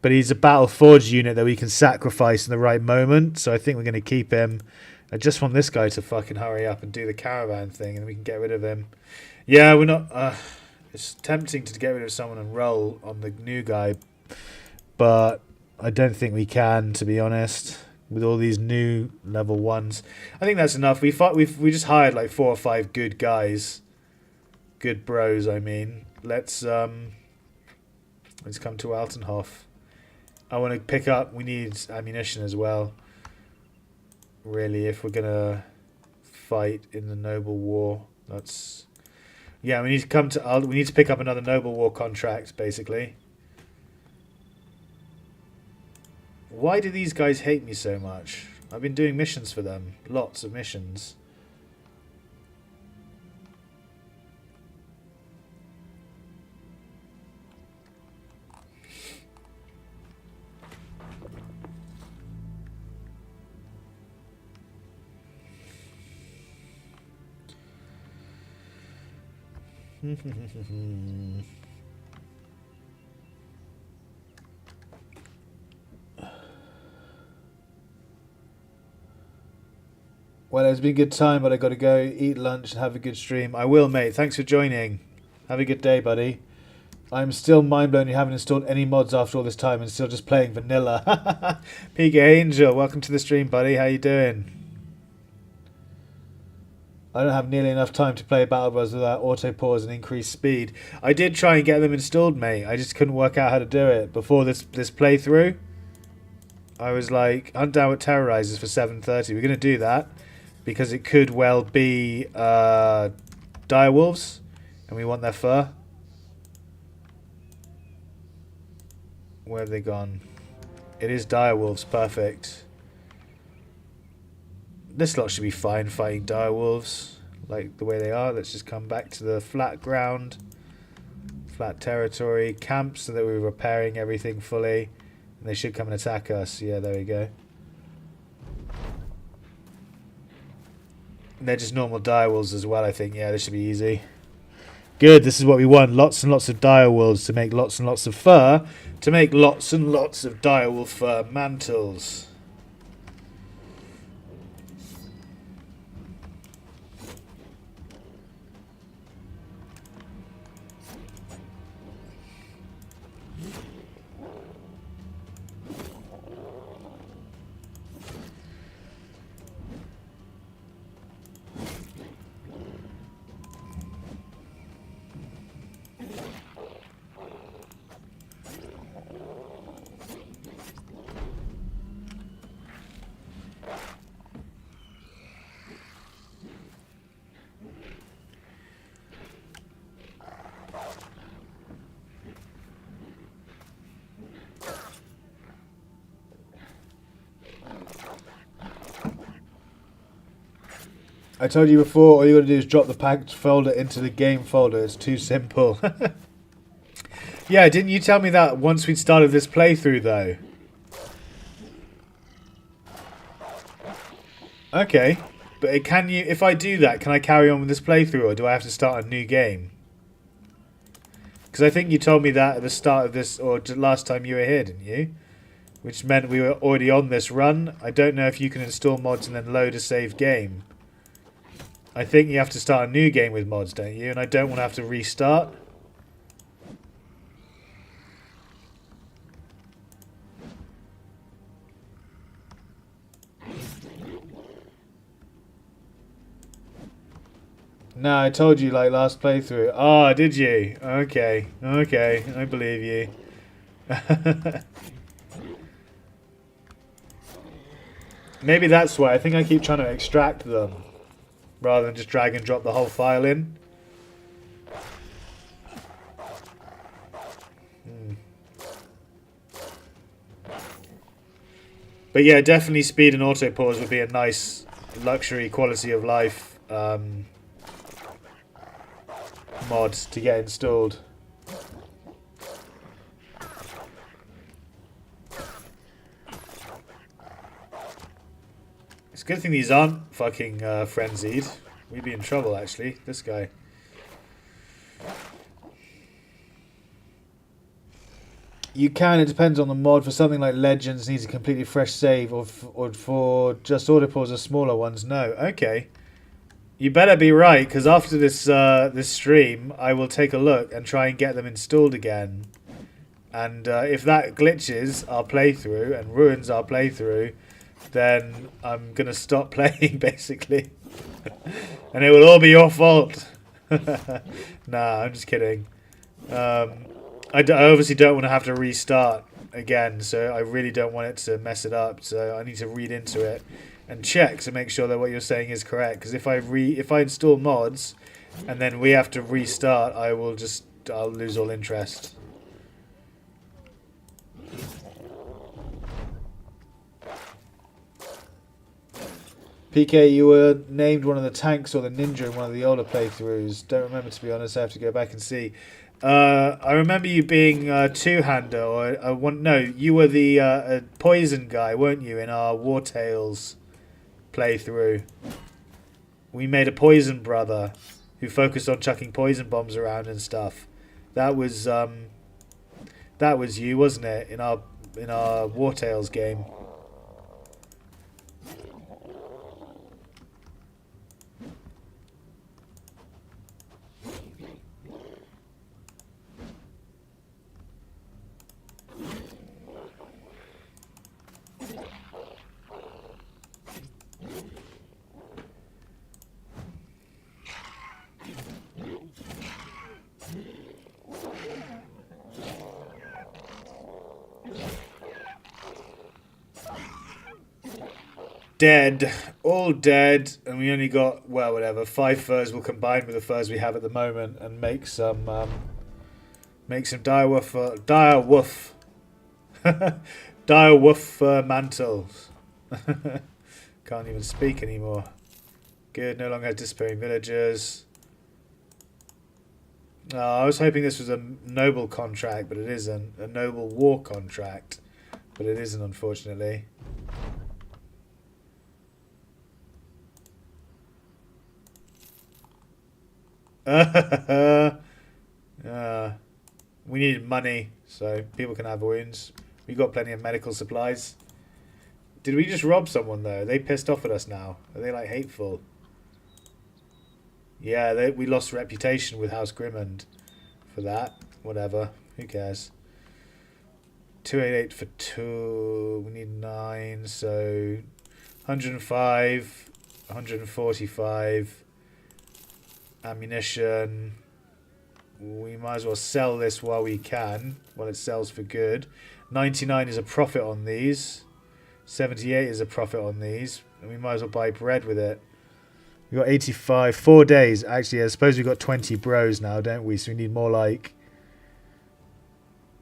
But he's a Battle Forge unit that we can sacrifice in the right moment, so I think we're going to keep him. I just want this guy to fucking hurry up and do the Caravan thing, and we can get rid of him. Yeah, we're not... it's tempting to get rid of someone and roll on the new guy, but I don't think we can, to be honest, with all these new level 1s. I think that's enough. We just hired like 4 or 5 good guys. Good bros, I mean. Let's come to Altenhof. I want to pick up... We need ammunition as well. Really, if we're going to fight in the Noble War. That's... Yeah, we need to come to... We need to pick up another Noble War contract, basically. Why do these guys hate me so much? I've been doing missions for them. Lots of missions. Well, it's been a good time, but I got to go eat lunch and have a good stream. I will, mate. Thanks for joining. Have a good day, buddy. I'm still mind blown you haven't installed any mods after all this time and still just playing vanilla. PK Angel, welcome to the stream, buddy. How you doing? I don't have nearly enough time to play Battle Bros without auto pause and increased speed. I did try and get them installed, mate. I just couldn't work out how to do it before this playthrough. I was like, hunt down with terrorizers for 7:30. We're going to do that because it could well be direwolves, and we want their fur. Where have they gone? It is direwolves. Perfect. This lot should be fine fighting direwolves like the way they are. Let's just come back to the flat ground, flat territory, camp, so that we're repairing everything fully, and they should come and attack us. Yeah, there we go. And they're just normal direwolves as well, I think. Yeah, this should be easy. Good, this is what we want. Lots and lots of direwolves to make lots and lots of fur, to make lots and lots of direwolf fur mantles. I told you before, all you got to do is drop the packed folder into the game folder. It's too simple. Yeah, didn't you tell me that once we'd started this playthrough, though? Okay, but can you? If I do that, can I carry on with this playthrough, or do I have to start a new game? Because I think you told me that at the start of this, or last time you were here, didn't you? Which meant we were already on this run. I don't know if you can install mods and then load a save game. I think you have to start a new game with mods, don't you? And I don't want to have to restart. No, I told you like last playthrough. Oh, did you? Okay, okay, I believe you. Maybe that's why. I think I keep trying to extract them rather than just drag and drop the whole file in. But yeah, definitely speed and auto pause would be a nice luxury quality of life mod to get installed. It's a good thing these aren't fucking frenzied. We'd be in trouble, actually. This guy. You can, it depends on the mod. For something like Legends needs a completely fresh save, or for just auto pause or smaller ones, no. Okay. You better be right, because after this stream, I will take a look and try and get them installed again. And if that glitches our playthrough and ruins our playthrough, then I'm going to stop playing, basically. And it will all be your fault. Nah, I'm just kidding. I obviously don't want to have to restart again, so I really don't want it to mess it up. So I need to read into it and check to make sure that what you're saying is correct. Because if I install mods and then we have to restart, I'll lose all interest. PK, you were named one of the tanks or the ninja in one of the older playthroughs. Don't remember, to be honest. I have to go back and see. I remember you being a two-hander, or one. No, you were the poison guy, weren't you, in our War Tales playthrough? We made a poison brother who focused on chucking poison bombs around and stuff. That was you, wasn't it, in our War Tales game? Dead, all dead, and we only got, well, whatever, 5 furs. We'll combine with the furs we have at the moment and make some dire wolf dire wolf mantles. Can't even speak anymore. Good, no longer has disappearing villagers. I was hoping this was a noble contract, but it isn't. A noble war contract, but it isn't, unfortunately. We needed money so people can have wounds. We got plenty of medical supplies. Did we just rob someone though? Are they pissed off at us now? Are they like hateful? Yeah, we lost reputation with House Grimmond for that. Whatever. Who cares? 288 for 2. We need 9, so 105, 145. Ammunition. We might as well sell this while we can, while it sells for good. 99 is a profit on these. 78 is a profit on these, and we might as well buy bread with it. We got 85, 4 days. Actually, I suppose we've got 20 bros now, don't we? So we need more like,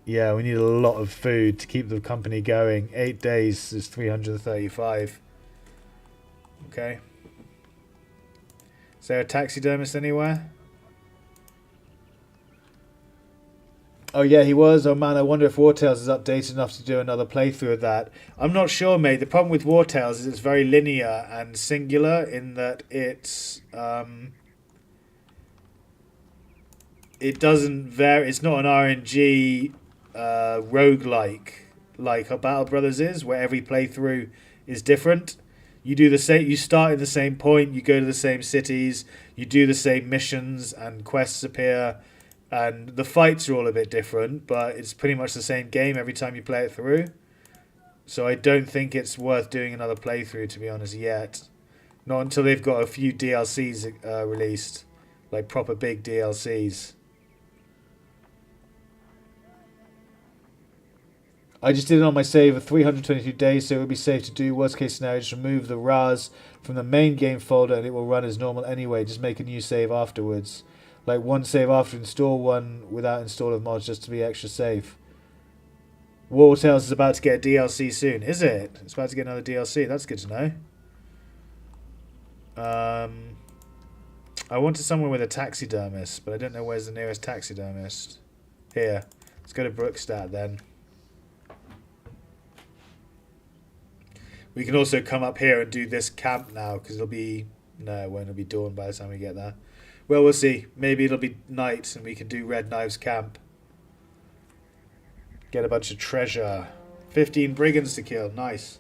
yeah, we need a lot of food to keep the company going. 8 days is 335. Okay. Is there a taxidermist anywhere? Oh yeah, he was. Oh man, I wonder if War Tales is updated enough to do another playthrough of that. I'm not sure, mate. The problem with War Tales is it's very linear and singular in that it doesn't vary. It's not an RNG roguelike like a Battle Brothers is, where every playthrough is different. You do the same. You start in the same point. You go to the same cities. You do the same missions, and quests appear, and the fights are all a bit different. But it's pretty much the same game every time you play it through. So I don't think it's worth doing another playthrough, to be honest, yet. Not until they've got a few DLCs released. Like proper big DLCs. I just did it on my save of 322 days, so it would be safe to do. Worst case scenario, just remove the RAS from the main game folder and it will run as normal anyway. Just make a new save afterwards. Like one save after install, one without install of mods, just to be extra safe. War Tales is about to get a DLC soon. Is it? It's about to get another DLC. That's good to know. I wanted someone with a taxidermist, but I don't know where's the nearest taxidermist. Here. Let's go to Brookstad then. We can also come up here and do this camp now, because it'll be... No, it won't. It'll be dawn by the time we get there. Well, we'll see. Maybe it'll be night and we can do Red Knives camp. Get a bunch of treasure. 15 brigands to kill. Nice.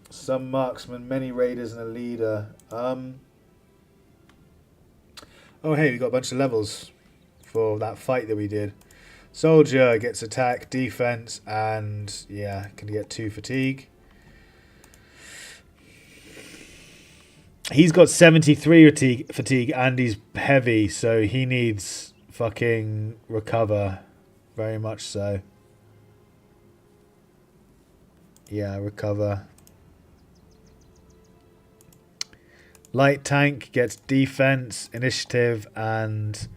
Some marksmen, many raiders, and a leader. Oh, hey, we got a bunch of levels for that fight that we did. Soldier gets attack, defense, and yeah, can get 2 fatigue. He's got 73 fatigue and he's heavy, so he needs fucking recover. Very much so. Yeah, recover. Light tank gets defense, initiative, and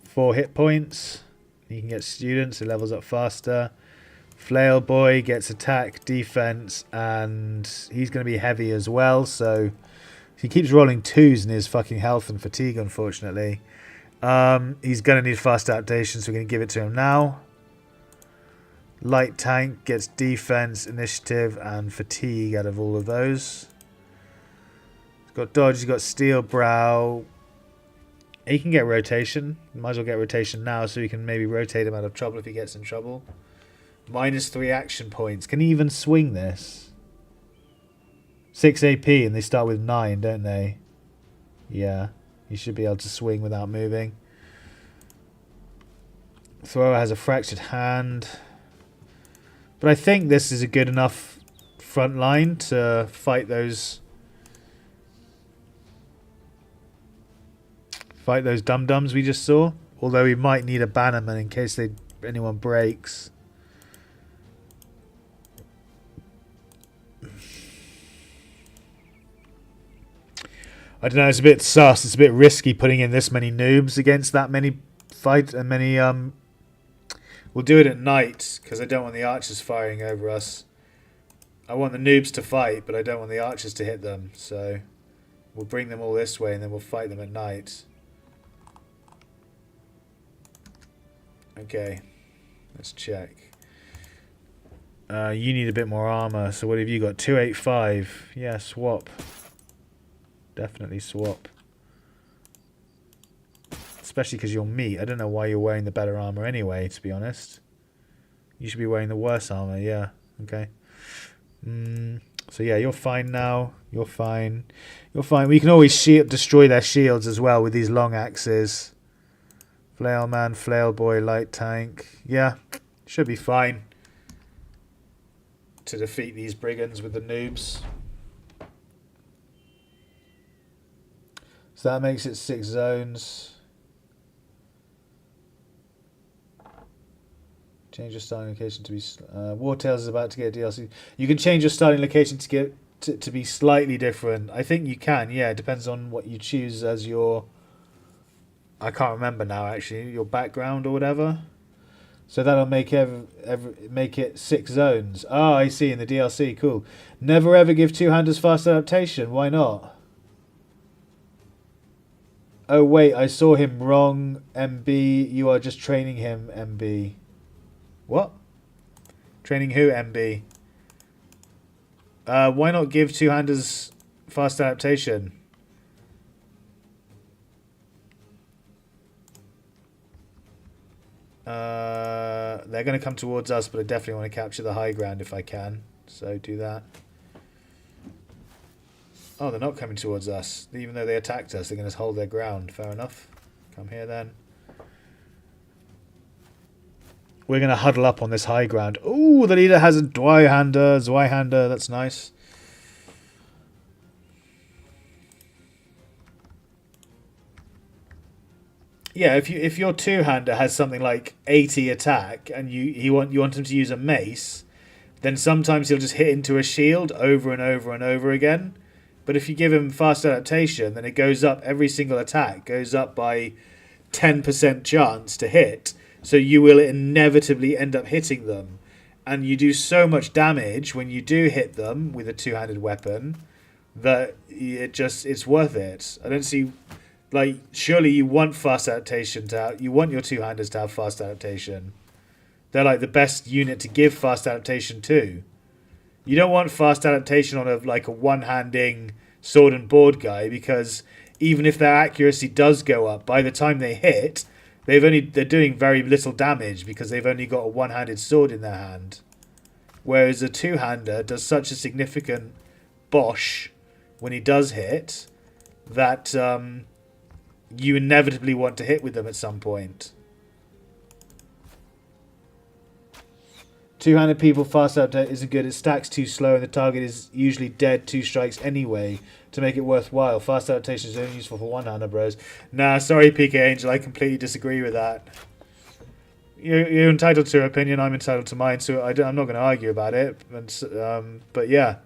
4 hit points. You can get students, it levels up faster. Flail boy gets attack, defense, and he's going to be heavy as well, so he keeps rolling 2s in his fucking health and fatigue, unfortunately. He's going to need fast adaptation, so we're going to give it to him now. Light tank gets defense, initiative, and fatigue out of all of those. He's got dodge, he's got steel brow. He can get rotation. Might as well get rotation now so we can maybe rotate him out of trouble if he gets in trouble. -3 action points. Can he even swing this? 6 AP and they start with 9, don't they? Yeah. He should be able to swing without moving. Thrower has a fractured hand. But I think this is a good enough front line to fight those dum-dums we just saw. Although we might need a bannerman in case anyone breaks. I don't know, it's a bit sus. It's a bit risky putting in this many noobs against that many fight and many we'll do it at night because I don't want the archers firing over us. I want the noobs to fight, but I don't want the archers to hit them, so we'll bring them all this way and then we'll fight them at night. Okay, let's check. You need a bit more armor, so what have you got? 285. Yeah, swap. Definitely swap. Especially because you're meat. I don't know why you're wearing the better armor anyway, to be honest. You should be wearing the worse armor, yeah. Okay. So yeah, you're fine now. You're fine. You're fine. We can always destroy their shields as well with these long axes. Flail man, flail boy, light tank. Yeah, should be fine to defeat these brigands with the noobs. So that makes it 6 zones. Change your starting location to be... War Tales is about to get a DLC. You can change your starting location to get to be slightly different. I think you can, yeah. It depends on what you choose as your... I can't remember now, actually. Your background or whatever. So that'll make make it 6 zones. Oh, I see, in the DLC. Cool. Never ever give two-handers fast adaptation. Why not? Oh, wait. I saw him wrong, MB. You are just training him, MB. What? Training who, MB? Why not give two-handers fast adaptation? They're going to come towards us, but I definitely want to capture the high ground if I can. So do that. Oh, they're not coming towards us. Even though they attacked us, they're going to hold their ground. Fair enough. Come here then. We're going to huddle up on this high ground. Ooh, the leader has a Zweihander. That's nice. Yeah, if your two-hander has something like 80 attack and you want him to use a mace, then sometimes he'll just hit into a shield over and over and over again. But if you give him fast adaptation, then it goes up, every single attack goes up by 10% chance to hit. So you will inevitably end up hitting them. And you do so much damage when you do hit them with a two-handed weapon that it's worth it. I don't see, like, surely you want fast adaptation you want your two-handers to have fast adaptation. They're like the best unit to give fast adaptation to. You don't want fast adaptation on a one-handing sword and board guy, because even if their accuracy does go up, by the time they hit, they're doing very little damage because they've only got a one-handed sword in their hand. Whereas a two-hander does such a significant bosh when he does hit that you inevitably want to hit with them at some point. Two-handed people, fast adaptation isn't good. It stacks too slow and the target is usually dead 2 strikes anyway to make it worthwhile. Fast adaptation is only useful for one-hander, bros. Nah, sorry, PK Angel. I completely disagree with that. You're entitled to your opinion. I'm entitled to mine, so I'm not going to argue about it. But yeah,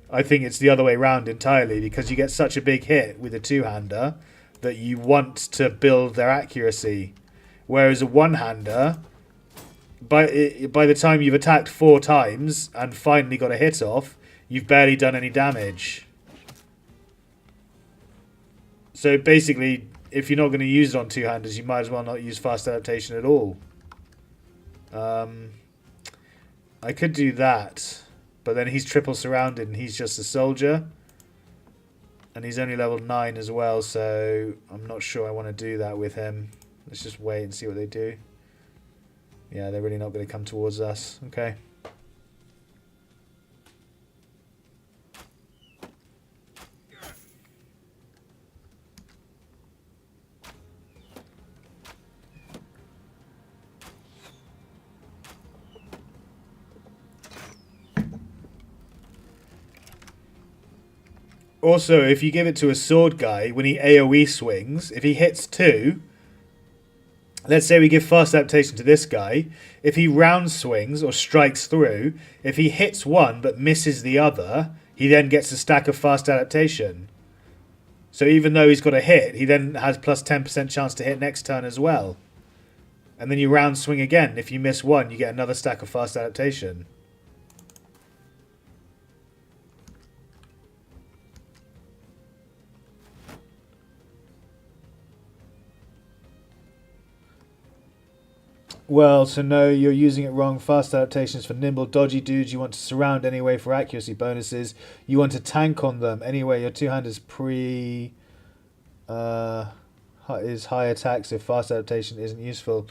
I think it's the other way around entirely, because you get such a big hit with a two-hander that you want to build their accuracy. Whereas a one-hander, by the time you've attacked 4 times and finally got a hit off, you've barely done any damage. So basically, if you're not going to use it on two-handers, you might as well not use fast adaptation at all. I could do that, but then he's triple surrounded and he's just a soldier. And he's only level 9 as well, so I'm not sure I want to do that with him. Let's just wait and see what they do. Yeah, they're really not going to come towards us. Okay. Also, if you give it to a sword guy, when he AoE swings, if he hits 2... Let's say we give fast adaptation to this guy. If he round swings or strikes through, if he hits one but misses the other, he then gets a stack of fast adaptation. So even though he's got a hit, he then has plus 10% chance to hit next turn as well. And then you round swing again. If you miss one, you get another stack of fast adaptation. Well, so no, you're using it wrong. Fast adaptations for nimble, dodgy dudes. You want to surround anyway for accuracy bonuses. You want to tank on them anyway. Your two-hand is is high attack, so fast adaptation isn't useful.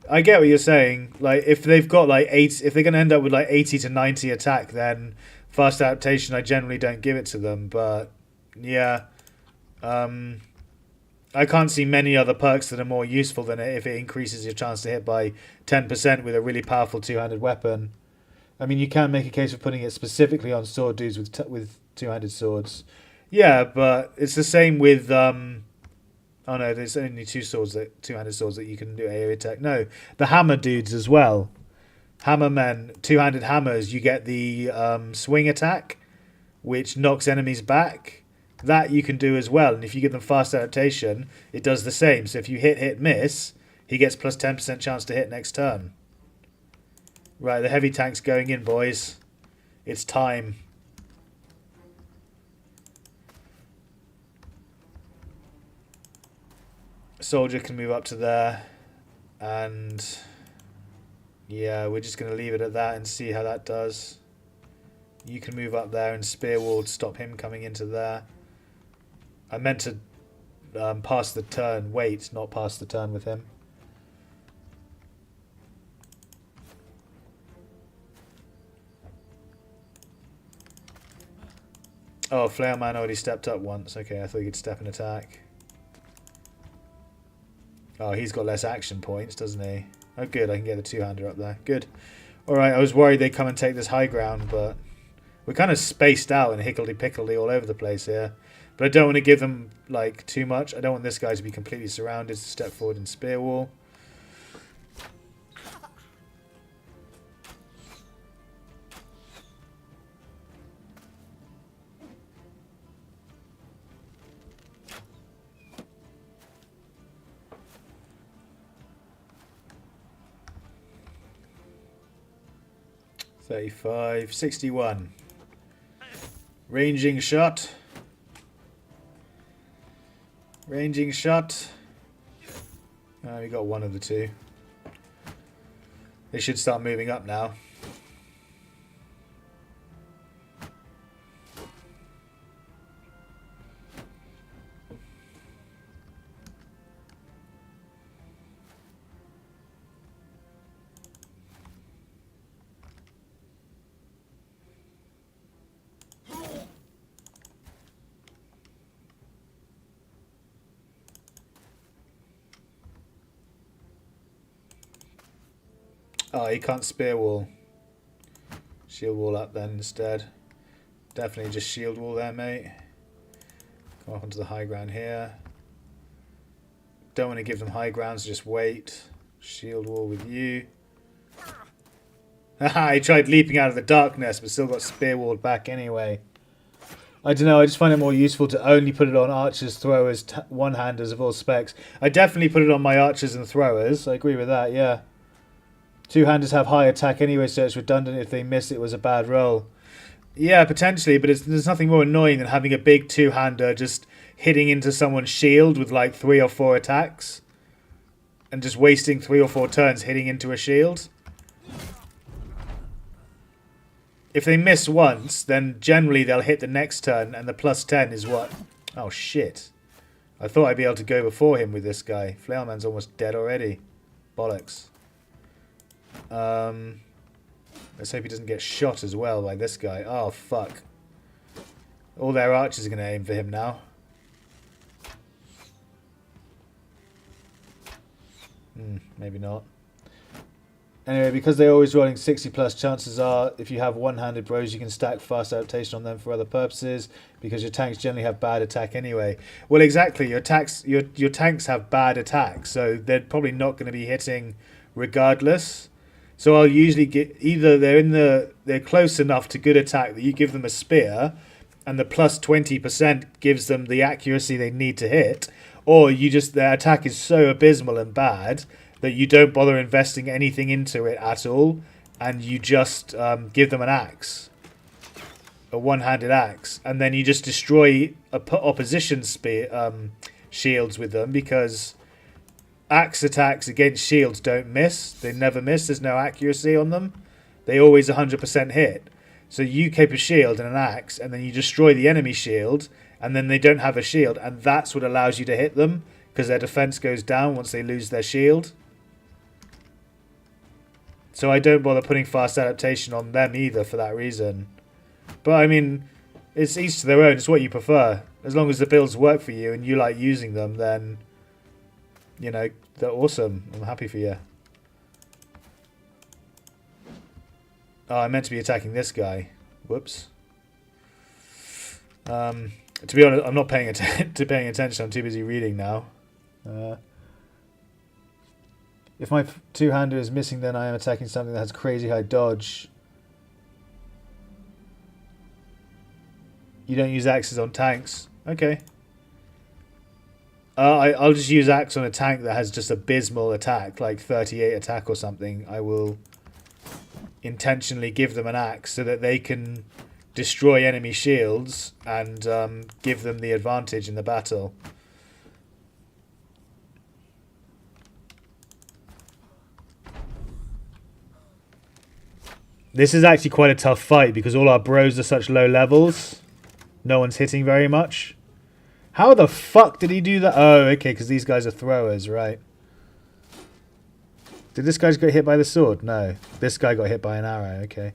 I get what you're saying. Like, if they've got like 8, if they're going to end up with like 80 to 90 attack, then fast adaptation, I generally don't give it to them. But yeah, I can't see many other perks that are more useful than it if it increases your chance to hit by 10% with a really powerful two-handed weapon. I mean, you can make a case for putting it specifically on sword dudes with two-handed swords. Yeah, but it's the same with... oh no, there's only two-handed swords that you can do AoE attack. No, the hammer dudes as well. Hammer men, two-handed hammers, you get the swing attack, which knocks enemies back. That you can do as well, and if you give them fast adaptation, it does the same. So if you hit, miss, he gets plus 10% chance to hit next turn. Right, the heavy tank's going in, boys. It's time. Soldier can move up to there, and yeah, we're just going to leave it at that and see how that does. You can move up there and spear wall to stop him coming into there. I meant to pass the turn. Wait, not pass the turn with him. Oh, Flail Man already stepped up once. Okay, I thought he could step and attack. Oh, he's got less action points, doesn't he? Oh, good. I can get the two-hander up there. Good. Alright, I was worried they'd come and take this high ground, but we're kind of spaced out and hickledy-pickledy all over the place here. But I don't want to give them, like, too much. I don't want this guy to be completely surrounded to step forward and spear wall. $35, $61. Ranging shot. Ranging shot. We got one of the two. They should start moving up now. Oh, he can't spear wall. Shield wall up then instead. Definitely just shield wall there, mate. Come up onto the high ground here. Don't want to give them high grounds, just wait. Shield wall with you. Haha, he tried leaping out of the darkness, but still got spear walled back anyway. I don't know, I just find it more useful to only put it on archers, throwers, one-handers of all specs. I definitely put it on my archers and throwers. I agree with that, yeah. Two-handers have high attack anyway, so it's redundant if they miss it was a bad roll. Yeah, potentially, but there's nothing more annoying than having a big two-hander just hitting into someone's shield with like 3 or 4 attacks. And just wasting 3 or 4 turns hitting into a shield. If they miss once, then generally they'll hit the next turn, and the +10 is what? Oh, shit. I thought I'd be able to go before him with this guy. Flailman's almost dead already. Bollocks. Let's hope he doesn't get shot as well by this guy. Oh, fuck. All their archers are going to aim for him now. Maybe not. Anyway, because they're always rolling 60 plus, chances are if you have one-handed bros, you can stack fast adaptation on them for other purposes, because your tanks generally have bad attack anyway. Well, exactly. Your tanks have bad attack, so they're probably not going to be hitting regardless. So I'll usually get either they're close enough to good attack that you give them a spear, and the plus 20% gives them the accuracy they need to hit, or their attack is so abysmal and bad that you don't bother investing anything into it at all, and you just give them an axe, a one-handed axe, and then you just destroy opposition shields with them, because axe attacks against shields don't miss. They never miss. There's no accuracy on them. They always 100% hit. So you keep a shield and an axe, and then you destroy the enemy shield, and then they don't have a shield, and that's what allows you to hit them, because their defense goes down once they lose their shield. So I don't bother putting fast adaptation on them either for that reason. But I mean, it's each to their own. It's what you prefer. As long as the builds work for you and you like using them, then, you know, they're awesome. I'm happy for you. Oh, I meant to be attacking this guy. Whoops. To be honest, I'm not paying attention. I'm too busy reading now. If my two-hander is missing, then I am attacking something that has crazy high dodge. You don't use axes on tanks. Okay. I'll just use axe on a tank that has just abysmal attack, like 38 attack or something. I will intentionally give them an axe so that they can destroy enemy shields and give them the advantage in the battle. This is actually quite a tough fight because all our bros are such low levels. No one's hitting very much. How the fuck did he do that? Oh, okay, because these guys are throwers, right. Did this guy get hit by the sword? No. This guy got hit by an arrow, okay.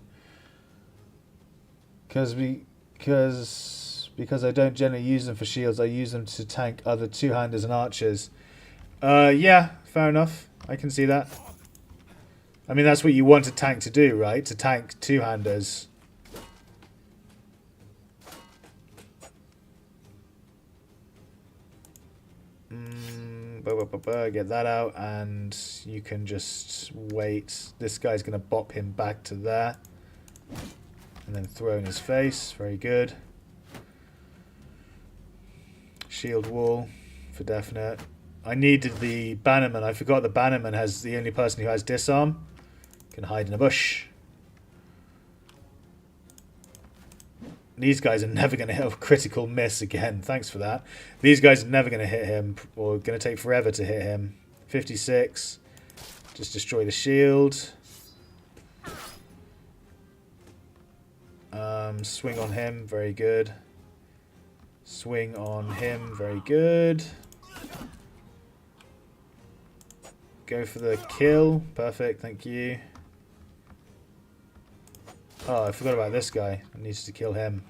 Because I don't generally use them for shields, I use them to tank other two-handers and archers. Yeah, fair enough. I can see that. I mean, that's what you want a tank to do, right? To tank two-handers. Get that out, and you can just wait. This guy's going to bop him back to there. And then throw in his face. Very good. Shield wall for definite. I needed the bannerman. I forgot the bannerman has the only person who has disarm. Can hide in a bush. These guys are never going to hit a critical miss again. Thanks for that. These guys are never going to hit him, or going to take forever to hit him. 56. Just destroy the shield. Swing on him. Very good. Swing on him. Very good. Go for the kill. Perfect. Thank you. Oh, I forgot about this guy. I need to kill him.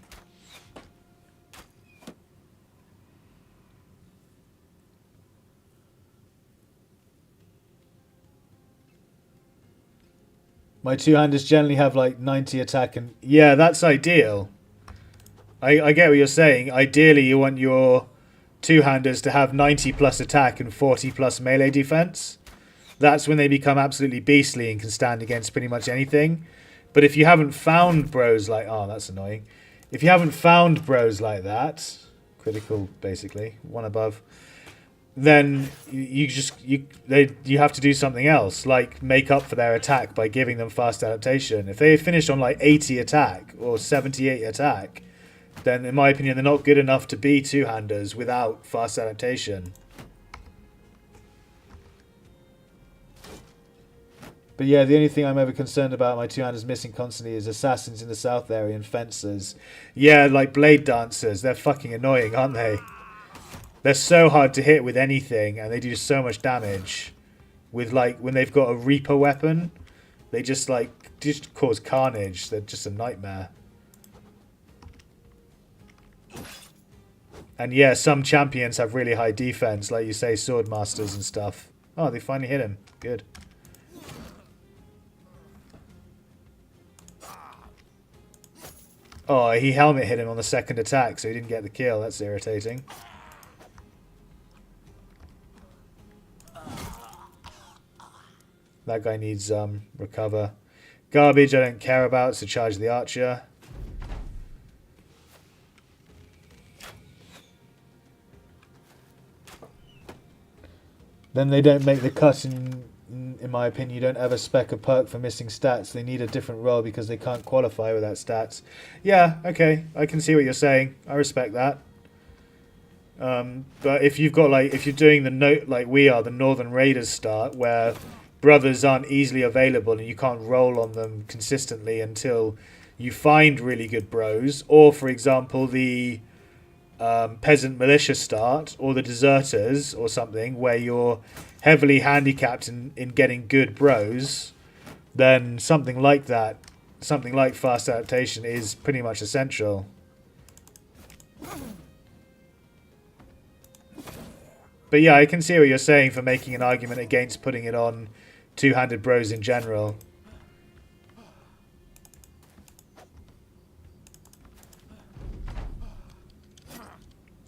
My two-handers generally have like 90 attack and... Yeah, that's ideal. I get what you're saying. Ideally, you want your two-handers to have 90 plus attack and 40 plus melee defense. That's when they become absolutely beastly and can stand against pretty much anything. But if you haven't found bros like... Oh, that's annoying. If you haven't found bros like that... Critical, basically. One above. Then you have to do something else. Like, make up for their attack by giving them fast adaptation. If they finish on, like, 80 attack or 78 attack... then, in my opinion, they're not good enough to be two-handers without fast adaptation. But yeah, the only thing I'm ever concerned about my two-handers missing constantly is assassins in the south area and fencers. Yeah, like blade dancers. They're fucking annoying, aren't they? They're so hard to hit with anything, and they do so much damage. With, like, when they've got a Reaper weapon, they just, like, just cause carnage. They're just a nightmare. And yeah, some champions have really high defense, like you say, swordmasters and stuff. Oh, they finally hit him. Good. Oh, he helmet hit him on the second attack, so he didn't get the kill. That's irritating. That guy needs recover. Garbage I don't care about, so charge the archer. Then they don't make the cut in my opinion. You don't ever spec a perk for missing stats. They need a different role because they can't qualify without stats. Yeah, okay. I can see what you're saying. I respect that. But if you've got, like, if you're doing the note like we are, the Northern Raiders start, where brothers aren't easily available and you can't roll on them consistently until you find really good bros, or for example the peasant militia start or the deserters or something where you're heavily handicapped in getting good bros, then something like that, something like fast adaptation is pretty much essential. But yeah, I can see what you're saying for making an argument against putting it on two-handed bros in general.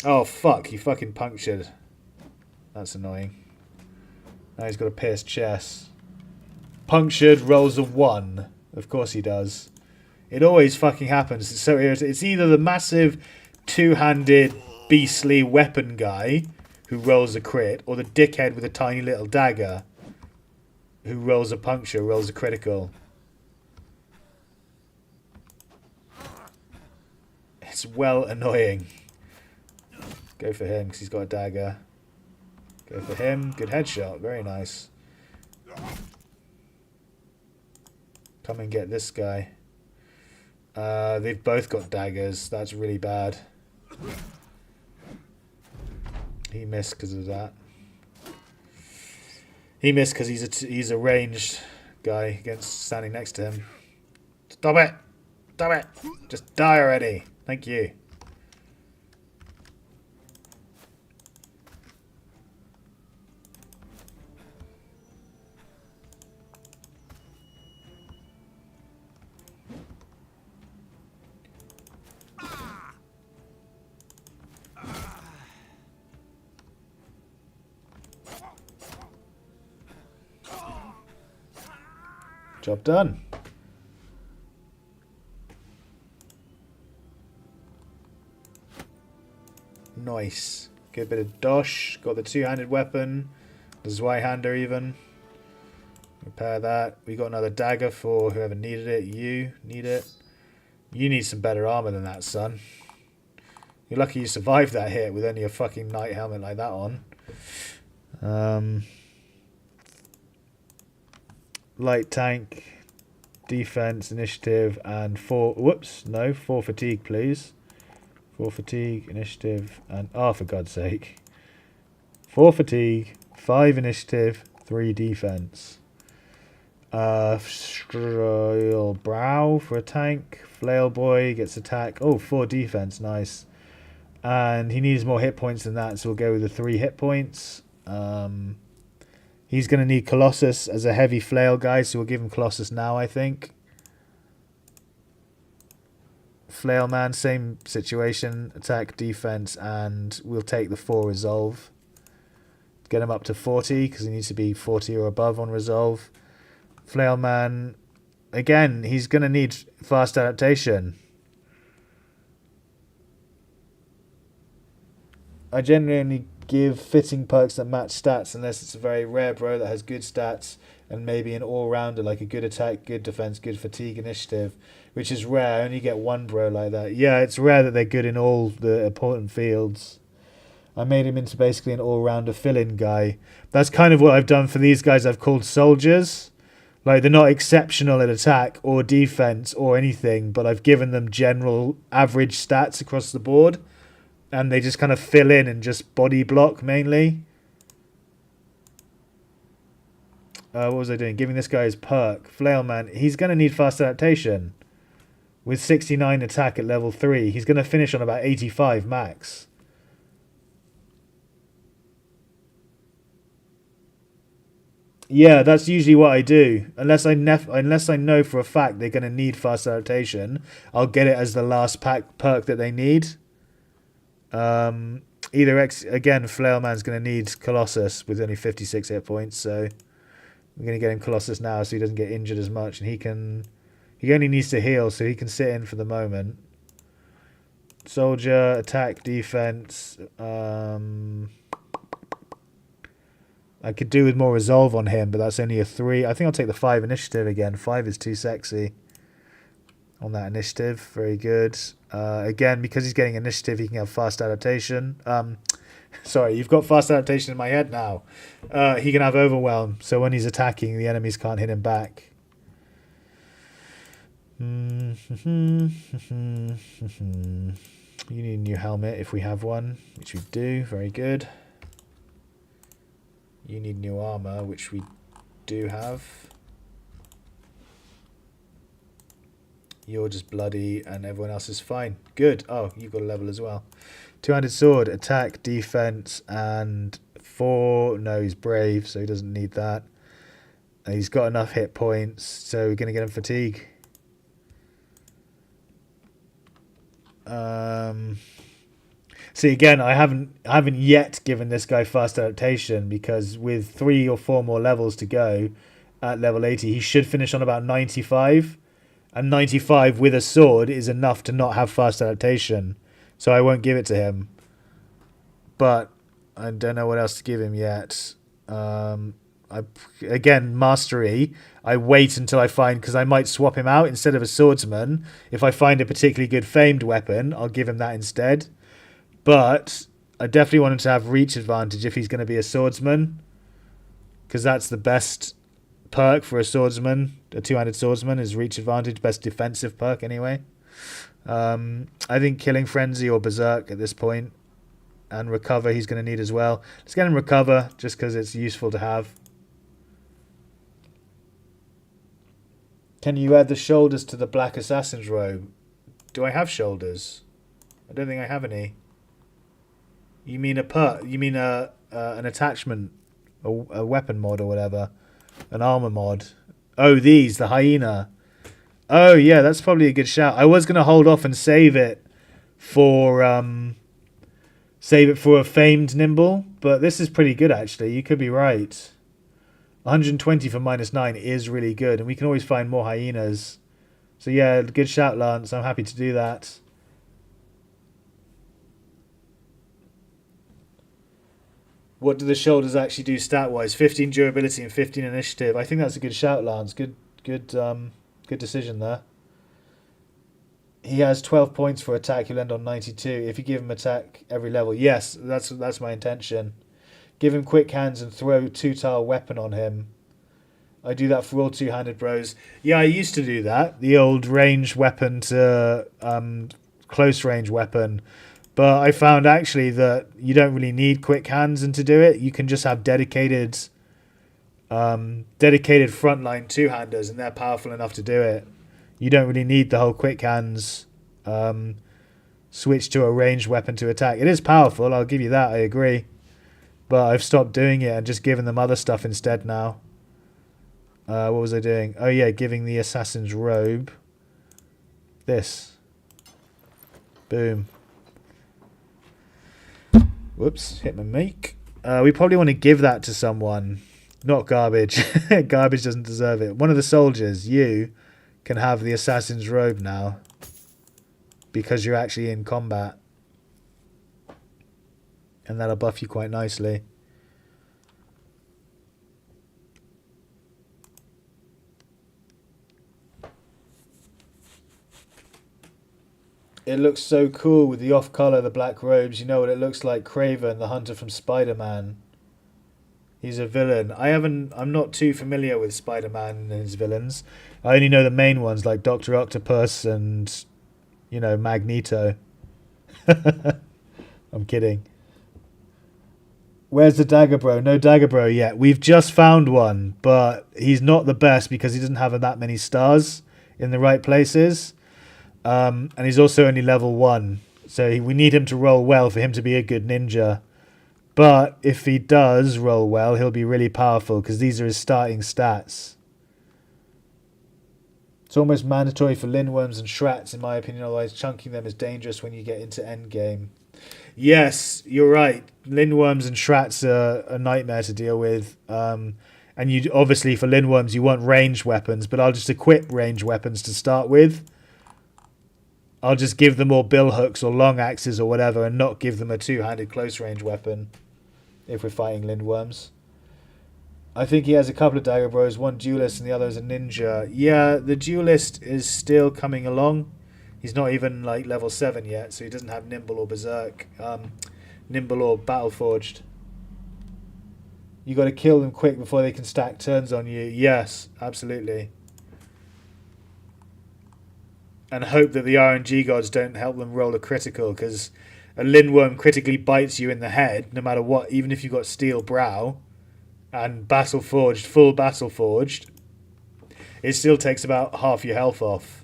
Oh, fuck. He fucking punctured. That's annoying. Now he's got a pierced chest. Punctured, rolls a 1. Of course he does. It always fucking happens. It's so irritating. It's either the massive two-handed beastly weapon guy who rolls a crit, or the dickhead with a tiny little dagger who rolls a puncture, rolls a critical. It's well annoying. Go for him because he's got a dagger. Go for him. Good headshot. Very nice. Come and get this guy. They've both got daggers. That's really bad. He missed because of that. He missed because he's a ranged guy against standing next to him. Stop it! Stop it! Just die already. Thank you. Job done. Nice. Good bit of dosh. Got the two-handed weapon. The Zweihander even. Repair that. We got another dagger for whoever needed it. You need it. You need some better armor than that, son. You're lucky you survived that hit with only a fucking knight helmet like that on. Light tank, defense, initiative, and 4... Whoops, no. 4 fatigue, please. 4 fatigue, initiative, and... Oh, for God's sake. 4 fatigue, 5 initiative, 3 defense. Brow for a tank. Flail boy gets attack. Oh, 4 defense, nice. And he needs more hit points than that, so we'll go with the 3 hit points. He's going to need Colossus as a heavy flail guy, so we'll give him Colossus now, I think. Flail man, same situation. Attack, defense, and we'll take the 4 resolve. Get him up to 40, because he needs to be 40 or above on resolve. Flail man, again, he's going to need fast adaptation. I generally give fitting perks that match stats unless it's a very rare bro that has good stats and maybe an all-rounder like a good attack, good defense, good fatigue, initiative, which is rare. I only get one bro like that. Yeah, it's rare that they're good in all the important fields. I made him into basically an all-rounder fill-in guy. That's kind of what I've done for these guys I've called soldiers. Like, they're not exceptional at attack or defense or anything, but I've given them general average stats across the board. And they just kind of fill in and just body block mainly. What was I doing? Giving this guy his perk. Flailman. He's going to need fast adaptation. With 69 attack at level 3. He's going to finish on about 85 max. Yeah, that's usually what I do. Unless I know for a fact they're going to need fast adaptation, I'll get it as the last perk that they need. Again, Flailman's going to need Colossus with only 56 hit points, so we're going to get him Colossus now so he doesn't get injured as much, and he only needs to heal, so he can sit in for the moment. Soldier, attack, defense. I could do with more resolve on him, but that's only a 3. I think I'll take the 5 initiative again. 5 is too sexy on that initiative. Very good. Again, because he's getting initiative, he can have fast adaptation. Sorry, you've got fast adaptation in my head now. He can have overwhelm, so when he's attacking, the enemies can't hit him back. You need a new helmet if we have one, which we do. Very good. You need new armor, which we do have. You're just bloody and everyone else is fine. Good. Oh, you've got a level as well. Two-handed sword, attack, defense, and 4. No, he's brave, so he doesn't need that. He's got enough hit points, so we're going to get him fatigue. See, again, I haven't yet given this guy fast adaptation because with 3 or 4 more levels to go at level 80, he should finish on about 95. And 95 with a sword is enough to not have fast adaptation. So I won't give it to him. But I don't know what else to give him yet. Again, mastery. I wait until I find, because I might swap him out instead of a swordsman. If I find a particularly good famed weapon, I'll give him that instead. But I definitely want him to have reach advantage if he's going to be a swordsman. Because that's the best perk for a swordsman. A two-handed swordsman is reach advantage. Best defensive perk anyway. I think Killing Frenzy or Berserk at this point. And Recover he's going to need as well. Let's get him Recover just because it's useful to have. Can you add the shoulders to the Black Assassin's robe? Do I have shoulders? I don't think I have any. You mean a perk? You mean an attachment, a weapon mod or whatever, an armor mod? Oh, the hyena. Oh yeah, that's probably a good shout. I was gonna hold off and save it for a famed nimble, but this is pretty good actually. You could be right. 120 for -9 is really good, and we can always find more hyenas. So yeah, good shout, Lance. I'm happy to do that. What do the shoulders actually do stat-wise? 15 durability and 15 initiative. I think that's a good shout, Lance. Good decision there. He has 12 points for attack. He'll end on 92. If you give him attack every level, yes, that's my intention. Give him quick hands and throw 2-tile weapon on him. I do that for all two-handed bros. Yeah, I used to do that. The old range weapon to close range weapon. But I found actually that you don't really need quick hands and to do it. You can just have dedicated frontline two-handers, and they're powerful enough to do it. You don't really need the whole quick hands switch to a ranged weapon to attack. It is powerful, I'll give you that, I agree. But I've stopped doing it and just giving them other stuff instead now. What was I doing? Oh yeah, giving the assassin's robe. This. Boom. Whoops, hit my mic. We probably want to give that to someone. Not garbage. Garbage doesn't deserve it. One of the soldiers, you, can have the assassin's robe now. Because you're actually in combat. And that'll buff you quite nicely. It looks so cool with the off color, the black robes. You know what it looks like? Craven, the hunter from Spider-Man. He's a villain. I'm not too familiar with Spider-Man and his villains. I only know the main ones like Dr. Octopus and, you know, Magneto. I'm kidding. Where's the dagger bro? No dagger bro yet. We've just found one, but he's not the best because he doesn't have that many stars in the right places. And he's also only level 1. So we need him to roll well for him to be a good ninja. But if he does roll well, he'll be really powerful because these are his starting stats. It's almost mandatory for lindworms and shrats, in my opinion, otherwise chunking them is dangerous when you get into endgame. Yes, you're right. Lindworms and shrats are a nightmare to deal with. And you obviously, for lindworms, you want ranged weapons, but I'll just equip ranged weapons to start with. I'll just give them all bill hooks or long axes or whatever and not give them a two-handed close range weapon if we're fighting lindworms. I think he has a couple of dagger bros, one duelist and the other is a ninja. Yeah, the duelist is still coming along. He's not even like level 7 yet, so he doesn't have nimble or berserk. Nimble or battle forged. You got to kill them quick before they can stack turns on you. Yes, absolutely. And hope that the RNG gods don't help them roll a critical, because a lindworm critically bites you in the head no matter what, even if you've got steel brow and battle forged, full battle forged, it still takes about half your health off,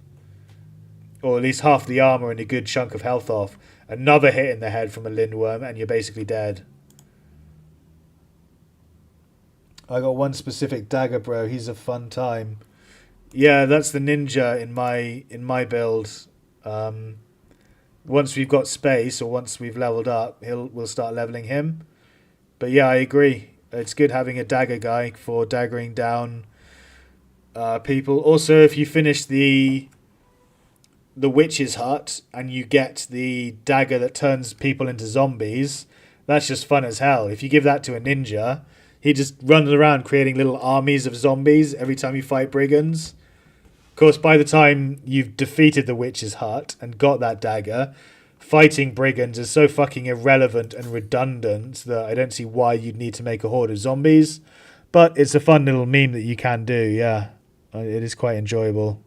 or at least half the armor and a good chunk of health off. Another hit in the head from a lindworm and you're basically dead. I got one specific dagger bro, he's a fun time. Yeah, that's the ninja in my build. Once we've got space, or once we've leveled up, we'll start leveling him. But yeah, I agree. It's good having a dagger guy for daggering down people. Also, if you finish the witch's hut and you get the dagger that turns people into zombies, that's just fun as hell. If you give that to a ninja, he just runs around creating little armies of zombies every time you fight brigands. Of course, by the time you've defeated the witch's hut and got that dagger, fighting brigands is so fucking irrelevant and redundant that I don't see why you'd need to make a horde of zombies. But it's a fun little meme that you can do, yeah. It is quite enjoyable.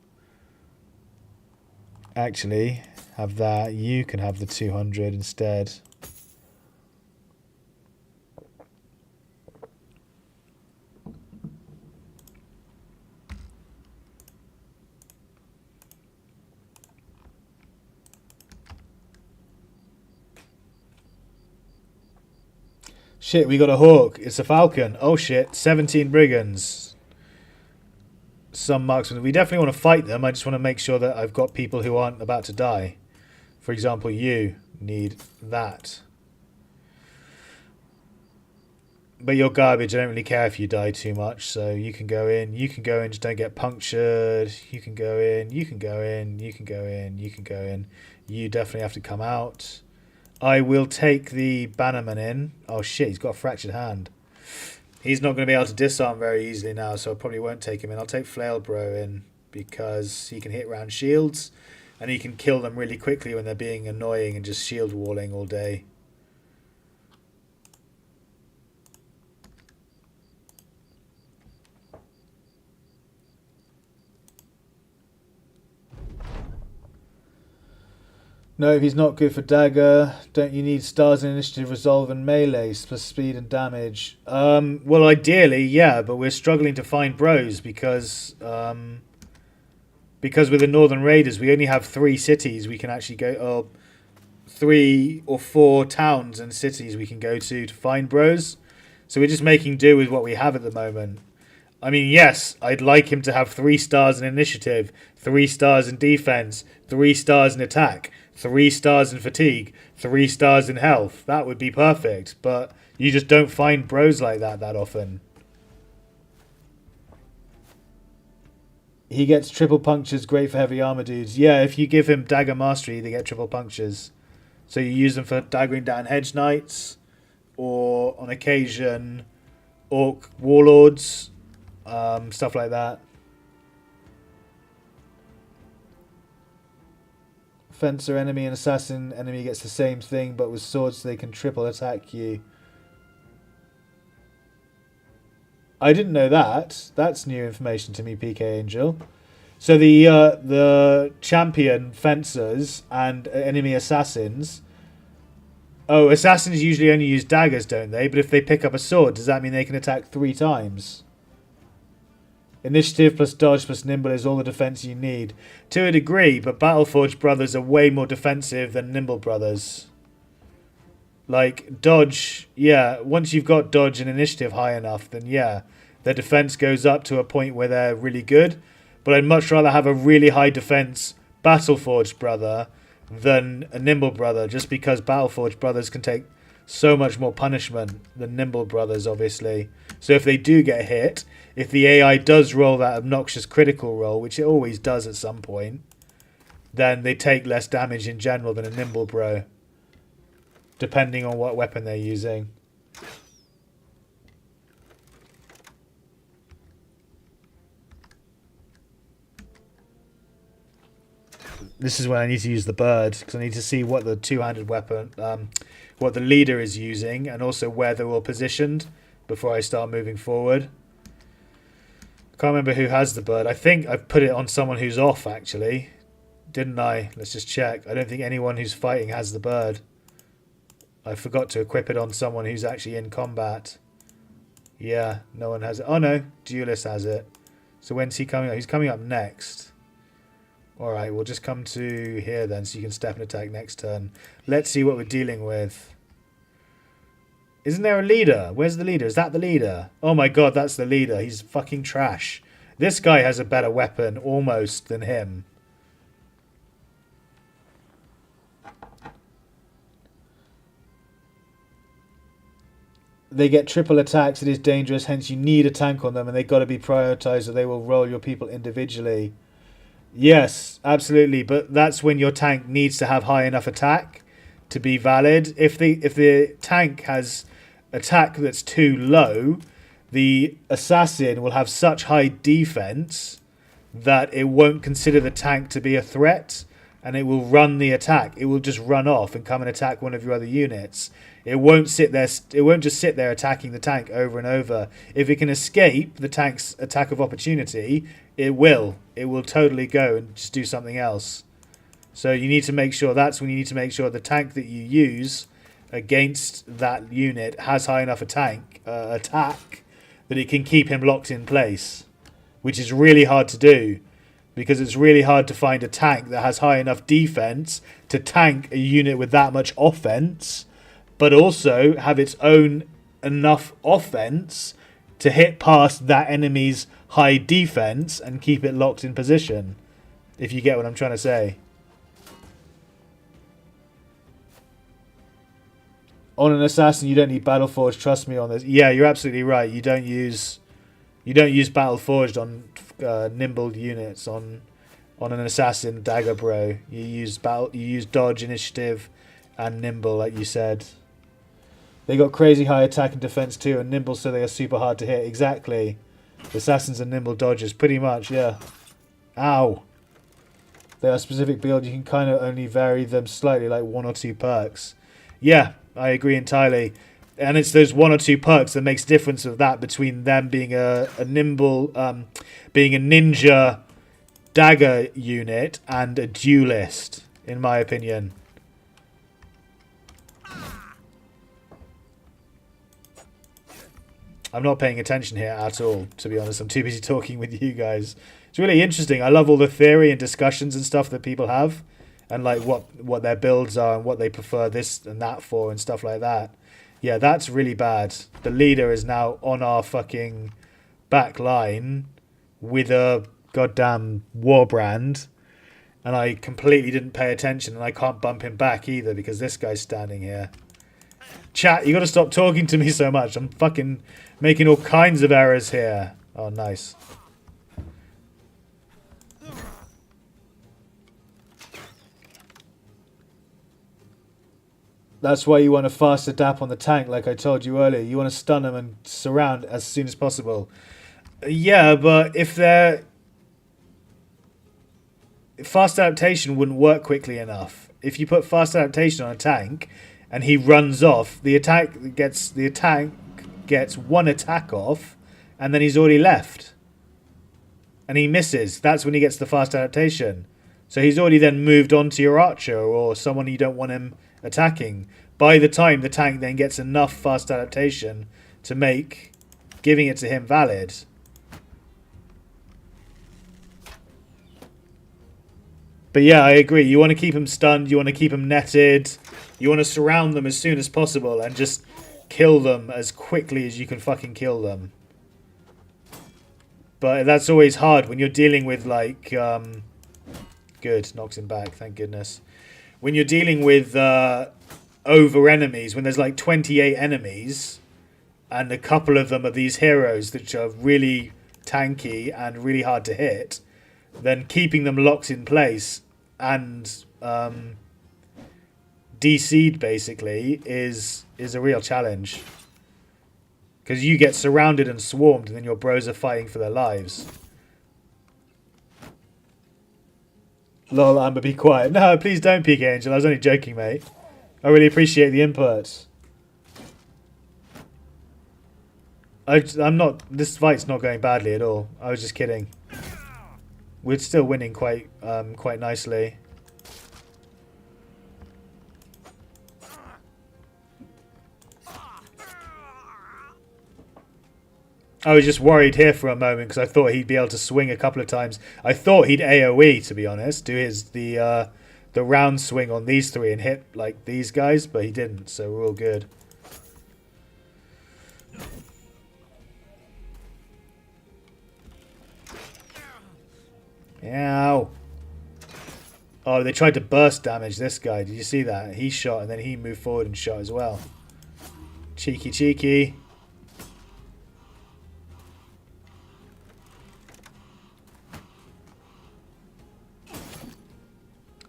Actually, have that. You can have the 200 instead. Shit, we got a hawk. It's a falcon. Oh shit, 17 brigands. Some marksmen. We definitely want to fight them. I just want to make sure that I've got people who aren't about to die. For example, you need that. But you're garbage. I don't really care if you die too much. So you can go in. You can go in. Just don't get punctured. You can go in. You can go in. You can go in. You can go in. You definitely have to come out. I will take the bannerman in. Oh shit, he's got a fractured hand. He's not going to be able to disarm very easily now, so I probably won't take him in. I'll take Flailbro in because he can hit round shields and he can kill them really quickly when they're being annoying and just shield walling all day. No, he's not good for dagger. Don't you need stars in initiative, resolve, and melee plus speed and damage? Well, ideally, yeah, but we're struggling to find bros because with the Northern Raiders, we only have 3 cities we can actually go, or 3 or 4 towns and cities we can go to find bros. So we're just making do with what we have at the moment. I mean, yes, I'd like him to have 3 stars in initiative, 3 stars in defense, 3 stars in attack, 3 stars in fatigue, 3 stars in health. That would be perfect, but you just don't find bros like that often. He gets triple punctures, great for heavy armor dudes. Yeah, if you give him dagger mastery, they get triple punctures. So you use them for daggering down Hedge Knights, or on occasion, Orc Warlords, stuff like that. Fencer enemy and assassin enemy gets the same thing, but with swords so they can triple attack you. I didn't know that. That's new information to me, PK Angel. So the champion fencers and enemy assassins. Oh, assassins usually only use daggers, don't they? But if they pick up a sword, does that mean they can attack 3 times? Initiative plus dodge plus nimble is all the defense you need. To a degree, but Battleforged brothers are way more defensive than nimble brothers. Like, dodge, yeah, once you've got dodge and initiative high enough, then yeah, their defense goes up to a point where they're really good. But I'd much rather have a really high defense Battleforged brother than a nimble brother, just because Battleforged brothers can take so much more punishment than nimble brothers, obviously. So if they do get hit, if the AI does roll that obnoxious critical roll, which it always does at some point, then they take less damage in general than a nimble bro, depending on what weapon they're using. This is when I need to use the bird, because I need to see what the two-handed weapon, what the leader is using, and also where they're all positioned before I start moving forward. I can't remember who has the bird. I think I've put it on someone who's off, actually. Didn't I? Let's just check. I don't think anyone who's fighting has the bird. I forgot to equip it on someone who's actually in combat. Yeah, no one has it. Oh no, Duelist has it. So when's he coming up? He's coming up next. Alright, we'll just come to here then, so you can step and attack next turn. Let's see what we're dealing with. Isn't there a leader? Where's the leader? Is that the leader? Oh my god, that's the leader. He's fucking trash. This guy has a better weapon, almost, than him. They get triple attacks, it is dangerous, hence you need a tank on them, and they've got to be prioritised or they will roll your people individually. Yes, absolutely, but that's when your tank needs to have high enough attack to be valid. If the tank has attack that's too low, the assassin will have such high defense that it won't consider the tank to be a threat, and it will run the attack. It will just run off and come and attack one of your other units. It won't sit there. It won't just sit there attacking the tank over and over. If it can escape the tank's attack of opportunity, it will. It will totally go and just do something else. So you need to make sure, that's when you need to make sure the tank that you use against that unit has high enough attack that it can keep him locked in place, which is really hard to do because it's really hard to find a tank that has high enough defense to tank a unit with that much offense, but also have its own enough offense to hit past that enemy's high defense and keep it locked in position, if you get what I'm trying to say. On an assassin, you don't need Battle Forged. Trust me on this. Yeah, you're absolutely right. You don't use Battle Forged on nimble units on an assassin dagger bro. You use dodge, initiative, and nimble, like you said. They got crazy high attack and defense too, and nimble, so they are super hard to hit. Exactly. Assassins and nimble dodgers, pretty much, yeah. Ow. They are specific build. You can kind of only vary them slightly, like 1 or 2 perks. Yeah, I agree entirely. And it's those 1 or 2 perks that makes difference of that between them being a nimble, being a ninja dagger unit and a duelist, in my opinion. I'm not paying attention here at all, to be honest. I'm too busy talking with you guys. It's really interesting. I love all the theory and discussions and stuff that people have, and like what their builds are and what they prefer this and that for and stuff like that. Yeah, that's really bad. The leader is now on our fucking back line with a goddamn war brand, and I completely didn't pay attention, and I can't bump him back either because this guy's standing here. Chat, you got to stop talking to me so much. I'm fucking making all kinds of errors here. Oh, nice. That's why you want a faster dap on the tank, like I told you earlier. You want to stun them and surround as soon as possible. Yeah, but if they're... Fast adaptation wouldn't work quickly enough. If you put fast adaptation on a tank and he runs off, the tank gets 1 attack off, and then he's already left. And he misses. That's when he gets the fast adaptation. So he's already then moved on to your archer or someone you don't want him attacking. By the time the tank then gets enough fast adaptation to make giving it to him valid. But yeah, I agree. You want to keep him stunned. You want to keep him netted. You want to surround them as soon as possible and just kill them as quickly as you can fucking kill them. But that's always hard when you're dealing with like... Good, knocks him back, thank goodness. When you're dealing with over enemies, when there's like 28 enemies, and a couple of them are these heroes that are really tanky and really hard to hit, then keeping them locked in place and DC'd basically is a real challenge. Because you get surrounded and swarmed and then your bros are fighting for their lives. Lol, Amber, be quiet. No, please don't peek, Angel. I was only joking, mate. I really appreciate the inputs. I'm not... This fight's not going badly at all. I was just kidding. We're still winning quite nicely. I was just worried here for a moment because I thought he'd be able to swing a couple of times. I thought he'd AoE, to be honest, do the round swing on these 3 and hit like these guys, but he didn't, so we're all good. Ow. Oh, they tried to burst damage this guy. Did you see that? He shot and then he moved forward and shot as well. Cheeky, cheeky.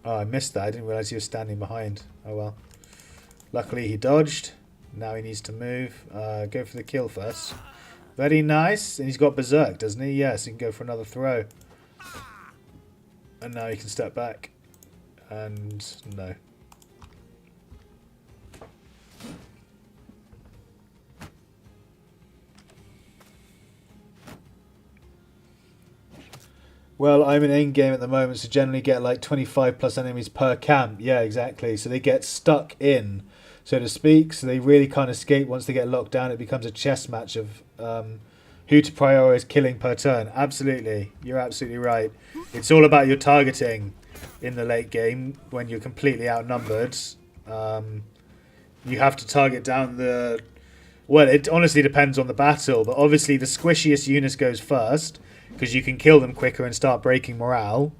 Oh, I missed that. I didn't realise he was standing behind. Oh well. Luckily he dodged. Now he needs to move. Go for the kill first. Very nice. And he's got Berserk, doesn't he? Yes, he can go for another throw. And now he can step back. And no. Well, I'm in endgame at the moment, so generally get like 25 plus enemies per camp. Yeah, exactly. So they get stuck in, so to speak. So they really can't escape once they get locked down. It becomes a chess match of who to prioritize killing per turn. Absolutely. You're absolutely right. It's all about your targeting in the late game when you're completely outnumbered. You have to target down the... Well, it honestly depends on the battle, but obviously the squishiest units goes first, because you can kill them quicker and start breaking morale.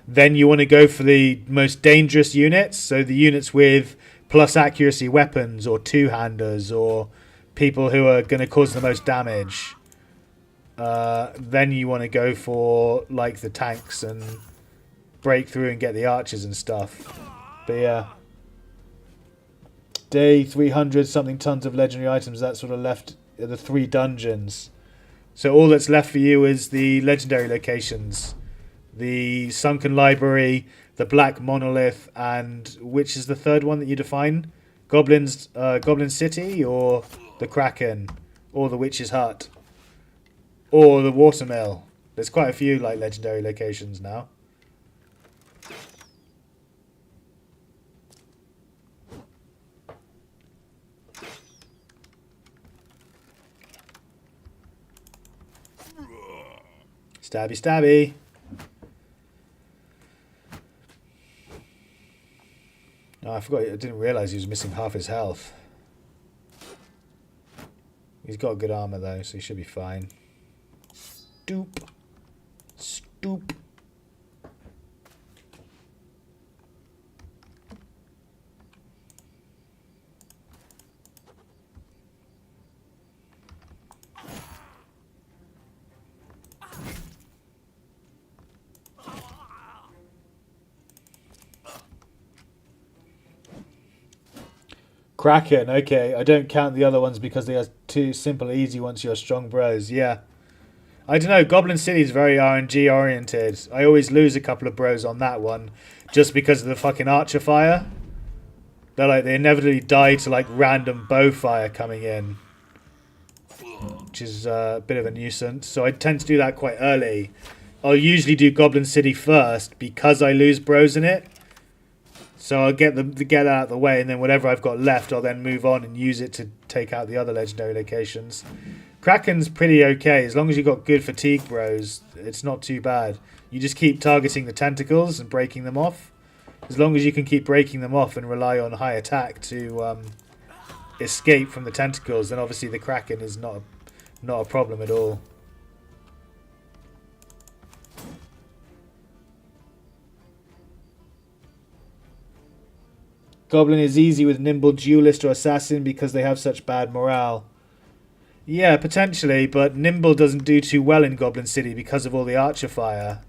Then you want to go for the most dangerous units, so the units with plus accuracy weapons or two-handers or people who are going to cause the most damage, then you want to go for like the tanks and break through and get the archers and stuff. But yeah, day 300 something tons of legendary items. That sort of left the 3 dungeons. So all that's left for you is the legendary locations, the sunken library, the black monolith, and which is the third one that you define? Goblin City, or the Kraken, or the Witch's Hut, or the Watermill. There's quite a few like legendary locations now. Stabby, stabby. Oh, I forgot. I didn't realise he was missing half his health. He's got good armour though, so he should be fine. Stoop. Stoop. Kraken, okay. I don't count the other ones because they are too simple and easy once you're strong bros. Yeah. I don't know. Goblin City is very RNG oriented. I always lose a couple of bros on that one just because of the fucking archer fire. They inevitably die to like random bow fire coming in, which is a bit of a nuisance. So I tend to do that quite early. I'll usually do Goblin City first because I lose bros in it. So I'll get that out of the way, and then whatever I've got left, I'll then move on and use it to take out the other legendary locations. Kraken's pretty okay. As long as you've got good fatigue bros, it's not too bad. You just keep targeting the tentacles and breaking them off. As long as you can keep breaking them off and rely on high attack to escape from the tentacles, then obviously the Kraken is not a problem at all. Goblin is easy with nimble duelist or assassin because they have such bad morale. Yeah, potentially, but nimble doesn't do too well in Goblin City because of all the archer fire.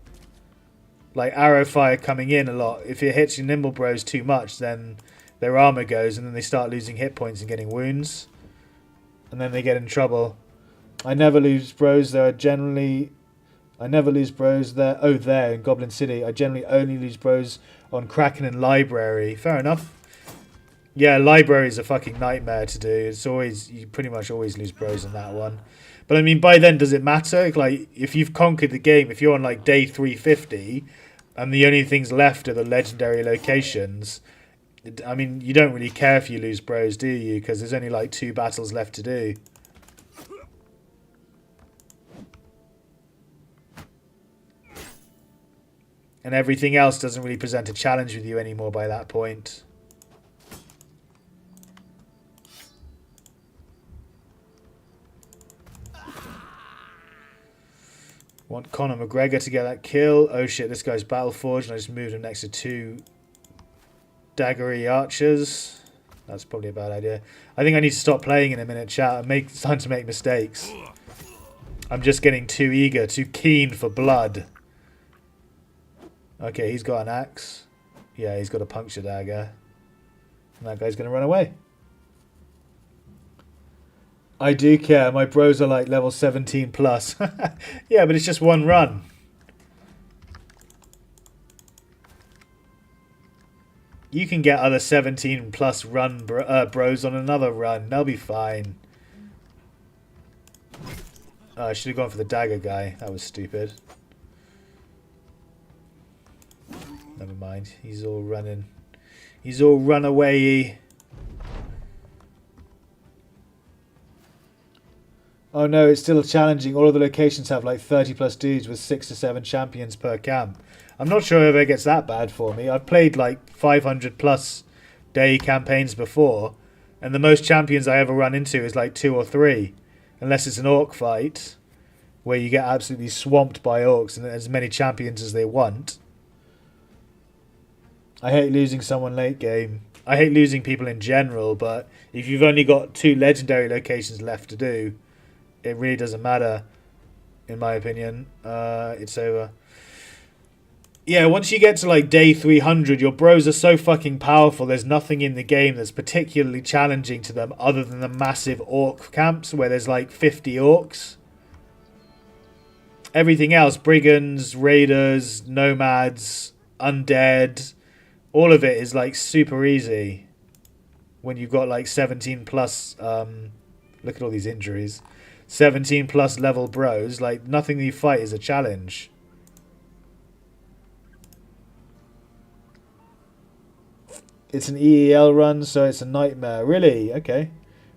Like arrow fire coming in a lot. If it hits your nimble bros too much, then their armor goes and then they start losing hit points and getting wounds. And then they get in trouble. I never lose bros there. I never lose bros there. Oh, there in Goblin City. I generally only lose bros on Kraken and Library. Fair enough. Yeah, Library is a fucking nightmare to do. It's always, you pretty much always lose bros on that one. But I mean, by then, does it matter? Like, if you've conquered the game, if you're on like day 350, and the only things left are the legendary locations, I mean, you don't really care if you lose bros, do you? Because there's only like 2 battles left to do. And everything else doesn't really present a challenge with you anymore by that point. Want Conor McGregor to get that kill. Oh shit, this guy's battle forged and I just moved him next to 2 daggery archers. That's probably a bad idea. I think I need to stop playing in a minute, chat. It's time to make mistakes. I'm just getting too eager, too keen for blood. Okay, he's got an axe. Yeah, he's got a puncture dagger. And that guy's going to run away. I do care. My bros are like level 17 plus. Yeah, but it's just one run. You can get other 17 plus run bros on another run. They'll be fine. Oh, I should have gone for the dagger guy. That was stupid. Never mind. He's all running. He's all run away. Oh no, it's still challenging. All of the locations have like 30 plus dudes with 6 to 7 champions per camp. I'm not sure if it gets that bad for me. I've played like 500 plus day campaigns before, and the most champions I ever run into is like 2 or 3. Unless it's an orc fight, where you get absolutely swamped by orcs and as many champions as they want. I hate losing someone late game. I hate losing people in general, but if you've only got 2 legendary locations left to do, it really doesn't matter, in my opinion. It's over. Yeah, once you get to like day 300, your bros are so fucking powerful. There's nothing in the game that's particularly challenging to them other than the massive orc camps where there's like 50 orcs. Everything else, brigands, raiders, nomads, undead, all of it is like super easy when you've got like 17 plus, look at all these injuries, 17 plus level bros. Like nothing you fight is a challenge. It's an EEL run, so it's a nightmare. Really? Okay.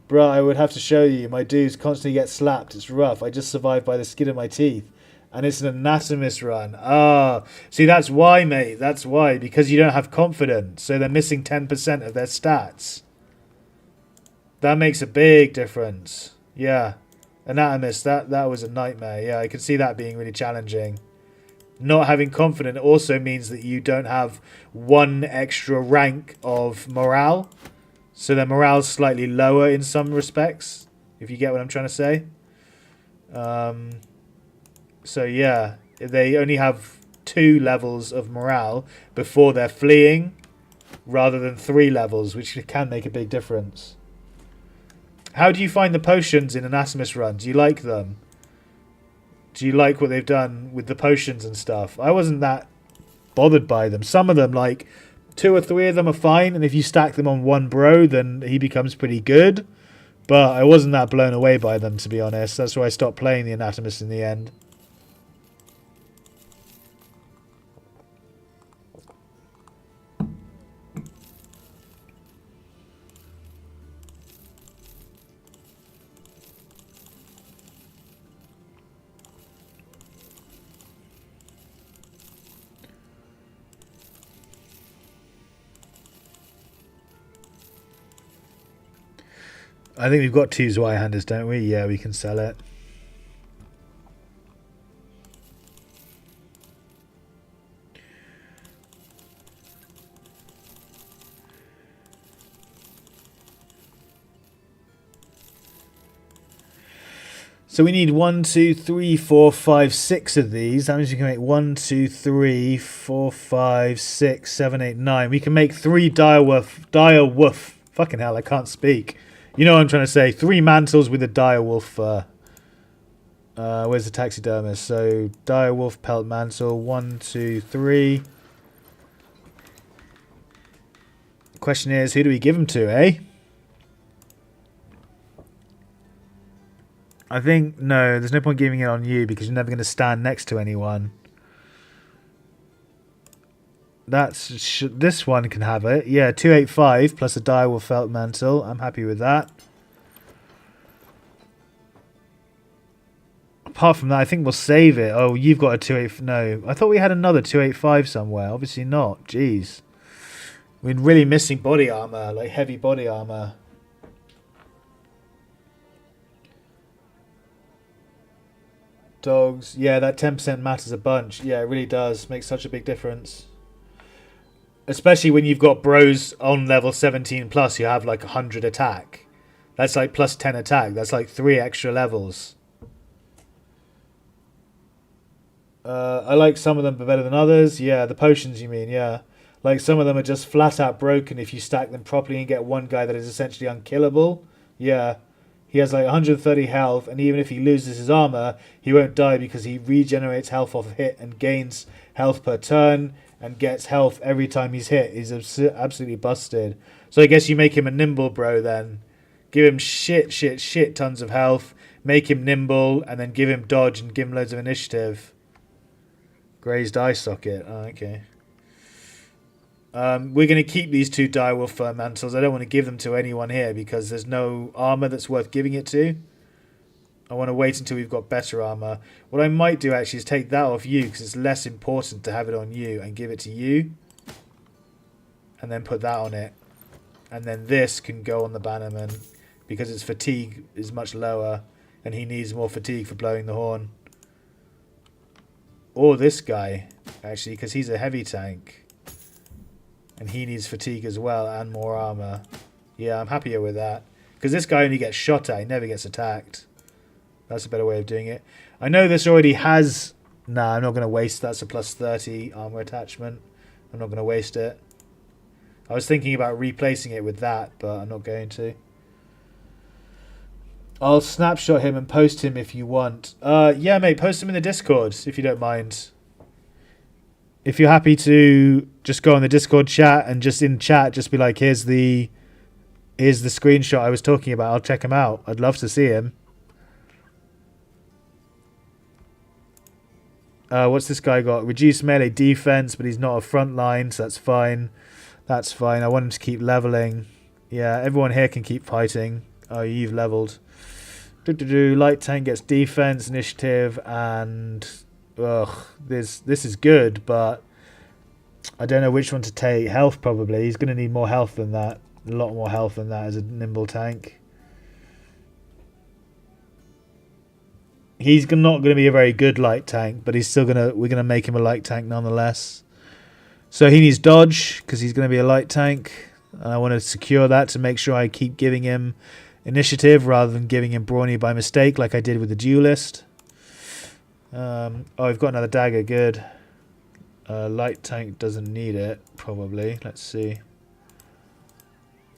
Bruh, I would have to show you. My dudes constantly get slapped. It's rough. I just survived by the skin of my teeth. And it's an anatomist run. Ah, see, that's why, mate. That's why. Because you don't have confidence. So they're missing 10% of their stats. That makes a big difference. Yeah. Anatomist, that was a nightmare. Yeah, I can see that being really challenging. Not having confidence also means that you don't have 1 extra rank of morale. So their morale's slightly lower in some respects, if you get what I'm trying to say. So yeah, they only have 2 levels of morale before they're fleeing, rather than 3 levels, which can make a big difference. How do you find the potions in Anatomist Run? Do you like them? Do you like what they've done with the potions and stuff? I wasn't that bothered by them. Some of them, like 2 or 3 of them are fine, and if you stack them on one bro, then he becomes pretty good. But I wasn't that blown away by them, to be honest. That's why I stopped playing the Anatomist in the end. I think we've got 2 Zweihanders, don't we? Yeah, we can sell it. So we need 1, 2, 3, 4, 5, 6 of these. That means we can make 1, 2, 3, 4, 5, 6, 7, 8, 9. We can make 3 dire wolf. Fucking hell, I can't speak. You know what I'm trying to say. 3 mantles with a dire wolf fur. Where's the taxidermist? So, dire wolf pelt mantle. 1, 2, 3. Question is, who do we give them to, eh? I think, no, there's no point giving it on you because you're never going to stand next to anyone. This one can have it. Yeah, 285 plus a direwolf felt mantle. I'm happy with that. Apart from that, I think we'll save it. Oh, you've got a 285. No, I thought we had another 285 somewhere. Obviously not. Jeez. We're really missing body armor, like heavy body armor. Dogs. Yeah, that 10% matters a bunch. Yeah, it really does. Makes such a big difference. Especially when you've got bros on level 17 plus, you have like 100 attack. That's like plus 10 attack. That's like 3 extra levels. I like some of them better than others. Yeah, the potions you mean, yeah. Like some of them are just flat out broken if you stack them properly and get one guy that is essentially unkillable. Yeah. He has like 130 health, and even if he loses his armor, he won't die because he regenerates health off a hit and gains health per turn and gets health every time he's hit. He's absolutely busted. So I guess you make him a nimble bro then. Give him shit tons of health, make him nimble, and then give him dodge and give him loads of initiative. Grazed eye socket. Oh, okay. We're going to keep these 2 direwolf fur mantles. I don't want to give them to anyone here because there's no armor that's worth giving it to. I want to wait until we've got better armor. What I might do actually is take that off you because it's less important to have it on you and give it to you. And then put that on it. And then this can go on the bannerman because its fatigue is much lower and he needs more fatigue for blowing the horn. Or this guy, actually, because he's a heavy tank. And he needs fatigue as well and more armor. Yeah, I'm happier with that. Because this guy only gets shot at, he never gets attacked. That's a better way of doing it. I know this already has... Nah, I'm not going to waste. That's a plus 30 armor attachment. I'm not going to waste it. I was thinking about replacing it with that, but I'm not going to. I'll snapshot him and post him if you want. Yeah, mate, post him in the Discord if you don't mind. If you're happy to just go on the Discord chat and just in chat just be like, here's the screenshot I was talking about. I'll check him out. I'd love to see him. What's this guy got? Reduced melee defense, but he's not a front line, so that's fine. That's fine. I want him to keep leveling. Yeah, everyone here can keep fighting. Oh, you've leveled. Light tank gets defense, initiative, and... Ugh, this is good, but I don't know which one to take. Health, probably. He's going to need more health than that. A lot more health than that as a nimble tank. He's not going to be a very good light tank, but we're going to make him a light tank nonetheless. So he needs dodge because he's going to be a light tank. And I want to secure that to make sure I keep giving him initiative rather than giving him brawny by mistake like I did with the duelist. Oh, we've got another dagger. Good. Light tank doesn't need it, probably. Let's see.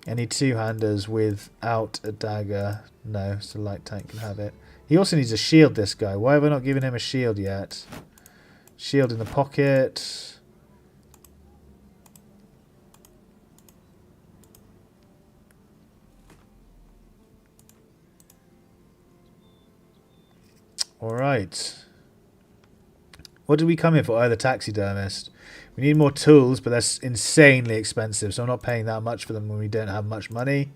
Any two-handers without a dagger? No, so light tank can have it. He also needs a shield, this guy. Why have I not given him a shield yet? Shield in the pocket. Alright. What did we come in for? Oh, the taxidermist. We need more tools, but that's insanely expensive, so I'm not paying that much for them when we don't have much money.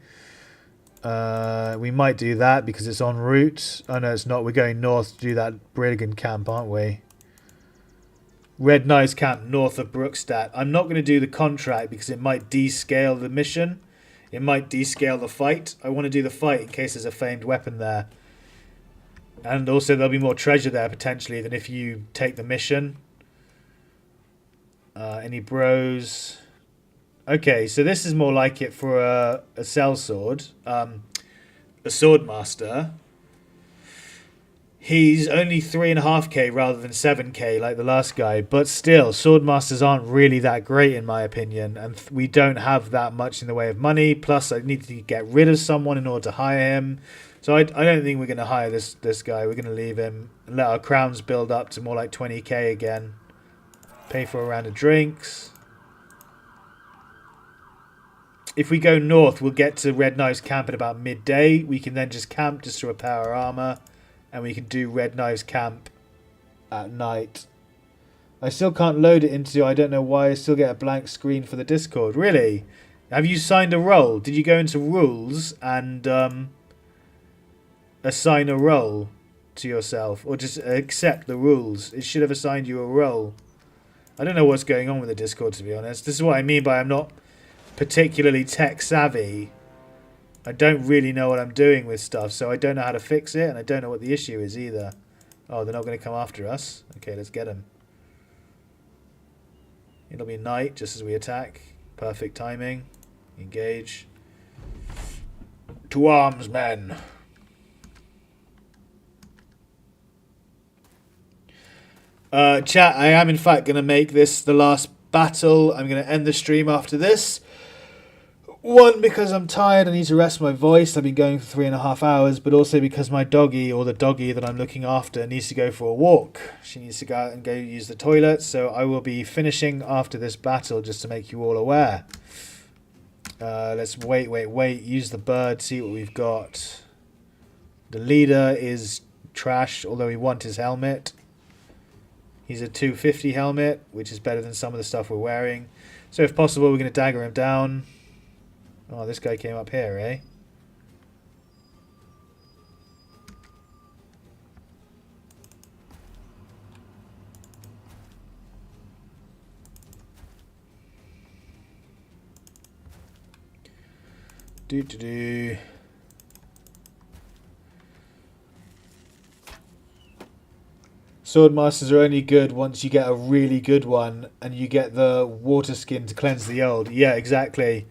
We might do that because it's en route. Oh no, it's not. We're going north to do that brigand camp, aren't we? Red Knight's camp north of Brookstadt. I'm not going to do the contract because it might descale the mission. It might descale the fight. I want to do the fight in case there's a famed weapon there. And also there'll be more treasure there potentially than if you take the mission. Any bros? Okay, so this is more like it for a sellsword. A sword master. He's only 3.5k rather than 7k like the last guy. But still, sword masters aren't really that great in my opinion. And we don't have that much in the way of money. Plus, I need to get rid of someone in order to hire him. So I don't think we're going to hire this guy. We're going to leave him and let our crowns build up to more like 20k again. Pay for a round of drinks. If we go north, we'll get to Red Knife's camp at about midday. We can then just camp just to repair our armor. And we can do Red Knife's camp at night. I still can't load it into... I don't know why I still get a blank screen for the Discord. Really? Have you signed a role? Did you go into rules and... assign a role to yourself, or just accept the rules? It should have assigned you a role. I don't know what's going on with the Discord, to be honest. This is what I mean by I'm not particularly tech savvy. I don't really know what I'm doing with stuff, so I don't know how to fix it, and I don't know what the issue is either. Oh, they're not going to come after us. Okay, let's get them. It'll be night just as we attack. Perfect timing. Engage. To arms, men. Chat, I am in fact going to make this the last battle. I'm going to end the stream after this. One, because I'm tired, I need to rest my voice. I've been going for 3.5 hours, but also because my doggy, or the doggy that I'm looking after, needs to go for a walk. She needs to go out and go use the toilet, so I will be finishing after this battle, just to make you all aware. Let's wait. Use the bird, see what we've got. The leader is trash, although we want his helmet. He's a 250 helmet, which is better than some of the stuff we're wearing. So if possible, we're going to dagger him down. Oh, this guy came up here, eh? Do. Swordmasters are only good once you get a really good one and you get the water skin to cleanse the old. Yeah, exactly.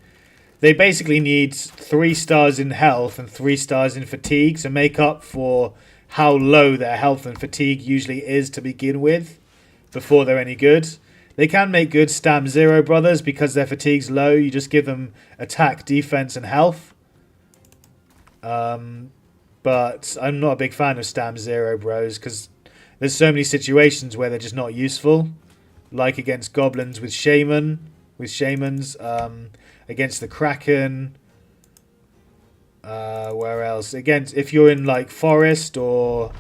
They basically need 3 stars in health and 3 stars in fatigue to make up for how low their health and fatigue usually is to begin with before they're any good. They can make good Stam Zero brothers because their fatigue's low. You just give them attack, defense, and health. But I'm not a big fan of Stam Zero bros because there's so many situations where they're just not useful. Like against goblins with shamans, against the Kraken. Where else? Against if you're in like forest or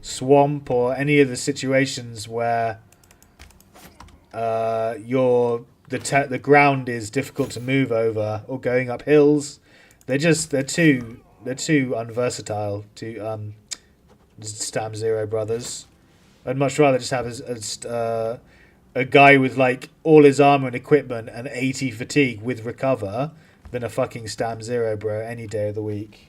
swamp or any of the situations where the ground is difficult to move over or going up hills, they're too unversatile to Stam Zero brothers. I'd much rather just have a guy with like all his armor and equipment and 80 fatigue with recover than a fucking Stam Zero bro any day of the week.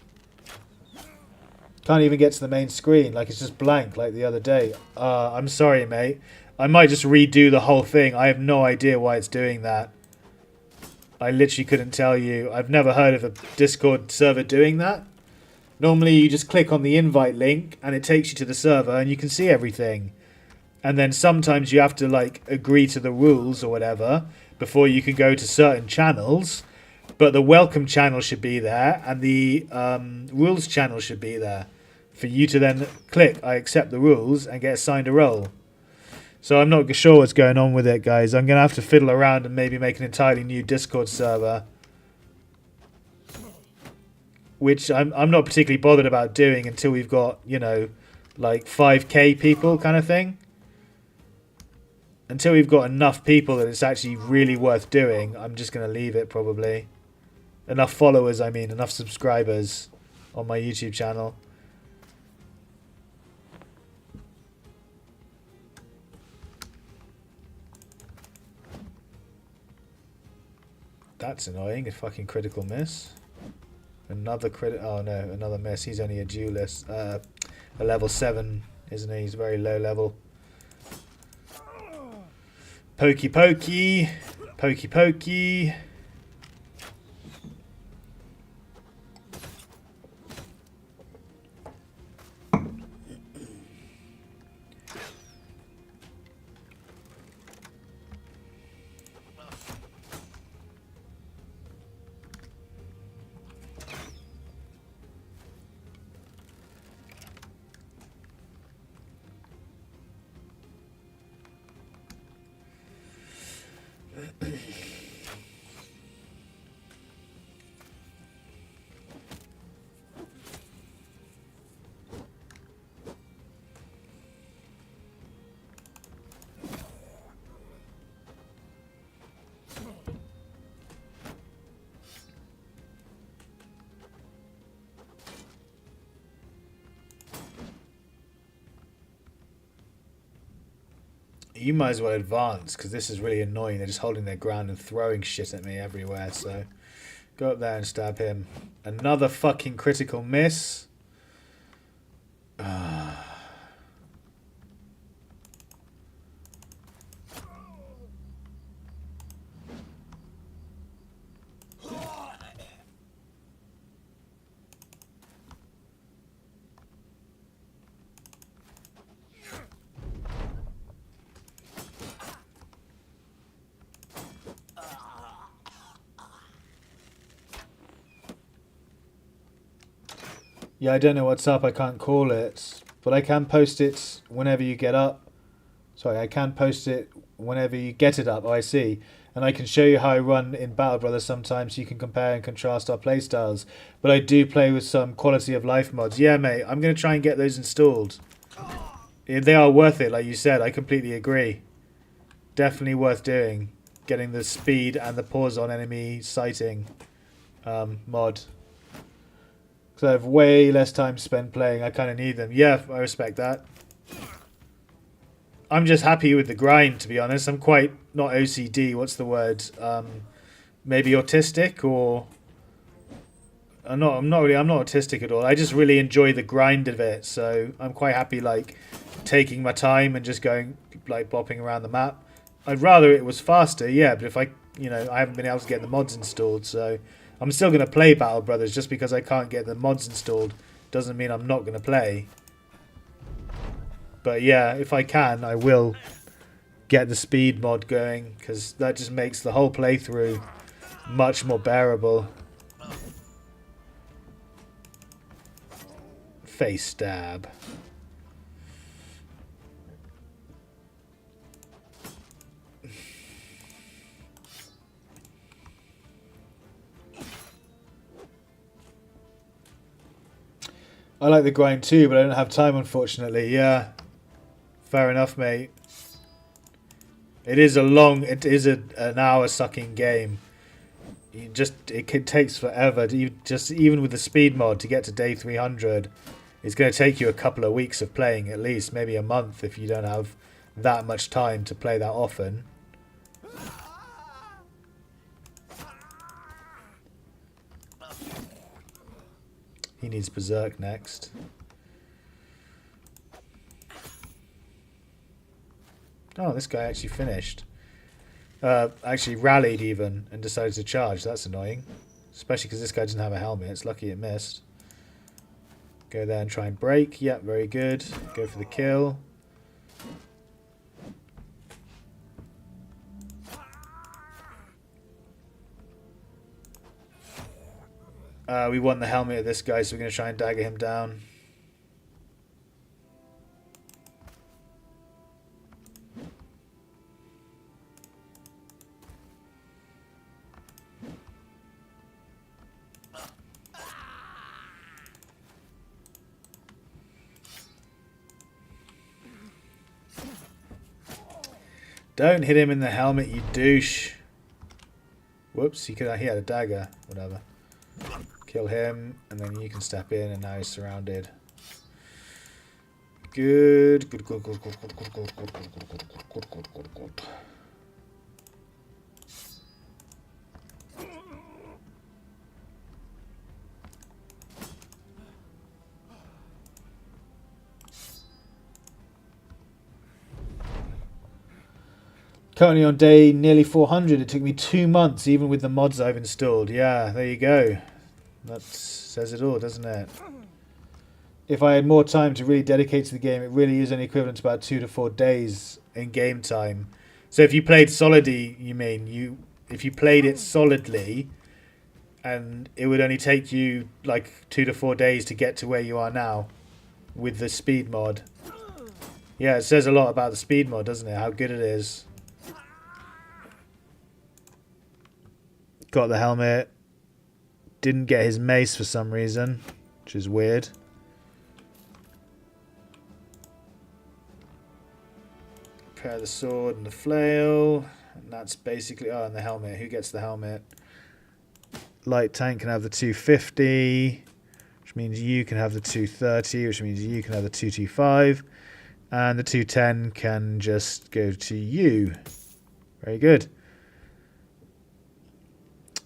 Can't even get to the main screen, like it's just blank like the other day. I'm sorry, mate. I might just redo the whole thing. I have no idea why it's doing that. I literally couldn't tell you. I've never heard of a Discord server doing that. Normally you just click on the invite link and it takes you to the server and you can see everything. And then sometimes you have to like agree to the rules or whatever before you can go to certain channels. But the welcome channel should be there and the rules channel should be there for you to then click I accept the rules and get assigned a role. So I'm not sure what's going on with it, guys. I'm going to have to fiddle around and maybe make an entirely new Discord server. Which I'm not particularly bothered about doing until we've got, you know, like 5k people kind of thing. Until we've got enough people that it's actually really worth doing, I'm just going to leave it probably. Enough followers, I mean, enough subscribers on my YouTube channel. That's annoying, a fucking critical miss. Another crit. Oh no, another miss. He's only a duelist. A level 7, isn't he? He's very low level. Pokey pokey. Pokey pokey. You might as well advance, because this is really annoying. They're just holding their ground and throwing shit at me everywhere, so... Go up there and stab him. Another fucking critical miss. Yeah, I don't know what's up. I can't call it. But I can post it whenever you get up. Sorry, I can post it whenever you get it up. Oh, I see. And I can show you how I run in Battle Brothers sometimes so you can compare and contrast our playstyles. But I do play with some quality of life mods. Yeah, mate, I'm going to try and get those installed. They are worth it, like you said. I completely agree. Definitely worth doing. Getting the speed and the pause on enemy sighting mod. Because I have way less time spent playing. I kind of need them. Yeah, I respect that. I'm just happy with the grind, to be honest. I'm quite not OCD. What's the word? Maybe autistic, or I'm not autistic at all. I just really enjoy the grind of it. So I'm quite happy, like taking my time and just going like bopping around the map. I'd rather it was faster, yeah, but if I haven't been able to get the mods installed, so I'm still going to play Battle Brothers. Just because I can't get the mods installed doesn't mean I'm not going to play. But yeah, if I can, I will get the speed mod going, because that just makes the whole playthrough much more bearable. Face stab. I like the grind too, but I don't have time, unfortunately. Yeah, fair enough, mate. It is an hour sucking game. It takes forever. Even with the speed mod to get to day 300, it's going to take you a couple of weeks of playing at least, maybe a month if you don't have that much time to play that often. He needs Berserk next. Oh, this guy actually finished. Actually rallied even and decided to charge. That's annoying. Especially because this guy doesn't have a helmet. It's lucky it missed. Go there and try and break. Yep, very good. Go for the kill. We want the helmet of this guy, so we're going to try and dagger him down. Don't hit him in the helmet, you douche. Whoops, he had a dagger. Whatever. Kill him, and then you can step in, and now he's surrounded. Good. Currently on day nearly 400. It took me 2 months, even with the mods I've installed. Yeah, there you go. That says it all, doesn't it? If I had more time to really dedicate to the game, it really is only equivalent to about 2 to 4 days in game time. So if you played solidly, if you played it solidly, and it would only take you like 2 to 4 days to get to where you are now with the speed mod. Yeah, it says a lot about the speed mod, doesn't it? How good it is. Got the helmet. Didn't get his mace for some reason, which is weird. Prepare the sword and the flail. And that's basically... Oh, and the helmet. Who gets the helmet? Light tank can have the 250, which means you can have the 230, which means you can have the 225. And the 210 can just go to you. Very good.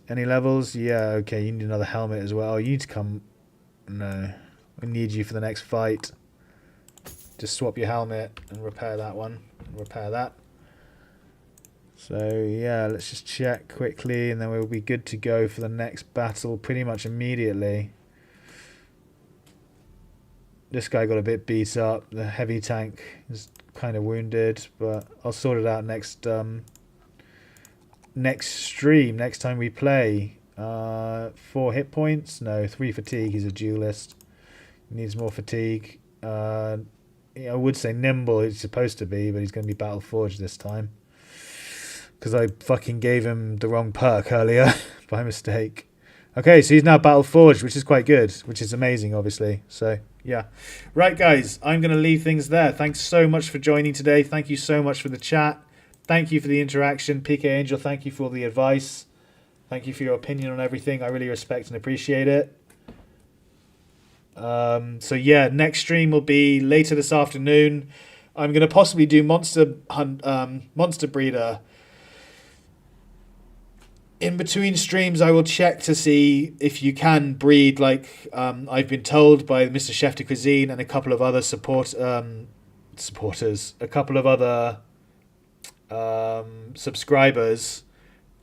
Any levels? Yeah, okay, you need another helmet as well. You need to come... No. We need you for the next fight. Just swap your helmet and repair that one. And repair that. So, yeah, let's just check quickly and then we'll be good to go for the next battle pretty much immediately. This guy got a bit beat up. The heavy tank is kind of wounded, but I'll sort it out next... next stream, next time we play. 4 hit points? No, 3 fatigue. He's a duelist. He needs more fatigue. I would say nimble he's supposed to be, but he's going to be battle forged this time. Because I fucking gave him the wrong perk earlier by mistake. Okay, so he's now battle forged, which is quite good, which is amazing, obviously. So, yeah. Right, guys, I'm going to leave things there. Thanks so much for joining today. Thank you so much for the chat. Thank you for the interaction. PK Angel, thank you for all the advice. Thank you for your opinion on everything. I really respect and appreciate it. So yeah, next stream will be later this afternoon. I'm going to possibly do Monster Breeder. In between streams, I will check to see if you can breed, like I've been told by Mr. Chef de Cuisine and a couple of other supporters supporters, a couple of other subscribers,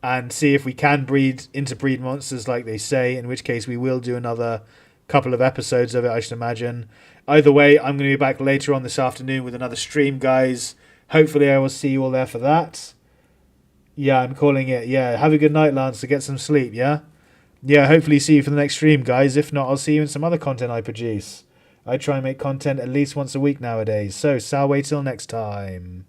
and see if we can interbreed monsters like they say, in which case we will do another couple of episodes of it, I should imagine. Either way, I'm going to be back later on this afternoon with another stream, guys. Hopefully I will see you all there for that. Yeah, I'm calling it. Yeah, have a good night, Lance, to get some sleep, yeah? Yeah, hopefully see you for the next stream, guys. If not, I'll see you in some other content I produce. I try and make content at least once a week nowadays. So, Salway till next time.